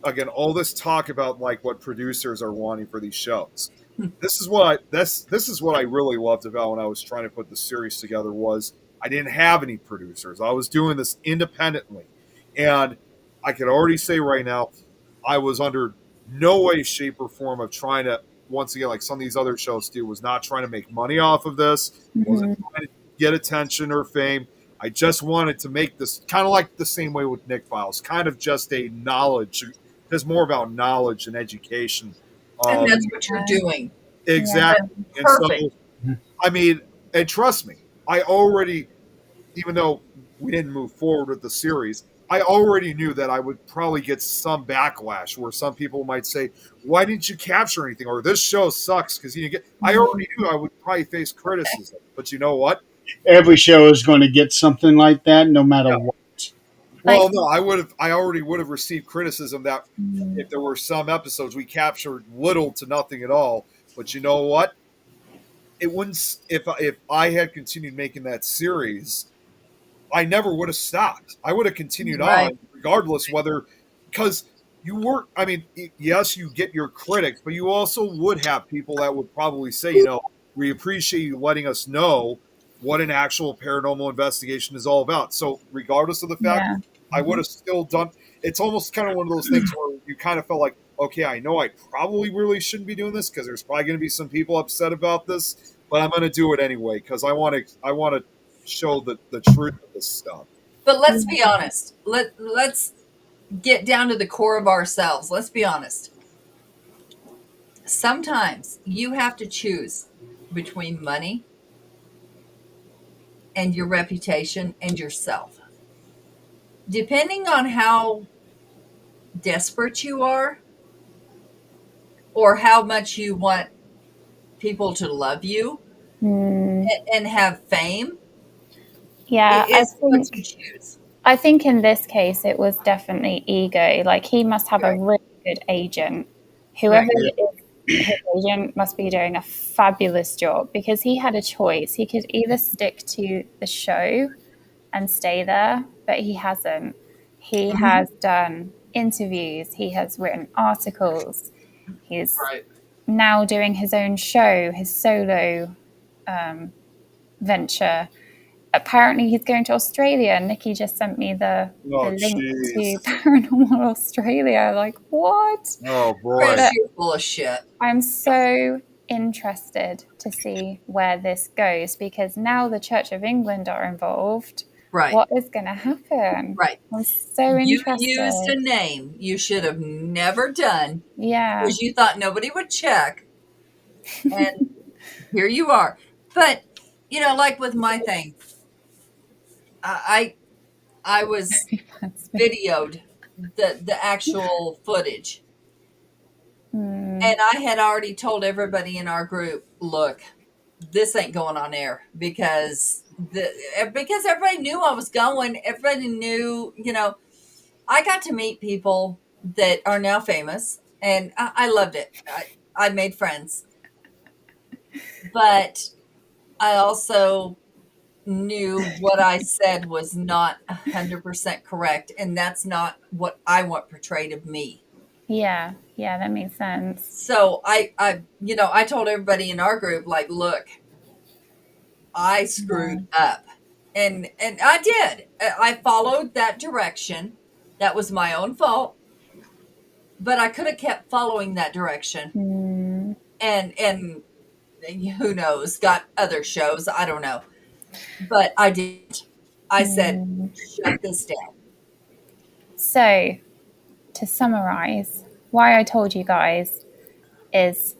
again, all this talk about like what producers are wanting for these shows. This is what I really loved about when I was trying to put the series together was I didn't have any producers. I was doing this independently. And I can already say right now, I was under no way, shape, or form of trying to, once again, like some of these other shows do, was not trying to make money off of this, wasn't trying to get attention or fame. I just wanted to make this kind of like the same way with Nick Files, kind of just a knowledge. It's more about knowledge and education. And that's what you're doing. Exactly. And Perfect. so, I mean, and trust me, I already, even though we didn't move forward with the series, I already knew that I would probably get some backlash where some people might say, why didn't you capture anything? Or this show sucks because I already knew I would probably face criticism. But you know what? Every show is going to get something like that, no matter what. Well, no, I already would have received criticism that if there were some episodes we captured little to nothing at all. But you know what? It wouldn't. If I had continued making that series, I never would have stopped. I would have continued on, regardless whether, because you were. I mean, yes, you get your critics, but you also would have people that would probably say, we appreciate you letting us know what an actual paranormal investigation is all about. So, regardless of the fact, I would have still done. It's almost kind of one of those things where you kind of felt like, okay, I know I probably really shouldn't be doing this because there's probably going to be some people upset about this, but I'm going to do it anyway because I want to show the truth of this stuff. But let's be honest. Let's get down to the core of ourselves. Let's be honest. Sometimes you have to choose between money and your reputation and yourself. Depending on how desperate you are or how much you want people to love you and have fame, it's what you choose. I think in this case, it was definitely ego. Like he must have a really good agent. Whoever his agent must be doing a fabulous job because he had a choice. He could either stick to the show and stay there, but he hasn't. He has done interviews. He has written articles. He's now doing his own show, his solo venture. Apparently, he's going to Australia. Nikki just sent me the Oh, link jeez. to Paranormal Australia. Like, what? Oh boy. Chris, But you're full of shit. I'm so interested to see where this goes, because now the Church of England are involved. Right. What is going to happen? Right. I'm so You interested. used a name you should have never done Yeah. because you thought nobody would check. And here you are. But, like with my thing, I was videoed the actual footage. And I had already told everybody in our group, look, this ain't going on air because everybody knew I was going. Everybody knew, I got to meet people that are now famous, and I loved it. I made friends, but I also knew what I said was not 100% correct, and that's not what I want portrayed of me. Yeah, that makes sense. So I told everybody in our group, like, look, I screwed up, and I did. I followed that direction. That was my own fault, but I could have kept following that direction, and who knows, got other shows. I don't know, but I did. I said, shut this down. So, to summarize, why I told you guys is,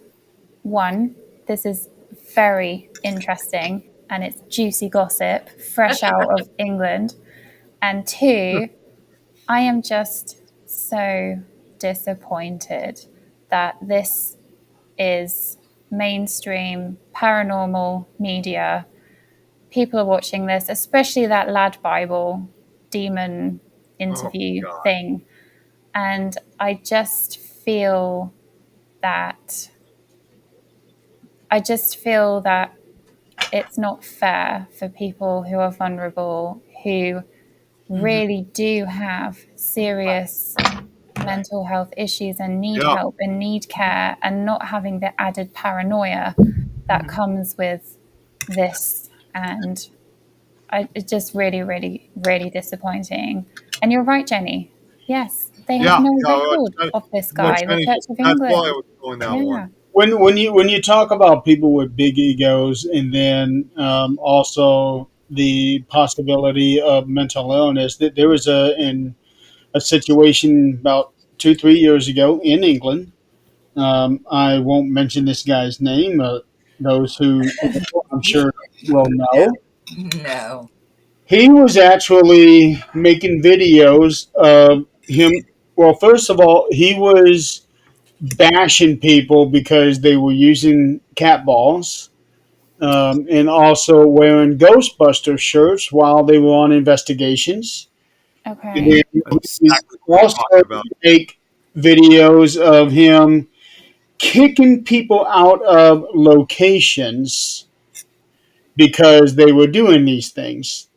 one, this is very interesting and it's juicy gossip fresh out of England. And two, I am just so disappointed that this is mainstream paranormal media. People are watching this, especially that Lad Bible demon interview thing. And I just feel that it's not fair for people who are vulnerable, who really do have serious mental health issues and need help and need care, and not having the added paranoia that comes with this. And it's just really, really, really disappointing. And you're right, Jenny. Yes, they have no record of this guy, the Church of England. That's why I was going that one. When you talk about people with big egos, and then also the possibility of mental illness, that there was a situation about 2-3 years ago in England. I won't mention this guy's name. Those who I'm sure will know. No. He was actually making videos of him. Well, first of all, he was bashing people because they were using cat balls, and also wearing Ghostbuster shirts while they were on investigations. Okay. And then he Exactly what I'm also talking about. make videos of him kicking people out of locations because they were doing these things.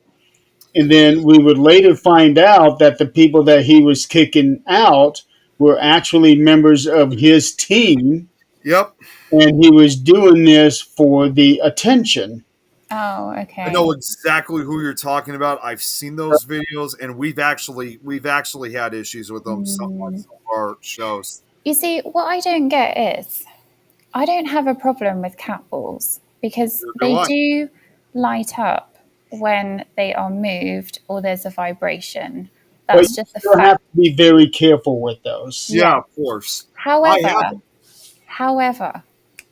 And then we would later find out that the people that he was kicking out were actually members of his team. Yep. And he was doing this for the attention. Oh, okay. I know exactly who you're talking about. I've seen those videos, and we've actually had issues with them on some of our shows. You see, what I don't get is, I don't have a problem with cat balls because they do light up when they are moved or there's a vibration. That's just a fact. You have to be very careful with those. Yeah, of course. However,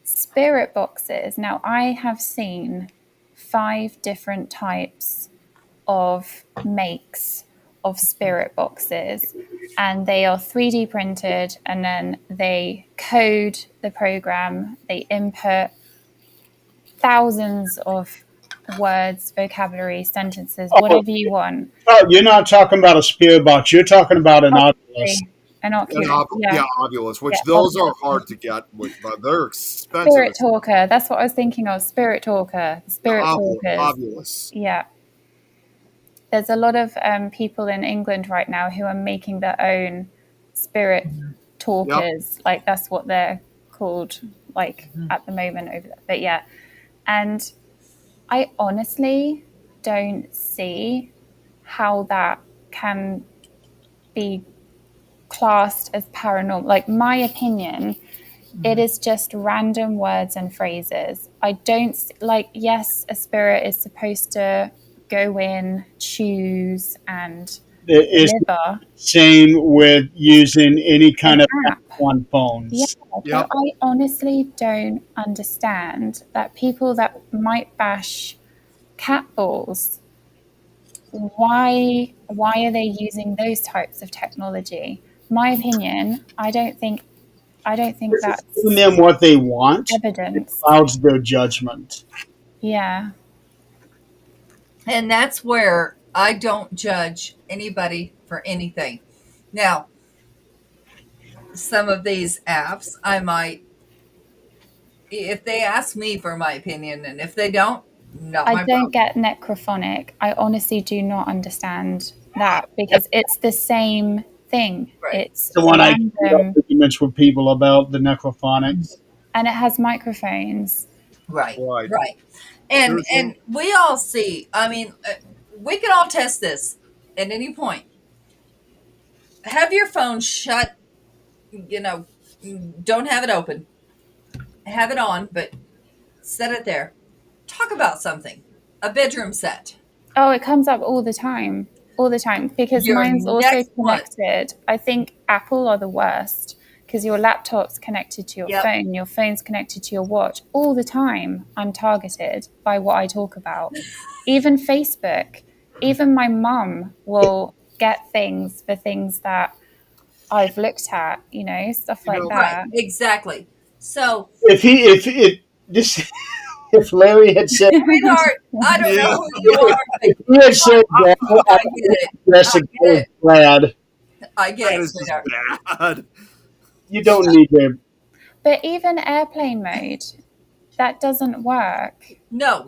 spirit boxes. Now, I have seen 5 different types of makes of spirit boxes, and they are 3D printed, and then they code the program, they input thousands of words, vocabulary, sentences, whatever you want. Oh, you're not talking about a spirit box. You're talking about an Oculus. An Oculus. Oculus, which those are hard to get, but they're expensive. Spirit Talker. That's what I was thinking of. Spirit Talker. Spirit Talkers. Oculus. Yeah. There's a lot of people in England right now who are making their own spirit talkers. Yep. Like, that's what they're called, like, at the moment over there. But yeah. And I honestly don't see how that can be classed as paranormal. Like, my opinion, it is just random words and phrases. I don't like, yes, a spirit is supposed to go in, choose, and It's the deliver same with using any an kind of app app. on Yeah, phones. so Yep. I honestly don't understand that people that might bash cat balls, why are they using those types of technology? My opinion, I don't think If it's giving that's them what they want, it evidence. clouds their judgment. Yeah. And that's where I don't judge anybody for anything. Now, some of these apps, I might, if they ask me for my opinion, and if they don't, not I my don't problem. get necrophonic. I honestly do not understand that because it's the same thing. Right. It's The one I get random arguments with people about the necrophonics. and it has microphones. Right. Right. Right. And There's and we all see. I mean, we can all test this at any point. Have your phone shut. You know, don't have it open. Have it on, but set it there. Talk about something. A bedroom set. Oh, it comes up all the time, because Your mine's also next one. connected. I think Apple are the worst because your laptop's connected to your Yep. phone, your phone's connected to your watch. All the time, I'm targeted by what I talk about. Even Facebook, even my mum will get things for things that I've looked at, stuff You like know, Right. that. Exactly. So, If this if Larry had said sweetheart, I don't know Yeah. who you are, but if he had said that, I get it. Jessica I get was it. glad. I get that it, is just sweetheart. bad. You don't need to. But even airplane mode, that doesn't work. No,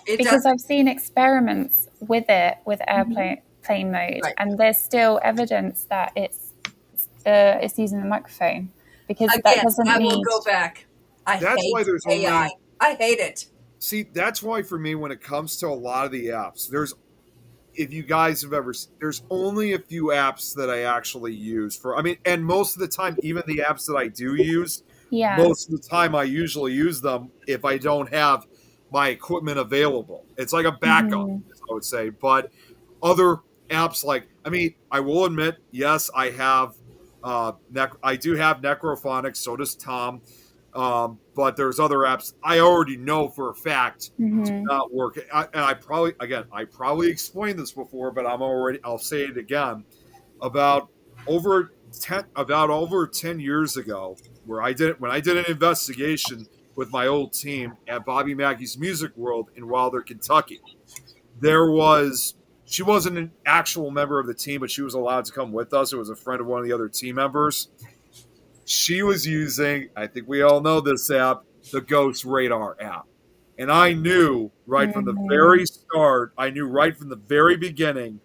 it Because doesn't. I've seen experiments with it with airplane plane mode, Right. and there's still evidence that it's using the microphone because that Again, doesn't I will need. go back. I That's why hate there's AI. only I hate it. see. That's why for me, when it comes to a lot of the apps, if you guys have ever, there's only a few apps that I actually use for. I mean, and most of the time, even the apps that I do use, Yeah. most of the time I usually use them if I don't have my equipment available. It's like a backup, Mhm. I would say. But other apps like, I mean, I will admit, yes, I have, I do have Necrophonics. So does Tom. But there's other apps I already know for a fact do Mhm. not work. I probably explained this before, but I'll say it again. About over 10 years ago, when I did an investigation with my old team at Bobby Mackey's Music World in Wilder, Kentucky. There was She wasn't an actual member of the team, but she was allowed to come with us. It was a friend of one of the other team members. She was using, I think we all know this app, the Ghost Radar app. And I knew right from the Mhm. very start, I knew right from the very beginning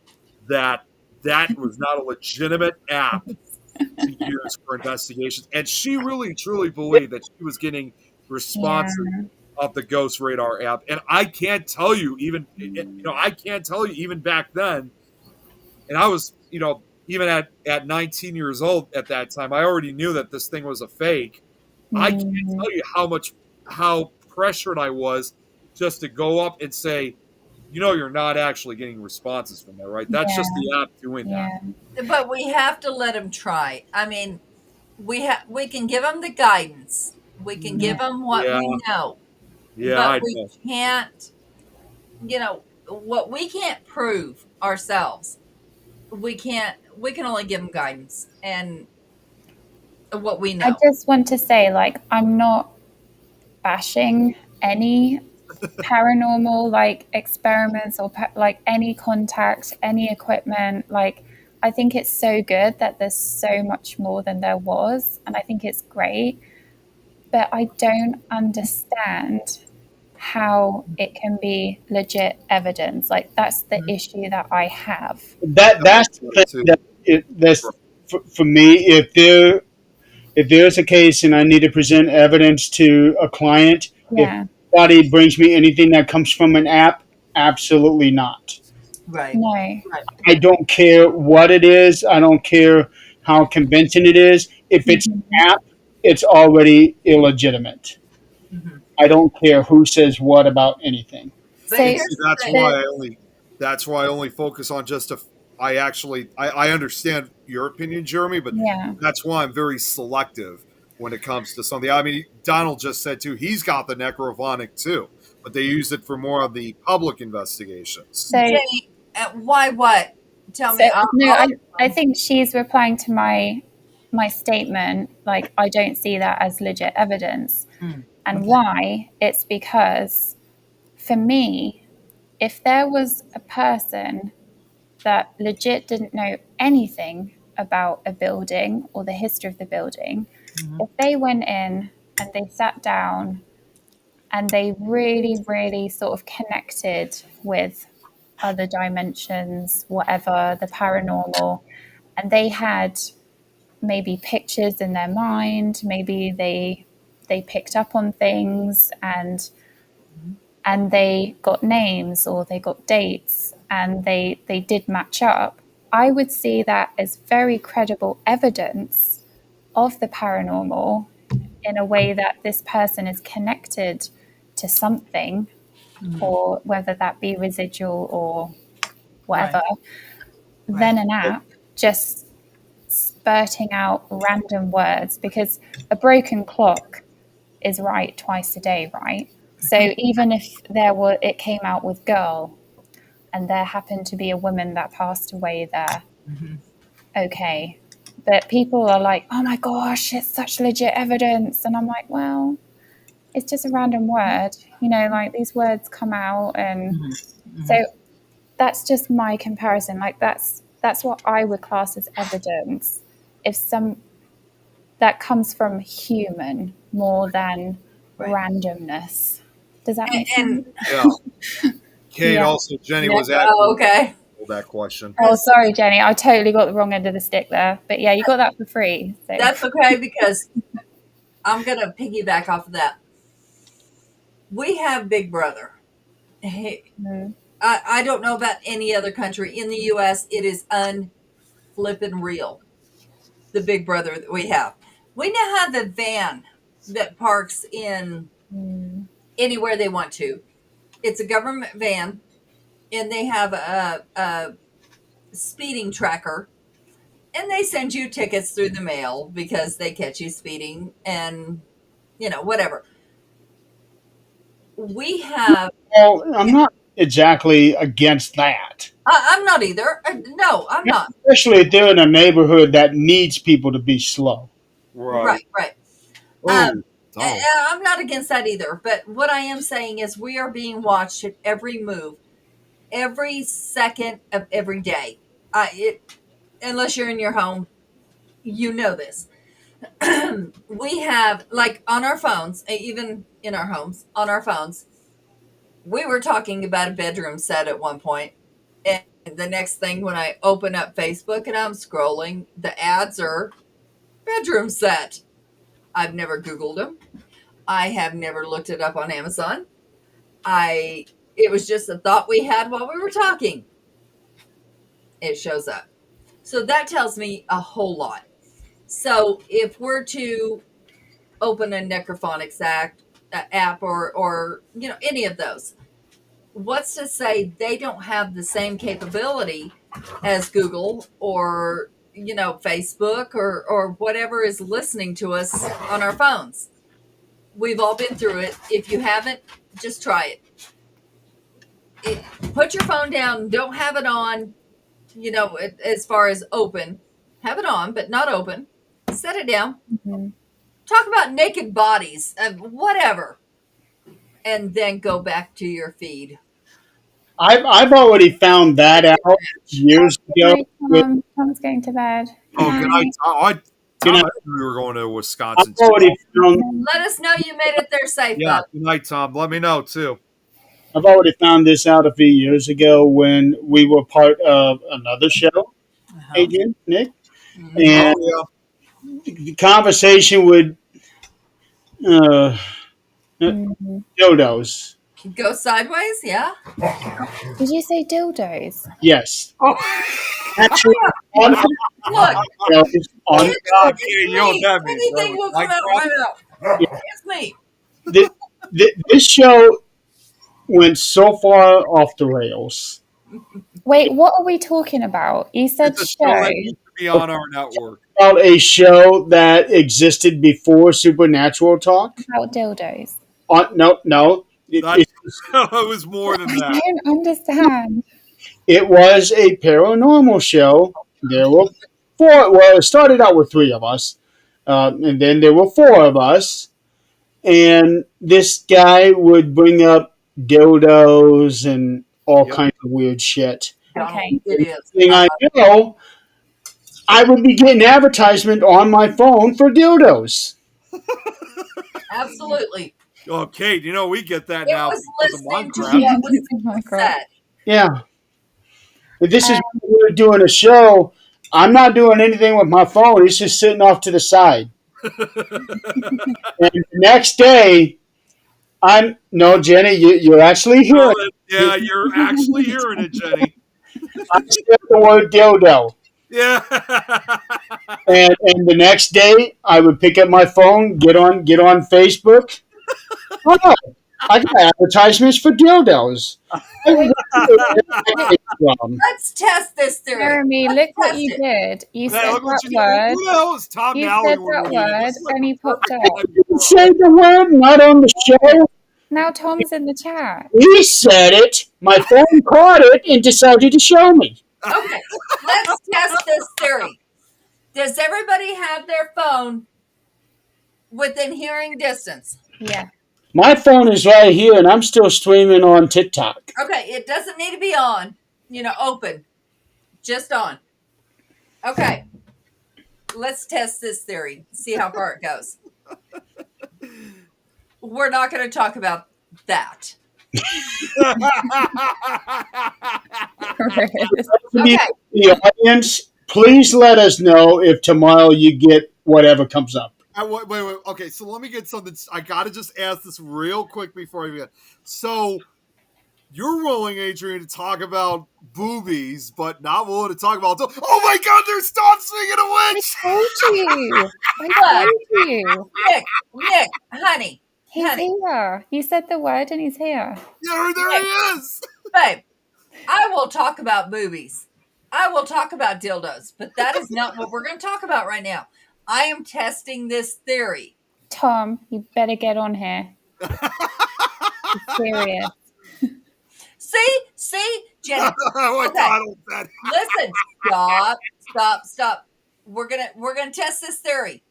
that that was not a legitimate app to use for investigations. And she really truly believed that she was getting Yeah. responses of the Ghost Radar app. And I can't tell you even back then, and I was, even at 19 years old at that time, I already knew that this thing was a fake. I can't Mhm. tell you how pressured I was just to go up and say, you're not actually getting responses from there, right? That's just Yeah. the app doing that. Yeah. But we have to let them try. I mean, we can give them the guidance. We can Yeah. give them what Yeah, we know, yeah, but I we know. can't. What we can't prove ourselves. We can't. We can only give them guidance and what we I know. just want to say, like, I'm not bashing any paranormal like experiments or like any contact, any equipment. Like, I think it's so good that there's so much more than there was, and I think it's great. But I don't understand how it can be legit evidence. Like, that's the issue that I have. That's the thing that's for me. If there's a case and I need to present evidence to a client, if Yeah. anybody brings me anything that comes from an app, absolutely not. Right. No. Right. I don't care what it is. I don't care how convincing it is. If it's an Mhm. app, it's already illegitimate. Mhm. I don't care who says what about anything. But So And here's see, the thing. that's why I only focus on just a. I understand your opinion, Jeremy, but yeah. that's why I'm very selective when it comes to something. I mean, Donald just said too. He's got the necrophonic too, but they use it for more of the public investigations. So Jenny, why what? Tell so me. no, I'll I think she's replying to my statement, like I don't see that as legit evidence. Mm, And okay. why? It's because for me, if there was a person that legit didn't know anything about a building or the history of the building, Mhm. if they went in and they sat down and they really, really sort of connected with other dimensions, whatever, the paranormal, and they had maybe pictures in their mind, maybe they picked up on things and they got names or they got dates and they did match up, I would see that as very credible evidence of the paranormal in a way that this person is connected to something, Mhm. or whether that be residual or Right. whatever, Right. than an app just spurting out random words, because a broken clock is right twice a day, right? So even if it came out with girl and there happened to be a woman that passed away there, Mhm. okay. But people are like, oh my gosh, it's such legit evidence. And I'm like, well, it's just a random word. Like these words come out. And Mhm. so Mhm. that's just my comparison. Like that's what I would class as evidence. If some that comes from human more than Right. randomness. Does that make And sense? Yeah. Kate, Yeah. also Jenny no, was asking okay. that question. Oh, sorry, Jenny. I totally got the wrong end of the stick there. But yeah, you got that for free. So That's okay because I'm gonna piggyback off of that. We have Big Brother. Hey, mm, I don't know about any other country. In the US, it is unflippin' real. The Big Brother that we have. We now have the van that parks in mm, anywhere they want to. It's a government van, and they have a speeding tracker, and they send you tickets through the mail because they catch you speeding and whatever. We have. Well, I'm not exactly against that, I'm not either. No, I'm not. especially if they're in a neighborhood that needs people to be slow. Right. Right, right. Oh, Um, Donald. I'm not against that either. But what I am saying is we are being watched at every move, every second of every day. Unless you're in your home, you know this. We have, like, on our phones, even in our homes, on our phones, we were talking about a bedroom set at one point, and the next thing, when I open up Facebook and I'm scrolling, the ads are bedroom set. I've never Googled them. I have never looked it up on Amazon. It was just a thought we had while we were talking. It shows up. So that tells me a whole lot. So if we're to open a Necrophonics app or any of those, what's to say they don't have the same capability as Google or Facebook or whatever is listening to us on our phones? We've all been through it. If you haven't, just try it. Put your phone down. Don't have it on. As far as open, have it on, but not open. Set it down. mhm. Talk about naked bodies, whatever, and then go back to your feed. I've already found that out years Good ago. night, With, Tom. Tom's going to bed. Good Oh, good night. night. you Tom, know, I knew we were going to I've Wisconsin too. already found Let us know you made it there safe, Yeah, bub. good night, Tom. Let me know too. I've already found this out a few years ago when we were part of another show, Uh-huh. Adrian, Nick, Mhm. and Oh the conversation would uh, Mm. Dildos. Go sideways, yeah. Did you say dildos? Yes. Oh, Actually, on Look, on it's you know what that means, right? anything will With come out Minecraft? my mouth. It's me. this show went so far off the rails. Wait, what are we talking about? You said It's a show. show that used to be on our network. About a show that existed before Supernatural Talk. About dildos. No. That it was more than I that. don't understand. It was a paranormal show. There were four. Well, it started out with three of us, and then there were four of us. And this guy would bring up dildos and all Yep. kinds of weird shit. Okay. It is. Thing I know, I would be getting advertisement on my phone for dildos. Absolutely. Oh, Kate, you know we get that It now was because of listening to Minecraft. what was Oh my God. said. Yeah. But this is when we're doing a show. I'm not doing anything with my phone. It's just sitting off to the side. And the next day, Jenny, you're actually hearing it. Yeah, you're actually hearing it, Jenny. I said the word dildo. Yeah. And the next day, I would pick up my phone, get on Facebook. Oh, I got advertisements for dildos. Let's test this theory. Jeremy, Let's look what test you it. did. You Man, said look what that you word. Who the hell is Tom You Nally said we're that reading? word, This is like and he the popped perfect up. time You for us. say the word, not on the show. Now Tom's in the chat. He said it. My phone caught it and decided to show me. Okay, let's test this theory. Does everybody have their phone within hearing distance? Yeah. My phone is right here, and I'm still streaming on TikTok. Okay, it doesn't need to be on, open, just on. Okay, let's test this theory, see how far it goes. We're not going to talk about that. Okay. The audience, please let us know if tomorrow you get whatever comes up. Wait. Okay, so let me get something. I gotta just ask this real quick before I begin. So, you're willing, Adrian, to talk about boobies, but not willing to talk about. Oh my God! There's Tom swinging a I witch. told you. I told you. Nick, honey, He's here. You said the word and he's here. Yeah, there he is. babe, I will talk about boobies. I will talk about dildos, but that is not what we're going to talk about right now. I am testing this theory. Tom, you better get on here. It's serious. See, Jenny. Oh my Okay. God! That. Listen, stop. We're gonna test this theory.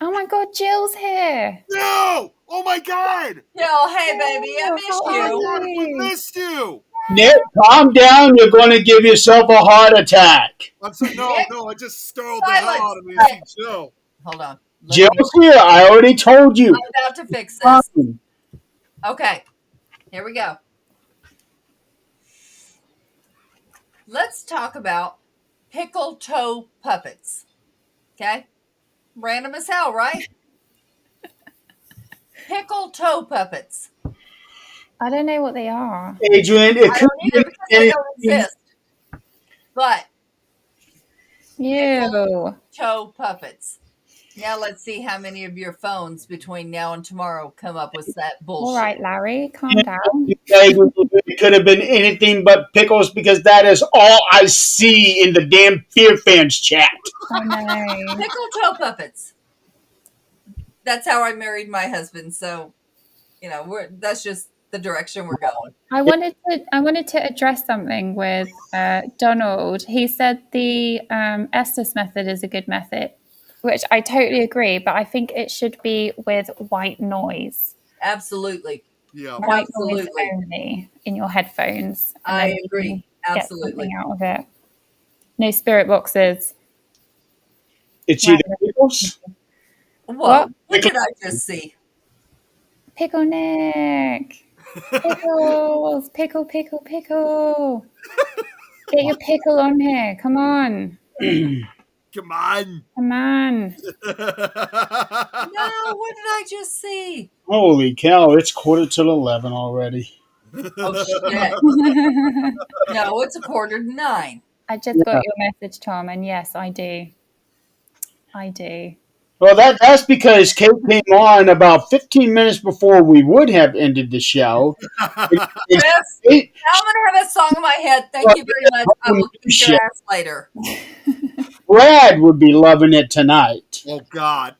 Oh my God, Jill's here. No! Oh my God! Yo, hey baby, I Oh, missed how are you. you? We missed you. Nick, calm down. You're going to give yourself a heart attack. I'm sorry. No. I just startled the Silence. hell out of me to see Joe. Hold on. Jill's here. I already told you. I'm about to fix this. Okay, here we go. Let's talk about pickle toe puppets. Okay? Random as hell, right? Pickle toe puppets. I don't know what they are. Adrian, it I could don't either be because they anything. don't exist. But Ew. toe puppets. Now let's see how many of your phones between now and tomorrow come up with that bullshit. All right, Larry, calm down. It could have been anything but pickles because that is all I see in the damn Fear Fans chat. Oh no. Pickle toe puppets. That's how I married my husband. So, that's just the direction we're going. I wanted to address something with Donald. He said the Estes method is a good method, which I totally agree, but I think it should be with white noise. Absolutely. Yeah. White Absolutely. noise only in your headphones. and I then you agree. can get Absolutely. something out of it. No spirit boxes. It's Right. either pickles. Whoa. What did I just see? Pickle Nick. Pickles. Pickle. Get your pickle on here. Come on. Come on. Come on. No, what did I just see? Holy cow! It's 11:15 already. Oh shit! No, it's 8:45. I just got your message, Tom, and yes, I do. I do. Well, that's because Kate came on about 15 minutes before we would have ended the show. Chris, Kate, now I'm gonna have a song in my head. Thank you very much. I will kick your ass later. Brad would be loving it tonight. Oh God,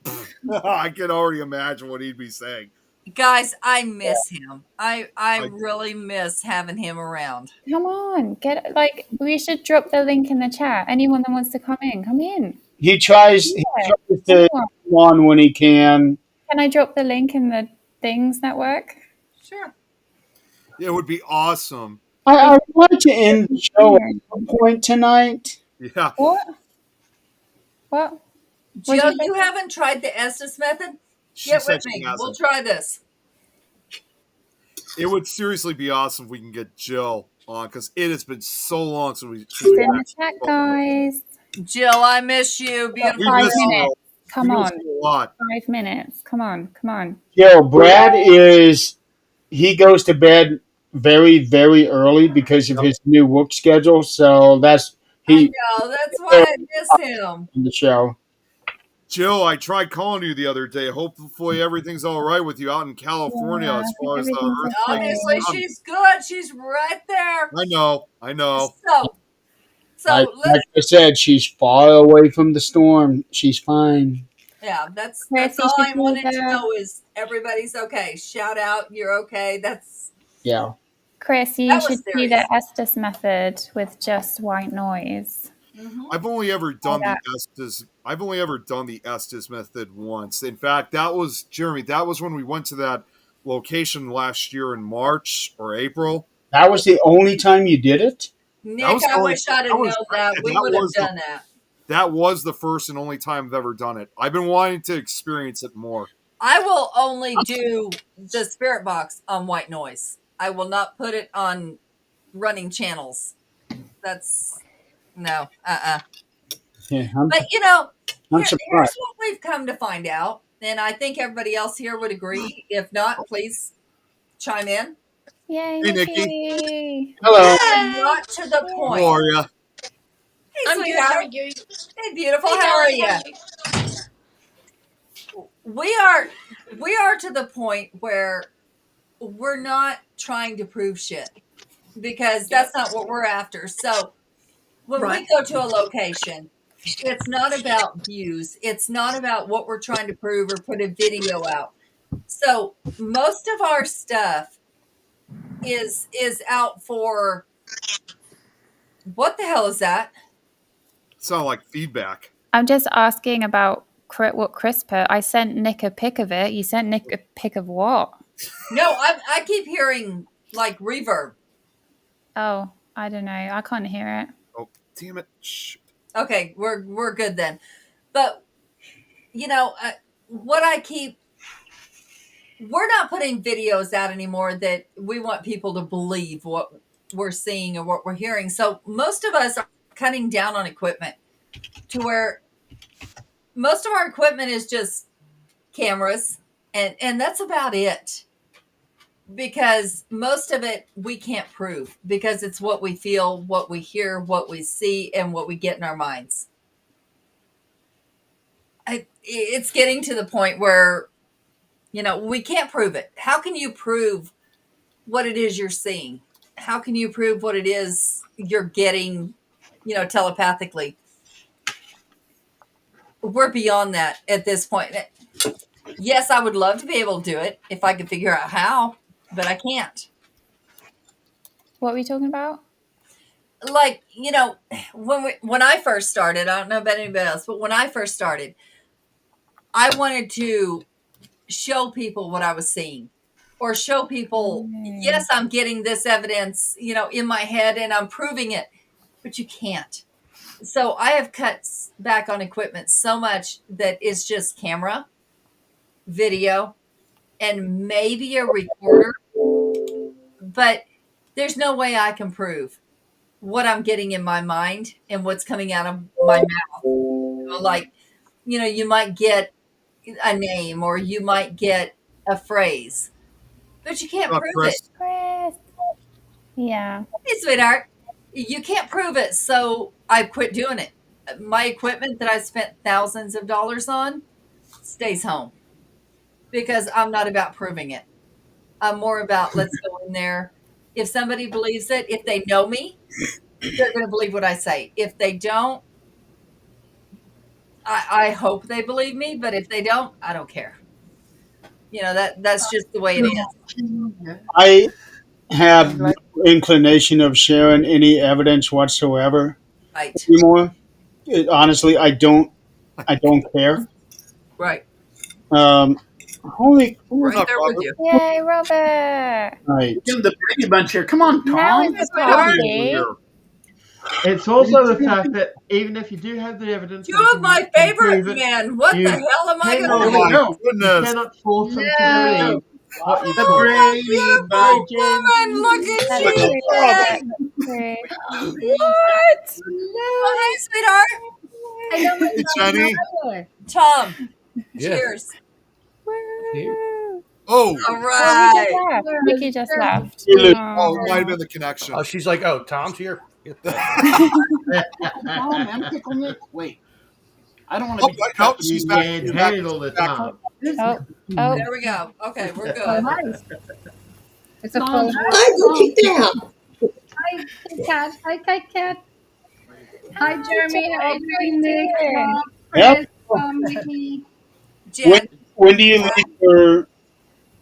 I can already imagine what he'd be saying. Guys, I miss him. I really miss having him around. Come on, we should drop the link in the chat. Anyone that wants to come in, come in. He tries to come on when he can. Can I drop the link in the Things Network? Sure. It would be awesome. I would like to end the show at some point tonight. Yeah. What? Jill, you haven't tried the Estes method? Get with me. We'll try this. It would seriously be awesome if we can get Jill on, because it has been so long since we. It's in the chat, guys. Jill, I miss you. Beautiful. 5 minutes. Come on. 5 minutes. Come on. Yo, Brad he goes to bed very, very early because of his new work schedule. So I know. That's why I miss him. In the show. Jill, I tried calling you the other day. Hopefully everything's all right with you out in California as far as the earthquake. Obviously, she's good. She's right there. I know. So like I said, she's far away from the storm. She's fine. Yeah, that's all I wanted to know is everybody's okay. Shout out, you're okay. Yeah. Chris, you should do the Estes method with just white noise. Mm-hmm. I've only ever done the Estes method once. In fact, that was Jeremy. That was when we went to that location last year in March or April. That was the only time you did it? Nick, I wish I'd have known that. We would have done that. That was the first and only time I've ever done it. I've been wanting to experience it more. I will only do the spirit box on white noise. I will not put it on running channels. That's no. Yeah, but I'm surprised. Here's what we've come to find out, and I think everybody else here would agree. If not, please chime in. Yay, Hey, Nikki. Hello. Not to the point. How are you? Hey, I'm good. How are you? Hey, beautiful. Hey, how are darling, you? We are to the point where we're not trying to prove shit because that's not what we're after. So when we go to a location, it's not about views. It's not about what we're trying to prove or put a video out. So most of our stuff is out for what the hell is that? Sound like feedback. I'm just asking about what Chris put. I sent Nick a pic of it. You sent Nick a pic of what? No, I keep hearing like reverb. Oh, I don't know. I can't hear it. Oh, damn it. Shh. Okay, we're good then. But we're not putting videos out anymore that we want people to believe what we're seeing or what we're hearing. So most of us are cutting down on equipment to where most of our equipment is just cameras and that's about it. Because most of it we can't prove because it's what we feel, what we hear, what we see, and what we get in our minds. It's getting to the point where, we can't prove it. How can you prove what it is you're seeing? How can you prove what it is you're getting, telepathically? We're beyond that at this point. Yes, I would love to be able to do it if I could figure out how. But I can't. What were you talking about? Like, when I first started, I don't know about anybody else, but when I first started, I wanted to show people what I was seeing or show people, yes, I'm getting this evidence, in my head and I'm proving it, but you can't. So I have cut back on equipment so much that it's just camera, video, and maybe a recorder. But there's no way I can prove what I'm getting in my mind and what's coming out of my mouth. Like, you might get a name or you might get a phrase, but you can't Oh, prove it. Chris. Chris. Yeah. Hey, sweetheart, you can't prove it, so I quit doing it. My equipment that I spent thousands of dollars on stays home because I'm not about proving it. I'm more about let's go in there. If somebody believes it, if they know me, they're going to believe what I say. If they don't, I hope they believe me, but if they don't, I don't care. That's just the way it is. I have no inclination of sharing any evidence whatsoever Right, anymore. Honestly, I don't care. right, Holy right What's up, there with Robert? you. Yay, Robert. right. Give the Brady Bunch here. Come on, Tom. Now is the Yes, sweetheart. party. It's also the fact that even if you do have the evidence, Two of my favorite men. What the You hell am I cannot- going Oh to do? my No. you goodness. cannot force them to No. believe what you The told. Brady Bunch. Woman, look at That's you. true. Jen. That's true. What? Oh, hey, sweetheart. I know my Hey, Jenny. mother. Tom, Yeah. cheers. Woo. Oh, All Oh, right. Nikki just left. Nikki just left. You look- oh, it might have been the connection. Oh, she's like, oh, Tom's here. Oh, man, Pickle Nick. Wait. I don't want to Oh, be no, stuck she's with back. Yeah, She's headed back. all the She's back. time. Oh, oh, There we go. Okay, we're Oh, good. nice. It's a Mom, full hi, cookie down. Hi, Cat. Hi, Cat. Hi, Jeremy. Hi, Nick. Mom, Yep. Chris, Nikki. Jen, When do you leave for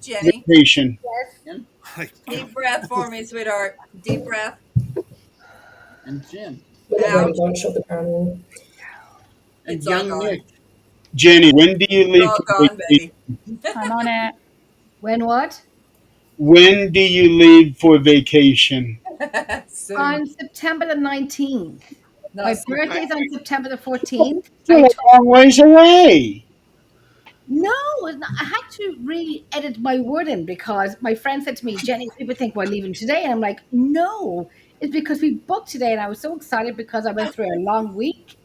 Jenny, vacation? deep breath for me, sweetheart. Deep breath. And Jim. Ouch. Don't show the camera. And It's all young gone. Nick. Jenny, when do you It's leave all for gone, vacation? baby. I'm on it. When what? When do you leave for vacation? Soon. On September the 19th. No, My soon. birthday's on September the 14th. You're a long ways away. No, it's not. I had to re-edit my wording because my friend said to me, Jenny, people think we're leaving today. And I'm like, no, it's because we booked today. And I was so excited because I went through a long week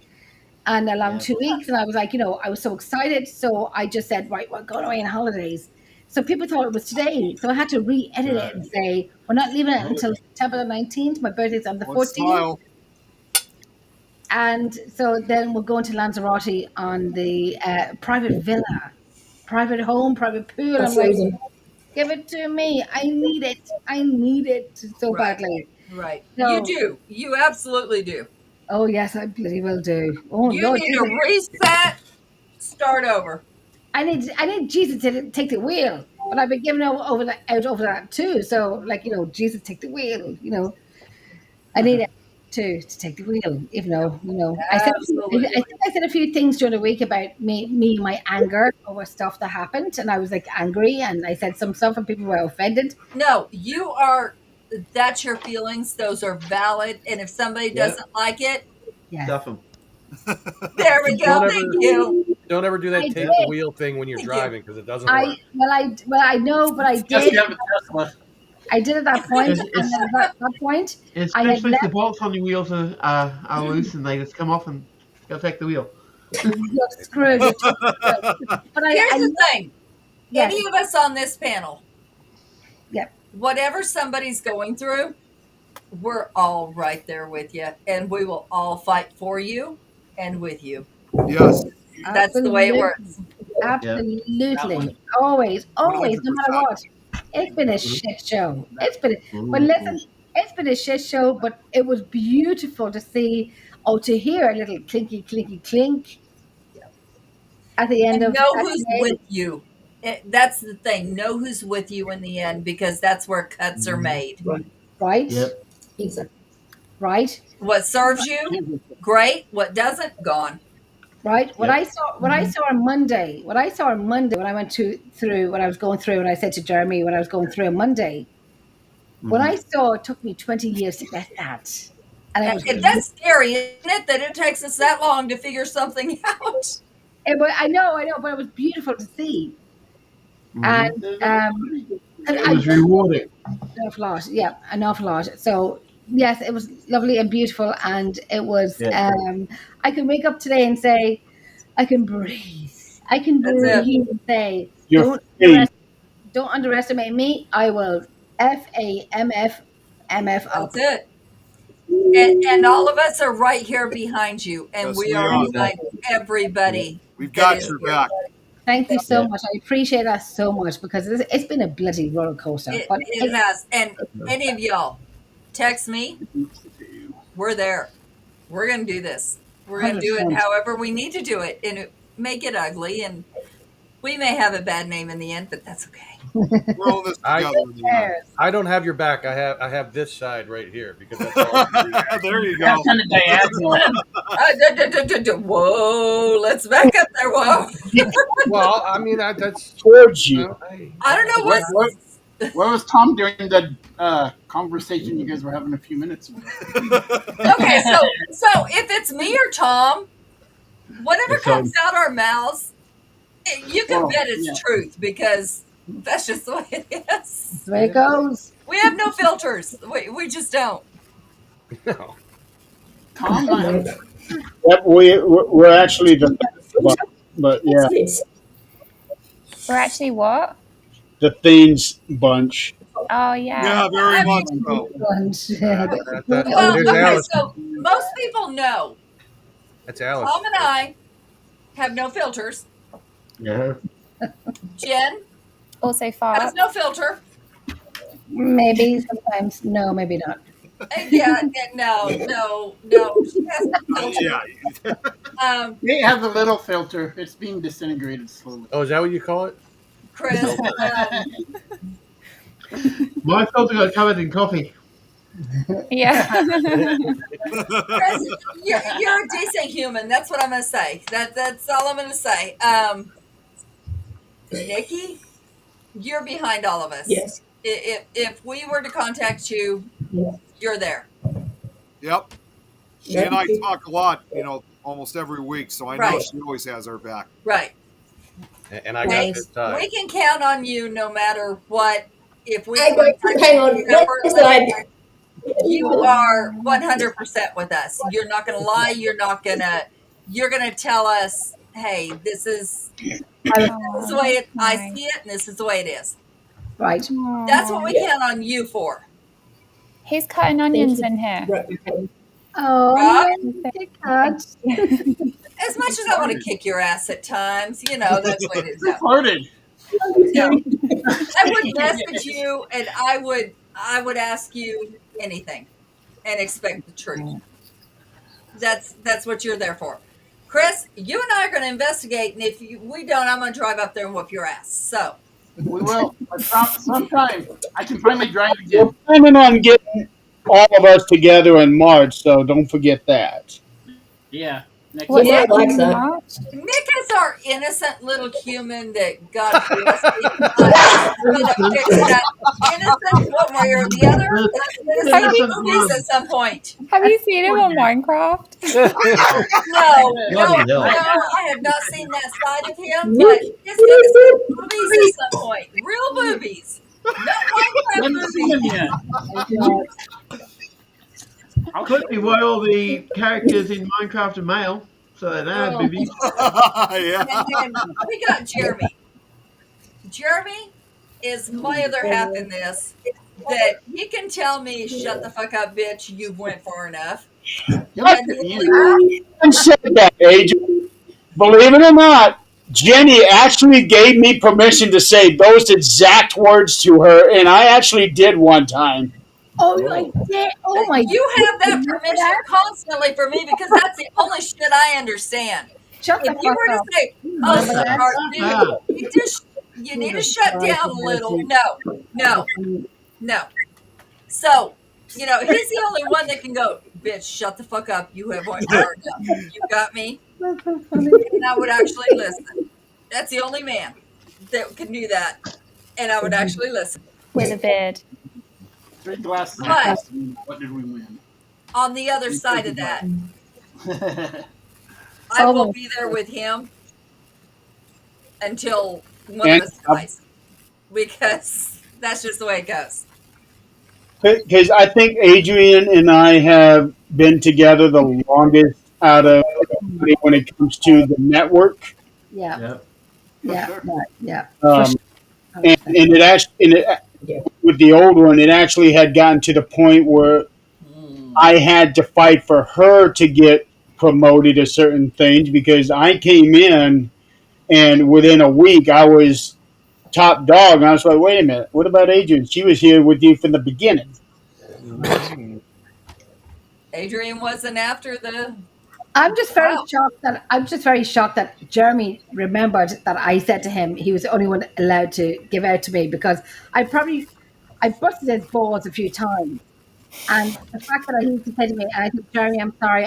and a long 2 weeks. And I was like, I was so excited. So I just said, right, we're going away on holidays. So people thought it was today. So I had to re-edit it and say, we're not leaving it until September the 19th. My birthday's on the One 14th. smile. And so then we're going to Lanzarote on the private villa, private home, private pool. That's I'm like, reason. give it to me. I need it. I need it so Right. badly. Right. No. You do. You absolutely do. Oh, yes, I bloody will do. Oh, You Lord, need to reset, start over. I need Jesus to take the wheel. But I've been giving out over that too. So, Jesus take the wheel, I need it to take the wheel, even though, I Absolutely. think I said a few things during the week about me, my anger over stuff that happened, and I was like angry, and I said some stuff, and people were offended. No, you are. That's your feelings. Those are valid. And if somebody Yeah. doesn't like it, Yeah, Stuff them. there we go. Don't Thank ever- you. Don't ever do that I take did. the wheel thing when you're Thank you. driving because it doesn't work. I know, but I Just did. have a Tesla. I did at that point, and It's- then at that point, Especially if the left- bolts on the wheels are loose and they just come off and affect the wheel. you're screwed. You're totally screwed. But Here's I the thing. yes, Any of us on this panel, Yep. whatever somebody's going through, we're all right there with you, and we will all fight for you and with you. Yes. That's the way it works. Absolutely. Always, no matter 100%. what. It's been a shit show. But listen, it's been a shit show, but it was beautiful to see, to hear a little clinky, clinky, clink at the end And of know that who's day, with you. That's the thing. Know who's with you in the end because that's where cuts are made. right? Yep. Exactly. Right? What serves you, great. What doesn't, gone. Right? What Yep. I saw on Monday, when I went through what I was going through, and I said to Jeremy what I was going through on Monday, what I saw, it took me 20 years to get that. And it was And that's scary, isn't it? That it takes us that long to figure something out. I know, but it was beautiful to see. And It was rewarding. an awful lot. Yeah, an awful lot. So yes, it was lovely and beautiful, and it was. Yeah. I can wake up today and say, I can breathe. I can That's it. hear you say, Your don't, face. don't underestimate me. I will FAMF up. That's it. And all of us are right here behind you, and Yes, we we are are. behind everybody. We've that got is your here. back. Thank you so Yeah. much. I appreciate that so much because it's been a bloody roller coaster. But It has. And any of y'all text me, we're there. We're going to do this. We're going to do it 100%. however we need to do it, and make it ugly. And we may have a bad name in the end, but that's okay. We're all this I- together. in the end. I don't have your back. I have this side right here because that's all. I can do. There you go. That's kind of diagonal. Whoa, let's back up there. Whoa. Well, I mean, that's Towards you. hey. I don't know What where was Tom during the conversation you guys were having a few minutes ago? Okay, so if it's me or Tom, whatever It's comes out our mouths, you can Well, bet it's yeah. truth because that's just the way it is. that's the way it goes. We have no filters. We just don't. No. Tom, Yep, we're actually the but yeah, We're actually what? the Thanes bunch. Oh yeah. Yeah, very much so. Well, There's okay, Alice. so most people know That's Alice. Tom and I have no filters. Yeah. Jen Also has far. no filter. Maybe sometimes. No, maybe not. Yeah, no. She has no filter. Yeah. they have a little filter. It's being disintegrated slowly. Oh, is that what you call it? Chris, My filter got covered in coffee. Yeah. Chris, you're a decent human. That's what I'm going to say. That's all I'm going to say. Nikki, you're behind all of us. Yes. If we were to contact you, you're there. Yep. She and I talk a lot, almost every week, so I know Right. she always has our back. Right. And I got Nice. this side. We can count on you no matter what. If we I got, contact hang on. you What separately, side? you are 100% with us. You're not going to lie. You're going to tell us, hey, this is the way I see it, and this is the way it is. Right. That's what we count on you for. He's cutting onions in here. Right, okay. Oh, Rob? Kit Kat. As much as I want to kick your ass at times, that's what it is. Recorded. No. I would message you, and I would ask you anything, and expect the truth. That's what you're there for. Chris, you and I are going to investigate, and if we don't, I'm going to drive up there and whoop your ass. So, We will. But sometime I can finally drive again. We're planning on getting all of us together in March, so don't forget that. Yeah. Next What's Yeah, that I like in that. March? Nick is our innocent little human that God bless me. That innocent one way or the other. That's innocent movies at some point. Have you seen him on Minecraft? No, I have not seen that side of him, but it's innocent movies at some point. Real movies. Not Minecraft Haven't seen him movies. yet. I'll quickly why all the characters in Minecraft are male, so they don't have Oh. boobies. Yeah. And then we got Jeremy. Jeremy is my other half in this. That he can tell me, shut the fuck up, bitch, you went far enough. I And even said that, Adrian. Believe it or not, Jenny actually gave me permission to say those exact words to her, and I actually did one time. Oh, I did. Oh my. you have that permission constantly for me because that's the only shit I understand. Shut the If you fuck were to up. say, oh, sweetheart, dude, you need to shut down a little. No. So, he's the only one that can go, bitch, shut the fuck up. You have went far enough. You got me? And I would actually listen. That's the only man that can do that. And I would actually listen. With a beard. 3 glasses. But- What did we win? On the other side of that, I will be there with him until one of us dies. Because that's just the way it goes. Because I think Adrian and I have been together the longest out of everybody when it comes to the network. Yeah. Yeah. Yeah, sure. yeah. For Um, sure. and it actually, Yeah. with the old one, it actually had gotten to the point where I had to fight for her to get promoted to certain things because I came in and within a week I was top dog. And I was like, wait a minute, what about Adrian? She was here with you from the beginning. Adrian wasn't after the. I'm just very shocked that Jeremy remembered that I said to him he was the only one allowed to give out to me because I busted his balls a few times. And the fact that he used to say to me, and I said, Jeremy, I'm sorry,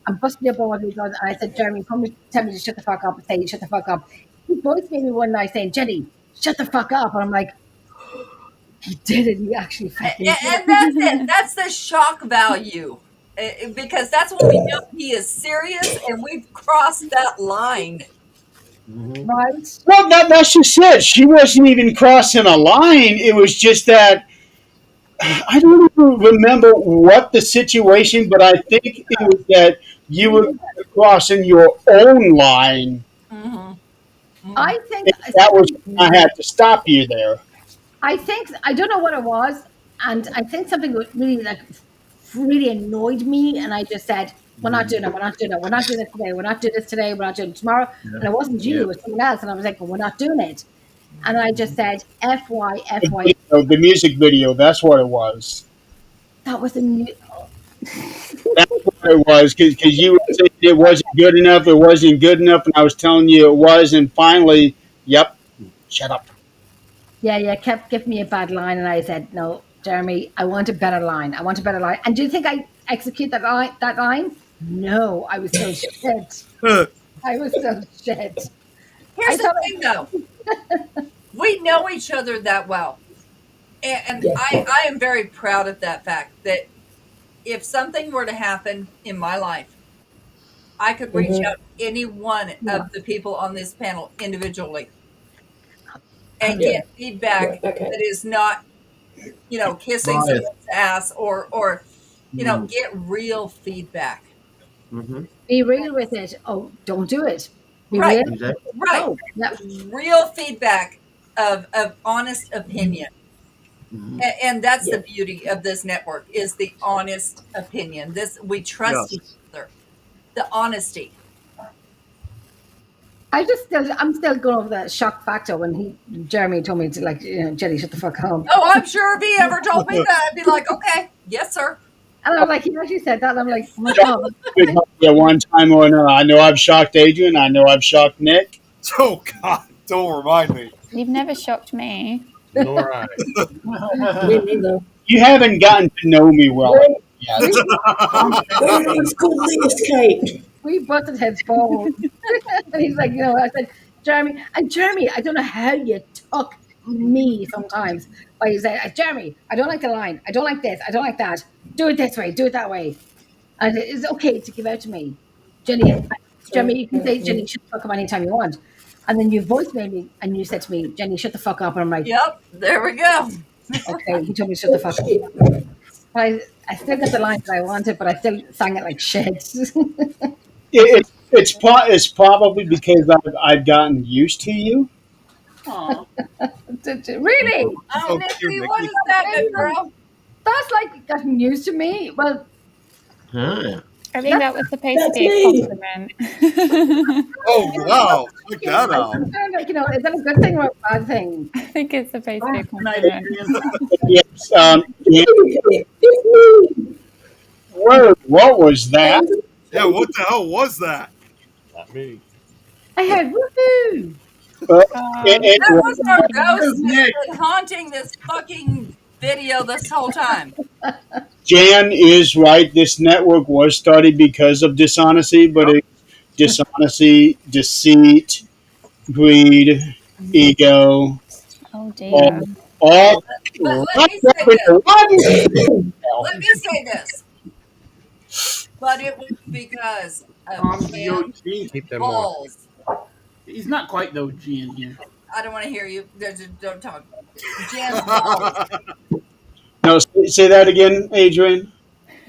I'm busting your balls. And I said, Jeremy, come tell me to shut the fuck up and say, shut the fuck up. He voiced me one night saying, Jenny, shut the fuck up. And I'm like, he did it. He actually fucking did And that's it. That's the shock value. Because that's when we know he is serious and we've crossed that line. right. Well, that's just it. She wasn't even crossing a line. It was just that I don't even remember what the situation, but I think it was that you were crossing your own line. I think And that was I had to stop you there. I don't know what it was, and I think something really really annoyed me, and I just said, "We're not doing it. We're not doing it. We're not doing it today. We're not doing this today. We're not doing it tomorrow." And it wasn't you; it was someone else, and I was like, "We're not doing it." And I just said, "FY, FY." The music video, that's what it was. That was a new. That's what it was because you were saying it wasn't good enough. It wasn't good enough, and I was telling you it was, and finally, yep, shut up. Yeah, kept giving me a bad line, and I said, "No, Jeremy, I want a better line. I want a better line." And do you think I execute that line? That line? No, I was so shit. I was so shit. Here's I the thought thing, though. We know each other that well. And Yeah. I am very proud of that fact that if something were to happen in my life, I could reach out to any one of the people on this panel individually and Yeah. get feedback Yeah, okay. that is not, kissing Right. someone's ass or get real feedback. be real with it. Oh, don't do it. Be Right. real. Exactly. Right. Oh, yeah. Real feedback of honest opinion. And that's Yeah. the beauty of this network is the honest opinion. We trust each other. The honesty. I'm still going over that shock factor when Jeremy told me to Jenny, shut the fuck up. Oh, I'm sure if he ever told me that, I'd be like, okay, yes, sir. And I'm like, he actually said that. And I'm like, oh my God. Yeah, one time or another. I know I've shocked Adrian. I know I've shocked Nick. Oh God, don't remind me. You've never shocked me. Nor I. Me neither. You haven't gotten to know me well Where yet. was school list, Kate? We busted his balls. And he's like, I said, Jeremy, I don't know how you took me sometimes. But you say, Jeremy, I don't like the line. I don't like this. I don't like that. Do it this way. Do it that way. And it's okay to give out to me. Jeremy, you can say, Jenny, shut the fuck up anytime you want. And then you voicemailed me and you said to me, Jenny, shut the fuck up. And I'm like, Yep, there we go. okay, he told me to shut the fuck up. But I still got the lines that I wanted, but I still sang it like shit. It's probably because I've gotten used to you. Aw. Really? Oh, Oh, Nikki, cute, what Nikki. is that, good girl? That's like getting used to me. Well, Ah. I think that was supposed to That's be a me. compliment. Oh wow, check that out. I'm kind of like, is that a good thing or a bad thing? I think it's supposed to be a Night, compliment. Yes. Yeah, It's me. word, what was that? Yeah, what the hell was that? Not me. I heard woohoo. That was our ghost That's that's Nick. been haunting this fucking video this whole time. Jan is right. This network was started because of dishonesty, but it's dishonesty, deceit, greed, ego, Oh dear. all But wrapped up into one. let me say this. But it was because Tom's of the Jan's OG. Keep them on. balls. He's not quite the OG in here. I don't want to hear you. Don't talk. Jan's balls. No, say that again, Adrian.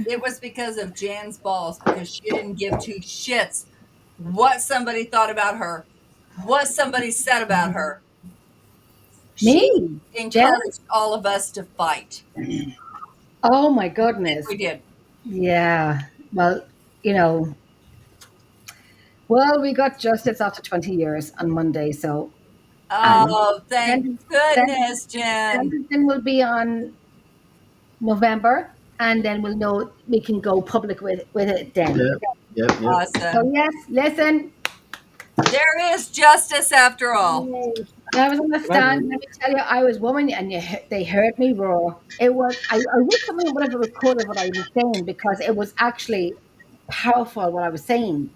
It was because of Jan's balls because she didn't give two shits what somebody thought about her. what somebody said about her. Me? She encouraged all of us to fight. Oh my goodness. We did. Yeah. Well, you know, well, we got justice after 20 years on Monday, so Oh, thank then- goodness, Jen. sentencing will be on November, and then we'll know we can go public with it then. Yep. So Awesome. yes, listen, There is justice after all. I was on the stand. Let me tell you, I was woman, and they heard me roar. It was I wish somebody would have recorded what I was saying because it was actually powerful what I was saying.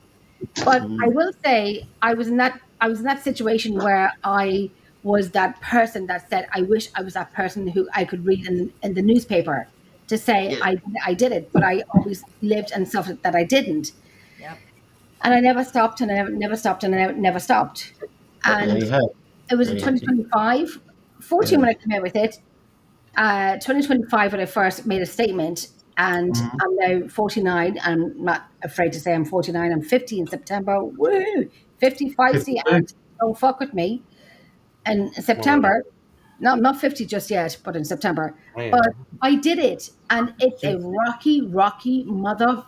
But I will say I was in that situation where I was that person that said I wish I was that person who I could read in the newspaper to say I did it, but I always lived and suffered that I didn't. Yep. And I never stopped, and I never stopped, and I never stopped. And it was in 2025, 14 when I came out with it. 2025 when I first made a statement, and I'm now 49. I'm not afraid to say I'm 49. I'm 50 in September. Woo! 55, see, and don't fuck with me. And in September, no, I'm not 50 just yet, but in September. Man. But I did it, and it's a rocky mother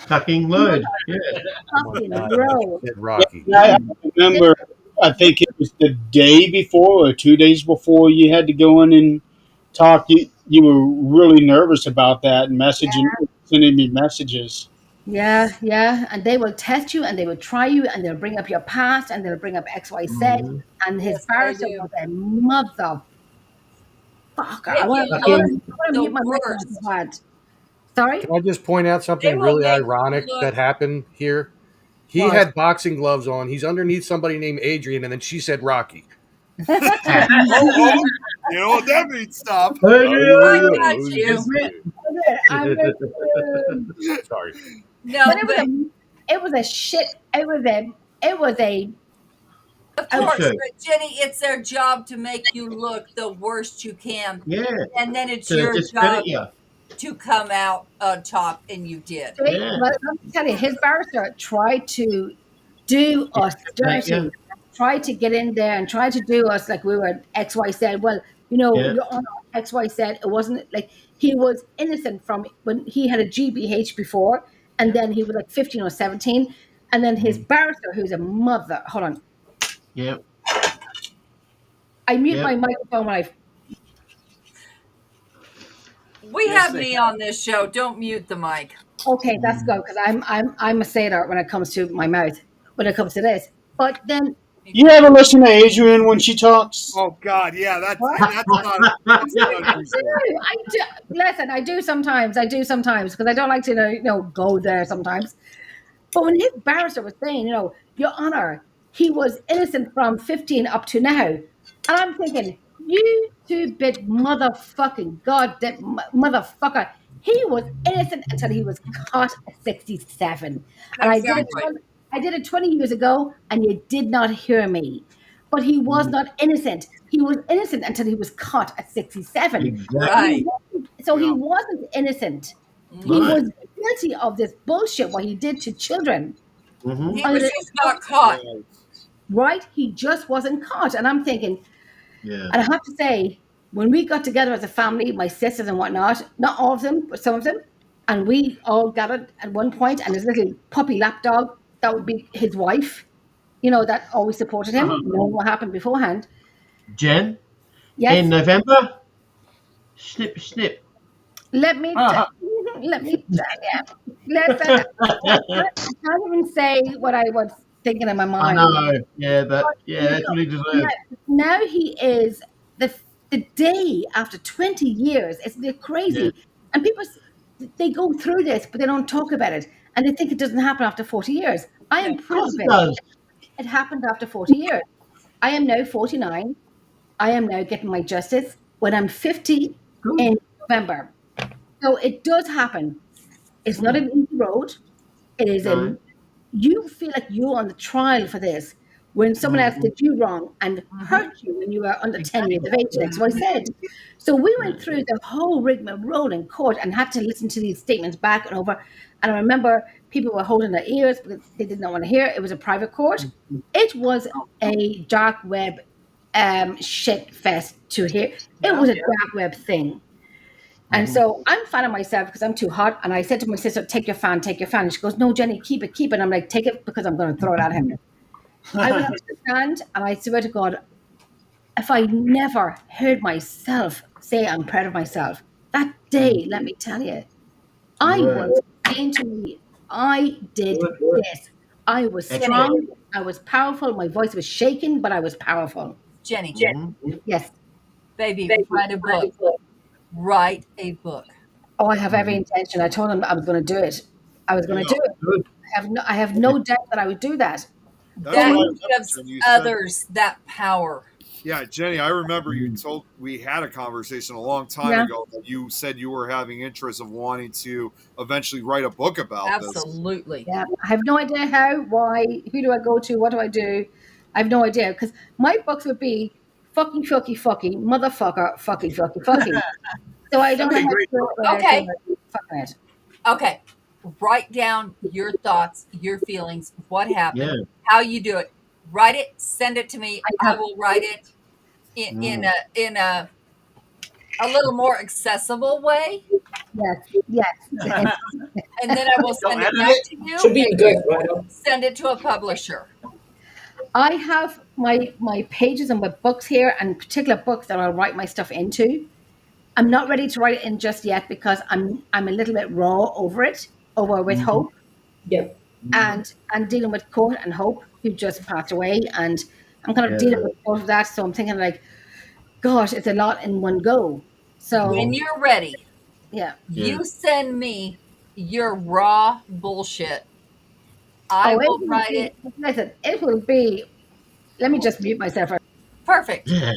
Fucking load. Yeah. fucking road. Kid Rocky. I remember, I think it was the day before or 2 days before you had to go in and talk. You were really nervous about that and sending me messages. Yeah, and they will test you, and they will try you, and they'll bring up your past, and they'll bring up XYZ, and his Yes, they barrister do. was a mother. Fucker. I They want will to look mute the my mic worst. so bad. Sorry? Can I just point out They something will really make you ironic look- that happened here? He What? had boxing gloves on. He's underneath somebody named Adrian, and then she said Rocky. You know what that means? Stop. I got you. I'm Sorry. No, but but it was a shit. It was a of course, Okay. but Jenny, it's their job to make you look the worst you can, Yeah. and then it's To your job discredit you. to come out on top, and you did. Yeah. But let me tell you, his barrister tried to do us dirty, Yeah. tried to get in there and tried to do us like we were XYZ. Well, you know, Yeah. Your Honor, XYZ. It wasn't like he was innocent from when he had a GBH before, and then he was like 15 or 17, and then his barrister, who's a mother. Hold on, Yeah. I mute Yeah. my microphone when I. We have me on this show. Don't mute the mic. Okay, that's good because I'm a sailor when it comes to my mouth. When it comes to this, but then You ever listen to Adrian when she talks? Oh God, yeah, that's What? not. That's not I do. Listen, I do sometimes because I don't like to go there sometimes. But when his barrister was saying, Your Honor, he was innocent from 15 up to now, and I'm thinking, you two-bit motherfucking goddamn motherfucker. He was innocent until he was caught at 67, and Exactly. I did it 20 years ago, and you did not hear me. But he was not innocent. He was innocent until he was caught at 67. Exactly. Right. So he wasn't innocent. He Right. was guilty of this bullshit what he did to children. Mhm. He was just not caught. Right? He just wasn't caught. And I'm thinking, Yeah. and I have to say, when we got together as a family, my sisters and whatnot, not all of them, but some of them, and we all gathered at one point, and his little puppy lapdog, that would be his wife, that always supported him, knowing what happened beforehand. Jen, Yes, in November, snip. let me tell you. Listen, I can't even say what I was thinking in my I mind. know. Yeah, that's what he deserves. Now he is the day after 20 years. They're crazy. Yeah. And people, they go through this, but they don't talk about it. And they think it doesn't happen after 40 years. I am Of proof course of it it. does. It happened after 40 years. I am now 49. I am now getting my justice when I'm 50 in November. So it does happen. It's not an easy road. It is No. you feel like you're on the trial for this when someone else did you wrong and hurt you when you were under 10 years of age. That's what I said. So we went through the whole rigmarole in court and had to listen to these statements back and over. And I remember people were holding their ears because they did not want to hear. It was a private court. It was a dark web shit fest to hear. It was a dark web thing. And so I'm fanning myself because I'm too hot. And I said to my sister, take your fan. And she goes, no, Jenny, keep it. And I'm like, take it because I'm going to throw it at him. I went up to the stand and I swear to God, if I never heard myself say I'm proud of myself, that day, let me tell you, I was into me. I did this. I was strong. I was powerful. My voice was shaking, but I was powerful. Jenny, Yes. baby, write a book. Write a book. Oh, I have every intention. I told him I was going to do it. I was going to do it. I have no doubt that I would do that. That gives others that power. Yeah, Jenny, I remember we had a conversation a long time ago that you said you were having interest of wanting to eventually write a book about this. Absolutely. Yeah, I have no idea how, why, who do I go to, what do I do? I have no idea because my books would be fucky, motherfucker, fucky. So I don't have to Okay. fucking it. Okay. Write down your thoughts, your feelings, what happened, how you do it. Write it, send it to me. I will write it in a little more accessible way. Yes. And then I will send it back to you. Should be good, right? Send it to a publisher. I have my pages and my books here and particular books that I'll write my stuff into. I'm not ready to write it in just yet because I'm a little bit raw over with Hope. Yep. And dealing with Court and Hope, who just passed away, and I'm kind of dealing with both of that. So I'm thinking like, gosh, it's a lot in one go. So when you're ready, you send me your raw bullshit. I will write it. Listen, it will be. Let me just mute myself. Perfect. God,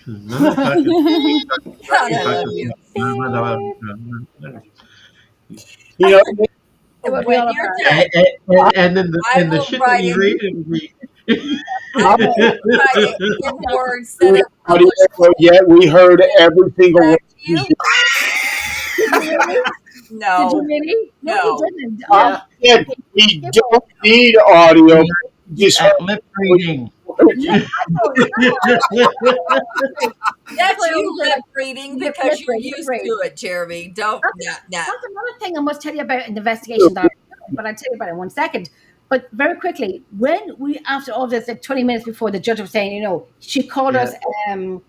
I love you. You know, When you're And, dead, and then I the will shit write that you read, I will write it in words that are audio, published. yet we heard every single Back word. to you. No. Did you really? No. You didn't. Yeah, we don't need audio. Just lip reading. That's you lip reading because you're Lip used reading. to it, Jeremy. Don't. That's another thing I must tell you about an investigation that I'm doing, but I'll tell you about it in 1 second. But very quickly, when we, after all this, like 20 minutes before the judge was saying, you know, she called us a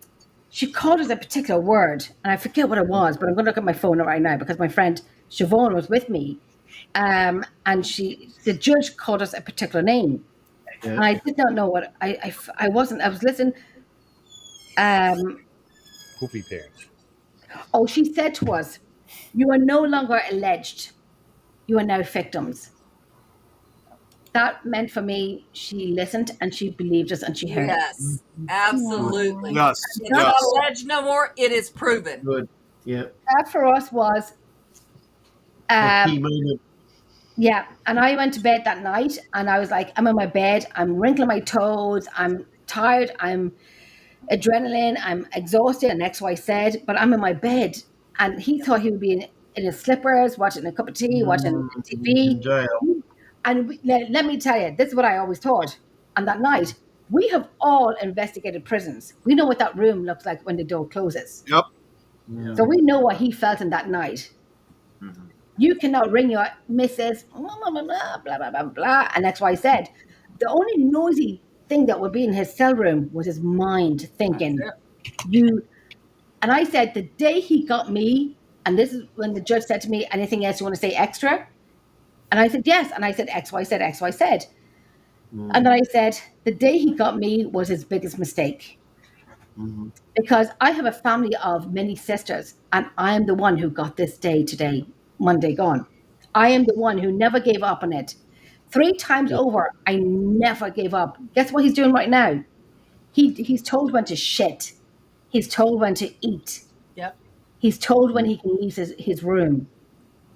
particular word, and I forget what it was, but I'm going to look at my phone right now because my friend Siobhan was with me, and the judge called us a particular name. Yeah. And I did not know what I was listening. Poopy pants. Oh, she said to us, "You are no longer alleged. You are now victims." That meant for me, she listened and she believed us and she heard. Yes, absolutely. Yes. It's not alleged no more. It is proven. Good. Yeah. That for us was, A key moment. yeah. And I went to bed that night and I was like, I'm in my bed. I'm wrinkling my toes. I'm tired. I'm adrenaline. I'm exhausted. And X, Y said, but I'm in my bed. And he thought he would be in his slippers, watching a cup of tea, watching TV. In jail. And let me tell you, this is what I always thought on that night. We have all investigated prisons. We know what that room looks like when the door closes. Yep. Yeah. So we know what he felt in that night. Mhm. You cannot ring your missus, blah, blah, blah, blah. And that's why I said, the only noisy thing that would be in his cell room was his mind thinking, and I said, the day he got me, and this is when the judge said to me, anything else you want to say extra? And I said, yes. And I said, X, Y, Z, X, Y, Z. And then I said, the day he got me was his biggest mistake. Mm-hmm. Because I have a family of many sisters, and I am the one who got this day today, Monday gone. I am the one who never gave up on it. 3 times over, I never gave up. Guess what he's doing right now? He's told when to shit. He's told when to eat. Yep. He's told when he can leave his room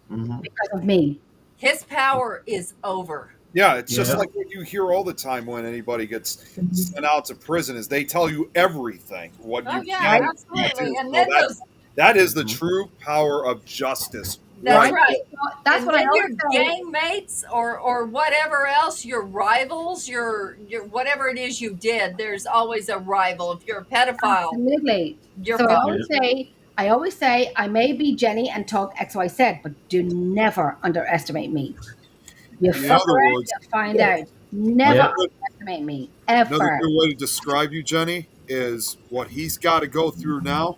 because of me. His power is over. Yeah, it's just like what you hear all the time when anybody gets sent out to prison is they tell you everything. What you can absolutely. do. And So then those that is the true power of justice That's Right. right. So that's And what I then your always say. gang mates or whatever else, your rivals, your whatever it is you did, there's always a rival. If you're a pedophile, Absolutely. you're So fine. I always say, I may be Jenny and talk X, Y, Z, but do never underestimate me. You In fuck other around, words, you find out. Never Yeah. underestimate me, another ever. good way to describe you, Jenny, is what he's got to go through now.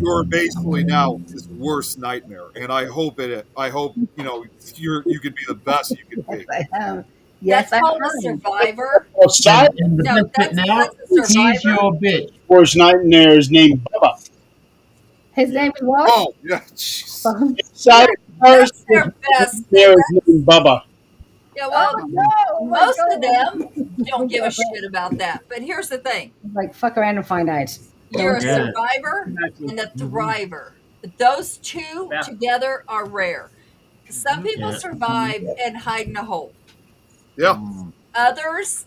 You're basically now his worst nightmare, and I hope you can be the best you can be. Yes, I am. Yes, That's I called a am. survivor. Well, Simon's And the No, best bit now, that's a he's survivor. your bitch. worst nightmare is named Bubba. His name is what? Oh yeah, jeez. Simon's That's worst their best. nightmare is named Bubba. Yeah, well, Oh, no. Oh, my most of God. them don't give a shit about that. But here's the thing: Like, fuck around and find out. you're a Don't Yeah. survivor Exactly. and a thriver. Those two Yeah. together are rare. Some people Yeah. survive and hide in a hole. Yeah, Others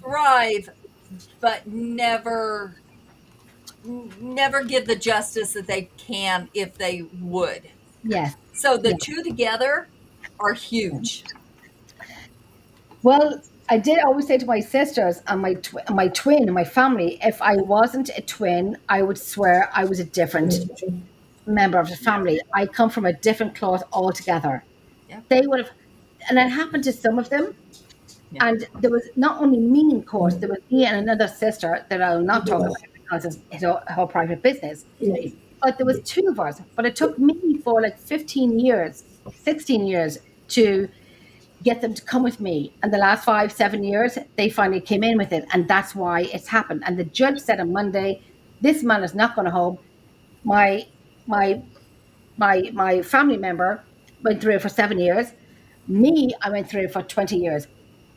thrive, but never give the justice that they can if they would. Yes. So the two together are huge. Well, I did always say to my sisters and my twin and my family, if I wasn't a twin, I would swear I was a different member of the family. I come from a different cloth altogether. Yeah. They would have, and it happened to some of them. Yeah. And there was not only me, of course, there was me and another sister that I'll not talk about because it's her private business. But there was two of us. But it took me for like 15 years, 16 years to get them to come with me. And the last 5-7 years, they finally came in with it. And that's why it's happened. And the judge said on Monday, this man is not going to home. My family member went through it for 7 years. Me, I went through it for 20 years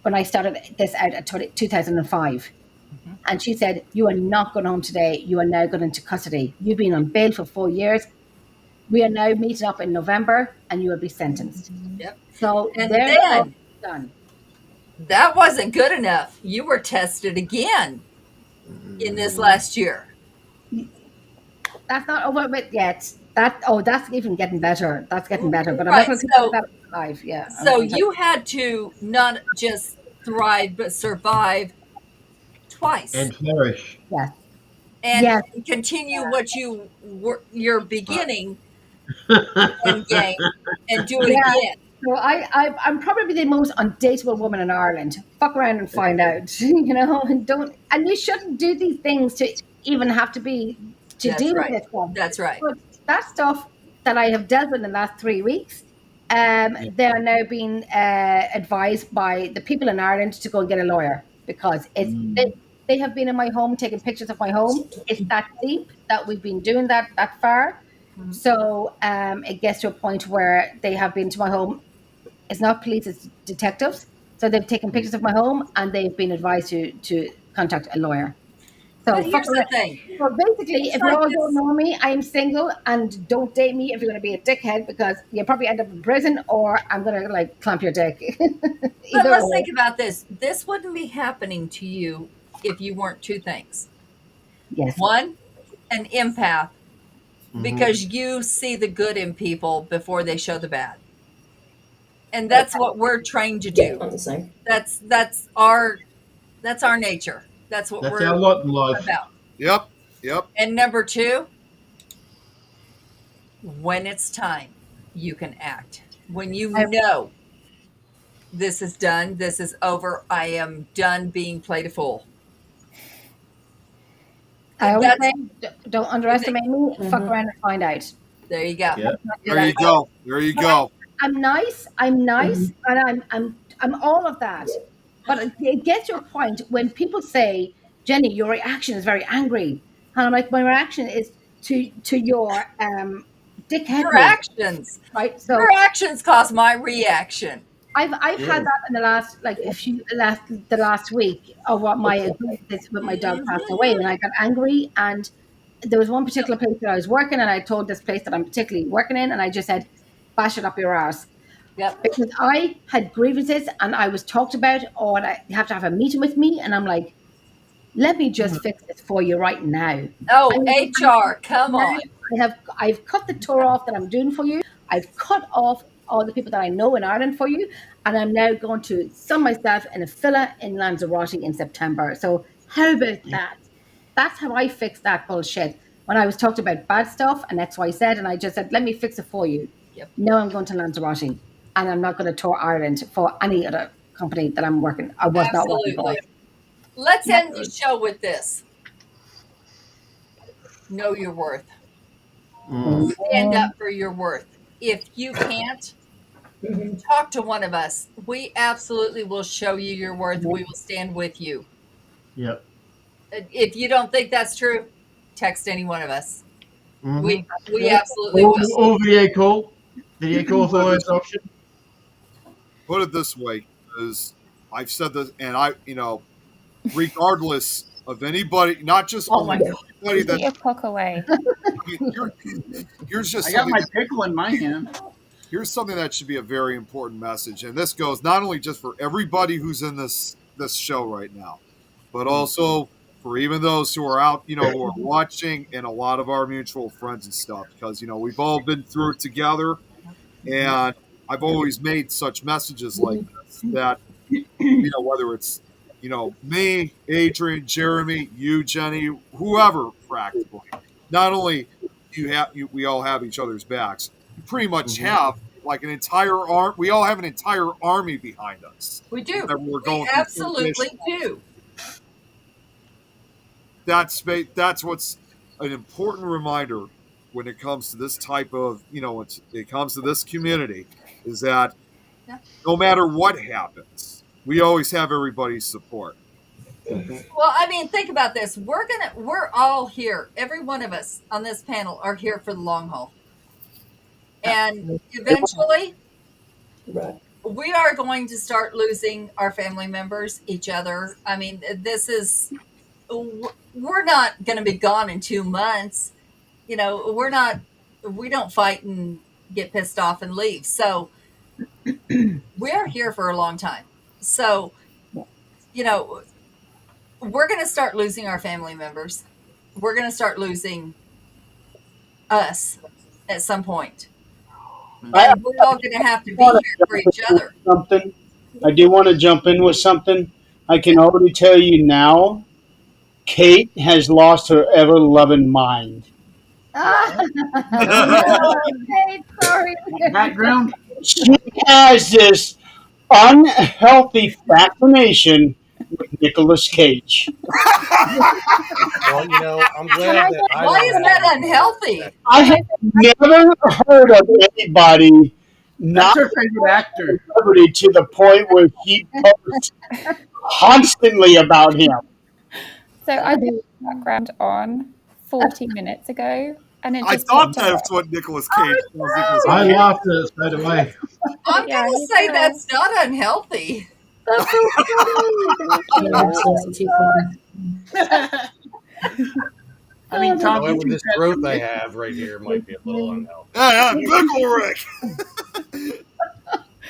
when I started this out at 2005. And she said, you are not going home today. You are now going into custody. You've been on bail for 4 years. We are now meeting up in November and you will be sentenced. Yep. So And they're then done. that wasn't good enough. You were tested again in this last year. That's not over with yet. That's even getting better. That's getting better. But I'm Right, not going to so- that live. Yeah. So you had to not just thrive, but survive twice And flourish. and Yes. continue what you were, your beginning and gain and do it Yeah. again. So I'm probably the most undateable woman in Ireland. Fuck around and find out, and you shouldn't do these things to even have to That's deal right. with this stuff. That's right. But that stuff that I have dealt with in the last 3 weeks, they are now being advised by the people in Ireland to go and get a lawyer because they have been in my home taking pictures of my home. It's that deep that we've been doing that far. So it gets to a point where they have been to my home. It's not police, it's detectives. So they've taken pictures of my home and they've been advised to contact a lawyer. So But here's the thing. So basically, It's if like you all this- don't know me, I'm single and don't date me if you're going to be a dickhead because you'll probably end up in prison or I'm going to like clamp your dick. But Either let's way. think about this. This wouldn't be happening to you if you weren't two things. Yes. One, an empath, because you see the good in people before they show the bad. And that's what we're trained to do. Not the same. That's our nature. That's what That's we're our lot in life. about. Yep. And number two, when it's time, you can act. When you know this is done, this is over, I am done being played a fool. I always That's- say, don't underestimate me. Fuck around and find out. There you go. Yeah. There you go. There you go. I'm nice, and I'm all of that. But it gets to a point when people say, Jenny, your reaction is very angry. And I'm like, my reaction is to your dickhead. Your actions. Right? So Your actions cause my reaction. I've had that in the last the last week of what my with my dog passed away, and I got angry. And there was one particular place that I was working, and I told this place that I'm particularly working in, and I just said, "Bash it up your arse." Yep. Because I had grievances, and I was talked about, or you have to have a meeting with me, and I'm like, "Let me just fix this for you right now." Oh, HR, come on. I've cut the tour off that I'm doing for you. I've cut off all the people that I know in Ireland for you, and I'm now going to sun myself in a villa in Lanzarote in September. So how about that? That's how I fixed that bullshit. When I was talked about bad stuff and XYZ, and I just said, let me fix it for you. Yep. Now I'm going to Lanzarote, and I'm not going to tour Ireland for any other company that I was not working for. Absolutely. Let's end the show with this. Know your worth. Stand up for your worth. If you can't, talk to one of us. We absolutely will show you your worth. We will stand with you. Yep. If you don't think that's true, text any one of us. Mhm. We absolutely Or, will. or video call. Video call is the worst option. Put it this way, is I've said this, and I, regardless of anybody, not just Oh my God. anybody Put your that cock away. here's just I got something, my pickle in my hand. here's something that should be a very important message, and this goes not only just for everybody who's in this show right now, but also for even those who are out, who are watching, and a lot of our mutual friends and stuff, because we've all been through it together, and I've always made such messages like this that whether it's me, Adrian, Jeremy, you, Jenny, whoever, practically, not only we all have each other's backs, we pretty much have like an entire arm. We all have an entire army behind us. We do. That we're We going through absolutely do. That's what's an important reminder when it comes to this type of, it comes to this community, is that no matter what happens, we always have everybody's support. Well, I mean, think about this. We're all here. Every one of us on this panel are here for the long haul. And eventually, Right. we are going to start losing our family members, each other. I mean, we're not going to be gone in 2 months. We don't fight and get pissed off and leave. So we're here for a long time. So, we're going to start losing our family members. We're going to start losing us at some point. And we're all going to have to be here for each other. Something. I do want to jump in with something. I can already tell you now, Kate has lost her ever-loving mind. Okay, sorry. Background. She has this unhealthy fascination with Nicolas Cage. Well, I'm glad that I Why is that unhealthy? I have never heard of anybody That's not her favorite actor. celebrity to the point where she posts constantly about him. So I did the background on 40 minutes ago, and it I just thought popped up. that's what Nicolas Cage was. I laughed at it straight away. I'm Yeah, going to you say do. that's not unhealthy. That's so funny. That's too funny. I mean, Tom, However, you this can- growth I have right here might be a little unhealthy. Yeah, Pickle Rick.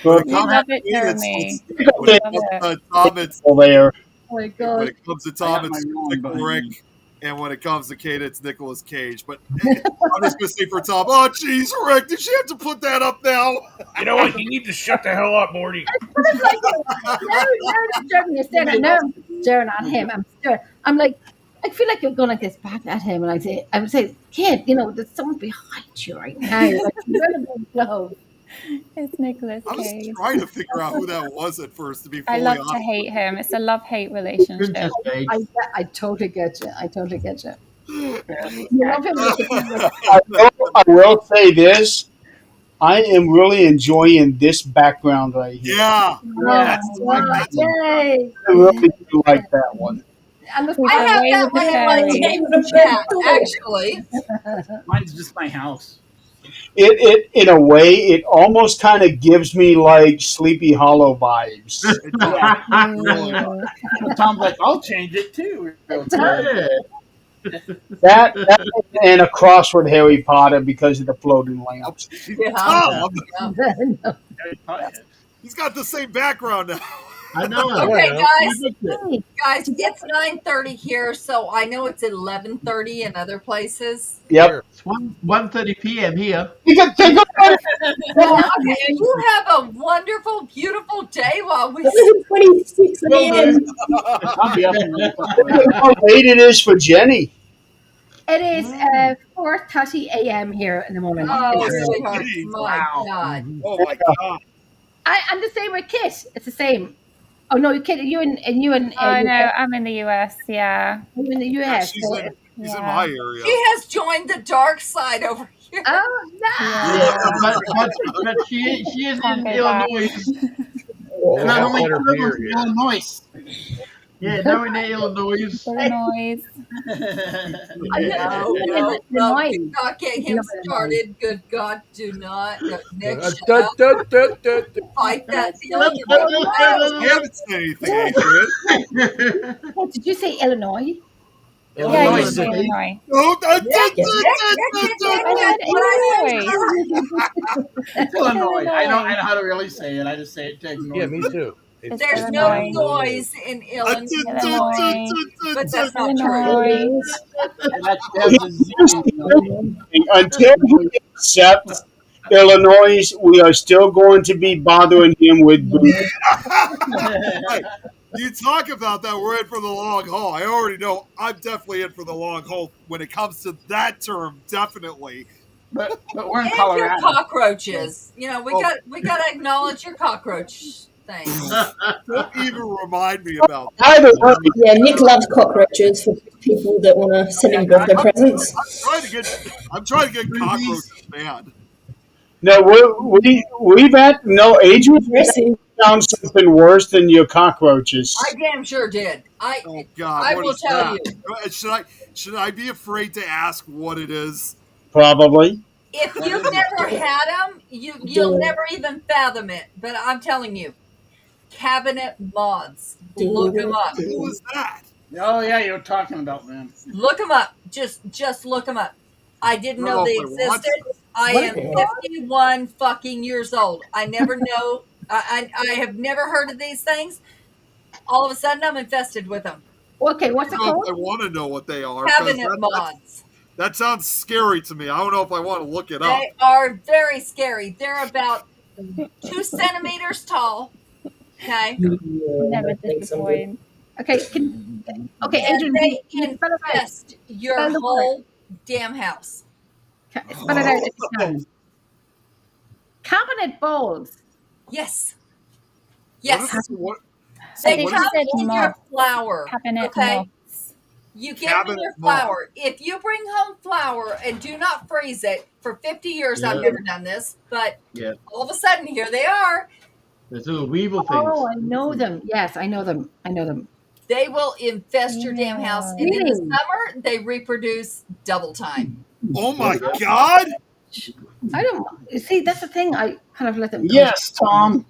But We love it, Jeremy. When it Love comes it. to Tom, it's there. Oh my when God. it comes to I Tom, got my it's wrong Pickle behind Rick, me. and when it comes to Kate, it's Nicolas Cage. But I'm just gonna say for Tom, oh jeez, Rick, did she have to put that up now? You know what? You need to shut the hell up, Morty. Now Jeremy is staring at now I'm staring at him. I'm like, I feel like you're going to get back at him, and I would say, kid, there's someone behind you right now. Like, you're gonna be close. It's Nicolas I was Cage. trying to figure out who that was at first, to be I fully love to honest. hate him. It's a love-hate relationship. Princess Cage. I totally get you. I totally get you. You love him. I will say this. I am really enjoying this background right here. Yeah, Yes. Yay! I really do like that one. And the I have Away that with one the in my fairy. tape chat, actually. Mine's just my house. It in a way, it almost kind of gives me like Sleepy Hollow vibes. it does. Really does. Mm. Tom's like, I'll change it too. Yeah. That and a cross with Harry Potter because of the floating lamps. Yeah. Tom, No. he's got the same background now. I know. Okay, know. guys, it's 9:30 here, so I know it's 11:30 in other places. Yep. Here. It's 1:30 p.m. here. You can take a You have a wonderful, beautiful day while we. 11:26 a.m. I'll be up in a couple Look at how late it is for Jenny. It is 4:30 a.m. here in the morning. Oh, It's- sweetheart! Jeez. My Wow. God. Oh my god. I'm the same with Kit. It's the same. Oh no, Kit, you in Oh no, I'm in the US. Yeah. you in the Yeah, US. she's so- in Yeah. my area. She has joined the dark side over here. Oh no! Yeah, but she is Can't in go back. Illinois. They And I have only better live beer in here. Illinois. Yeah, no, in Illinois. Illinois. I know. Yeah. No, Illinois. do not get him Love Illinois. started. Good God, do not. No, Nick, shut Da, up. da, da, da, da. Fight that Look, feeling. I haven't said anything, Adrian. What, did you say Illinois? Yeah, Illinois. you say Illinois. Oh, It's Illinois. I know how to really say it. I just say it to ignore Yeah, it. me too. It's There's no Illinois. noise in Illinois, but that's not true. Illinois. And that's the Until he accepts Illinois, we are still going to be bothering him with booze. Hey, you talk about that, we're in for the long haul. I already know I'm definitely in for the long haul when it comes to that term, definitely. But we're in And your Colorado. cockroaches. You know, we Oh. got to acknowledge your cockroach thing. Don't even remind me about that. Either way, Yeah, Nick loves cockroaches for people that want to send him birthday presents. I'm trying to get cockroaches banned. no, we've had no Adrian Dressing. found something worse than your cockroaches. I damn sure did. Oh God! I what will is tell that? Should I be afraid to ask what it is? Probably. If you've never had them, you'll never even fathom it. But I'm telling you, cabinet moths. Look them up. What was that? Oh yeah, you're talking about man. Look them up. Just look them up. I didn't know they existed. I am 51 fucking years old. I never know. I have never heard of these things. All of a sudden, I'm infested with them. Okay, what's it I called? want to know what they are. 'cause Cabinet moths. that sounds scary to me. I don't know if I want to look it up. They are very scary. They're about 2 centimeters tall. Okay. Never disappoint. Okay, okay, And Adrian, they spell it out. infest your Spell the word. whole damn house. Spell it out if you can. Cabinet balls. Yes. What Yes. is- what- They They come just said in your moth. flour. Cabinet Okay. moths. You get them in your Cabinet moth. flour. If you bring home flour and do not freeze it for 50 years, I've Yeah. never done this, but Yeah. all of a sudden here they are. There's little weevil Oh, things. I know them. Yes, I know them. I know them. They will infest your damn house. And in the Really? summer, they reproduce double time. Oh my God! I don't see. That's the thing. I kind of let them. go. Yes, Tom.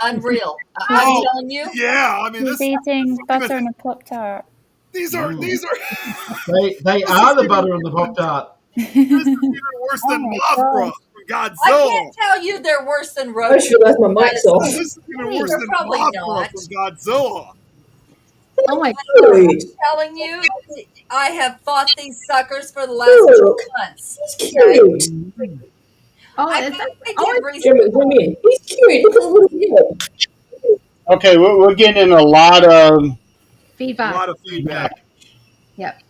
Unreal. Oh. I'm telling you. Yeah, I mean He's this. eating butter on a Pop Tart. These are They are the butter on the Pop Tart. even worse than Oh my Mothra from I Godzilla. can't tell you they're worse than I roaches. just realised my mic's off. This is even worse They're than probably Mothra not. from Godzilla. Oh my Dude, I'm telling you, I have fought these suckers for the last Look. 2 months. he's cute. Oh, I is think that, they oh, did research. Jimmy, come in. He's cute. Look at the little head. Okay, we're getting a lot of. A feedback. lot of feedback. Yep.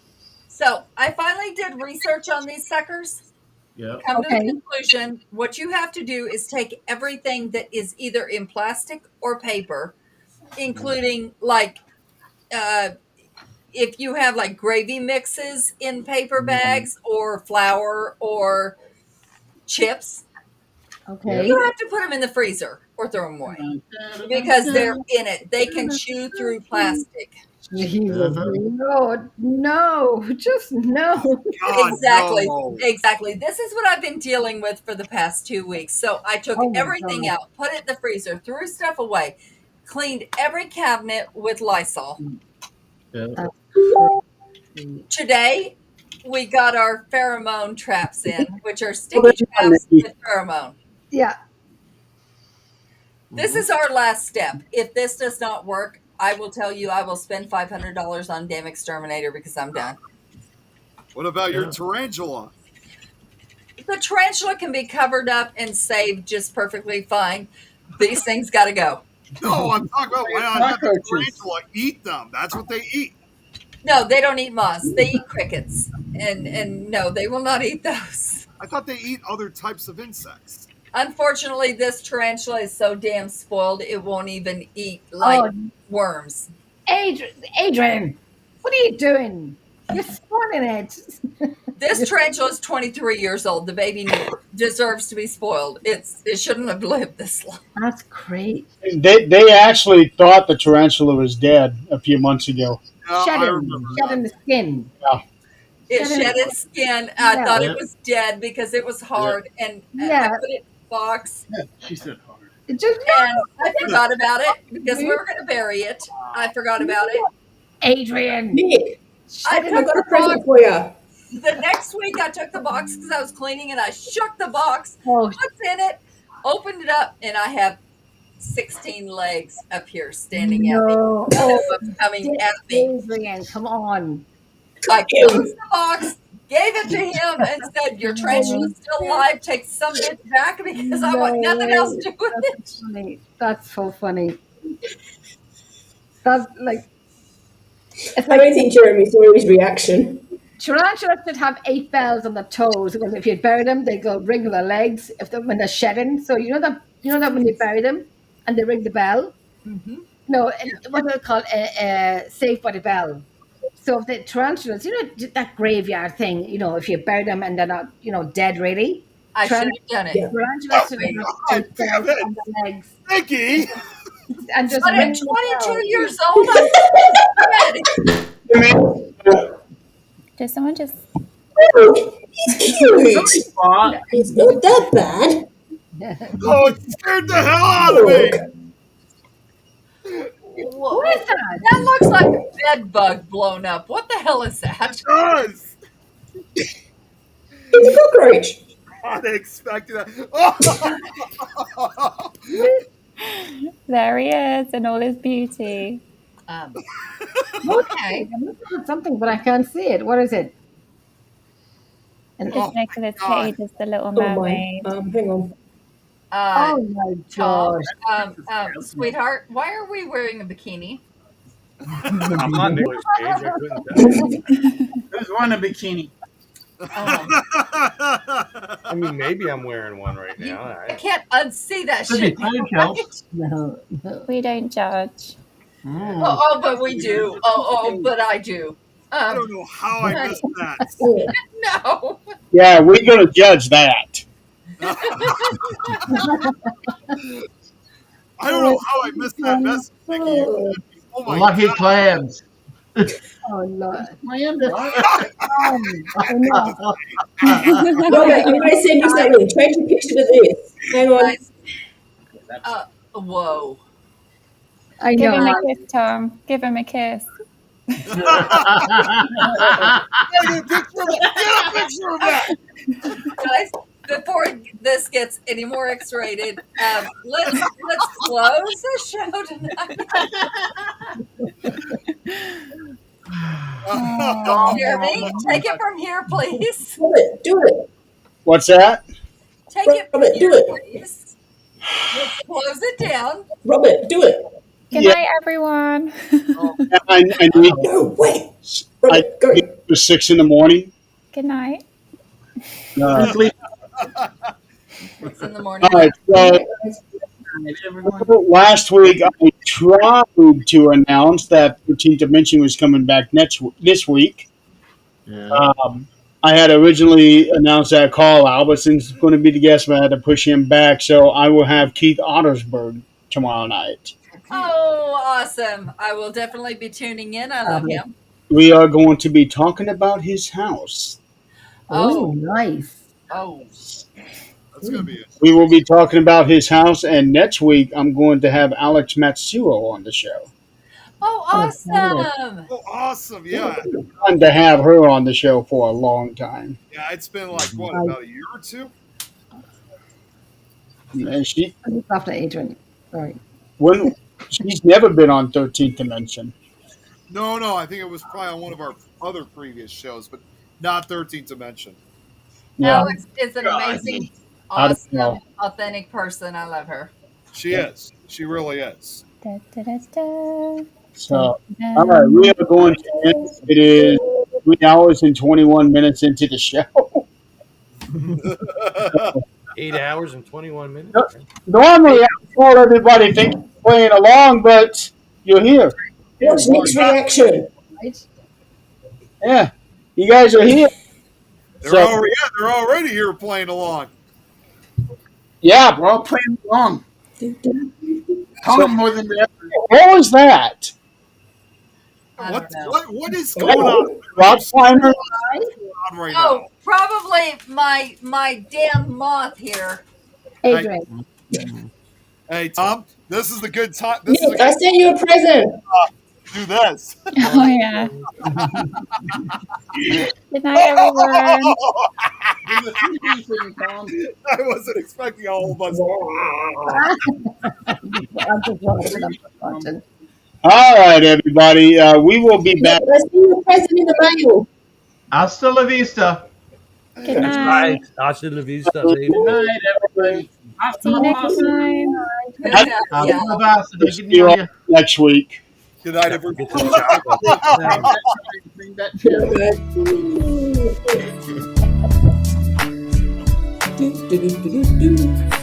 So I finally did research on these suckers. Yeah. Come to Okay. the conclusion, what you have to do is take everything that is either in plastic or paper, including like if you have like gravy mixes in paper bags or flour or chips, Okay. you have to put them in the freezer or throw them away because they're in it. They can chew through plastic. Jesus, Lord, no, just no. God, Exactly. no. Exactly. This is what I've been dealing with for the past 2 weeks. So I took Oh my everything God. out, put it in the freezer, threw stuff away, cleaned every cabinet with Lysol. Yeah. Today, we got our pheromone traps in, which are sticky traps with pheromone. Yeah. This is our last step. If this does not work, I will tell you I will spend $500 on damn exterminator because I'm done. What about your Yeah. tarantula? The tarantula can be covered up and saved just perfectly fine. These things got to go. No, I'm talking about why not have the Cockroaches. tarantula eat them? That's what they eat. No, they don't eat moths. They eat crickets. And no, they will not eat those. I thought they eat other types of insects. Unfortunately, this tarantula is so damn spoiled, it won't even eat like worms. Adrian, what are you doing? You're spoiling it. This tarantula is 23 years old. The baby deserves to be spoiled. It shouldn't have lived this long. That's great. They actually thought the tarantula was dead a few months ago. I Shedding remember that. the skin. It shed its skin. I Yeah. thought it was dead because it was hard. And I Yeah. put it in a box. She said hard. It just And I forgot about it because we were going to bury it. I forgot about it. Adrian. Nick, I I've took got a the present box. for you. The next week, I took the box because I was cleaning and I shook the box. Oh, What's in it? Opened it up and I have 16 legs up here standing at me. no. None Oh, of them coming at me. Adrian, come on. I closed the box, gave it to him, and said, "Your tarantula's still alive. Take some of it back because I want nothing else to do with it." That's funny. That's so funny. That's like, it's like Amazing Jeremy saw his reaction. tarantulas should have 8 bells on the toes because if you bury them, they go wriggle their legs when they're shedding. So you know that when you bury them and they ring the bell. Mhm. No, what do they call Saved by the Bell. So if the tarantulas, that graveyard thing, if you bury them and they're not, dead really. I should have done it. Yeah. Tarantulas should have Oh, 8 damn bells it. on their legs Nikki! and just But ring at the 22 bell. years old, I'm dead. Does someone just? Oh, he's cute. Spot. He's not that bad. Oh, it scared the hell out of me! What is that? That looks like a bed bug blown up. What the hell is that? It does! It's a cockroach. Unexpected. Oh! There he is in all his beauty. Okay, I'm looking at something, but I can't see it. What is it? And Oh It's Nicolas God. Cage as the Little Oh my. Mermaid. Hang on. oh my Tom, gosh! sweetheart, why are we wearing a bikini? I'm not Nicolas Cage. I couldn't tell. Who's wearing a bikini? I mean, maybe I'm wearing one right now. I can't unsee that Could be shit. ponytails. No. We don't judge. Mm. Oh, but we do. Oh, but I do. I don't know how I missed that. Yeah. No. Yeah, we're going to judge that. I don't know how I missed that message, Nikki. Oh my Lucky God. clams. Oh Lord! I am I know. Robert, I'm going to send you something. Change your picture to this. Hang on. Nice. Whoa. I Give him know. a kiss, Tom. Give him a kiss. Get a picture of that! Guys, before this gets any more X-rated, let's close the show tonight. Jeremy, take it from here, please. Robert, do it. What's that? Take it from Robert, do here, it. please. Let's close it down. Robert, do it. Good Yeah. night, everyone. I need No, wait. I Robert, go. need for 6 in the morning. Good night. Sleep. It's in the morning. All right, so last week I tried to announce that 13th Dimension was coming back this week. Yeah. I had originally announced that call out, but since it's going to be the guest, I had to push him back. So I will have Keith Ottersberg tomorrow night. Oh, awesome. I will definitely be tuning in. I love him. We are going to be talking about his house. Oh, nice. Oh. That's going to be it. We will be talking about his house, and next week I'm going to have Alex Matsuo on the show. Oh, awesome. Oh, awesome. Yeah. Fun to have her on the show for a long time. Yeah, it's been like, what, about a year or two? And she, Look after Adrian. Right. When she's never been on 13th Dimension. No, I think it was probably on one of our other previous shows, but not 13th Dimension. Yeah. Alex is an amazing, I don't know. awesome, authentic person. I love her. She is. She really is. Da, da, da, da. So, all right, we are going to end. It is 3 hours and 21 minutes into the show. 8 hours and 21 minutes. Normally, I told everybody thanks for playing along, but you're here. What's Nick's reaction? Right? Yeah, you guys are here. They're already here playing along. Yeah, We're all playing along. Tell them more than that. what was that? I don't know. What is going on? Rock climber? Right Oh, now? probably my damn moth here. Adrian. Hey, Tom, this is the good time. Nick, I sent you a present. Do this. Oh yeah. Good night, everyone. I wasn't expecting a whole bunch. All right, everybody. We will be back. Nick, I sent you a present in the mail. Hasta la vista. Good night. Hasta la vista, baby. Good night, everybody. See you next time. Good I- job. Hasta Yeah. la vista. Good See you all night. next week. Good night, everyone. Get some chocolate. Bring that chair. Do, do, do, do, do.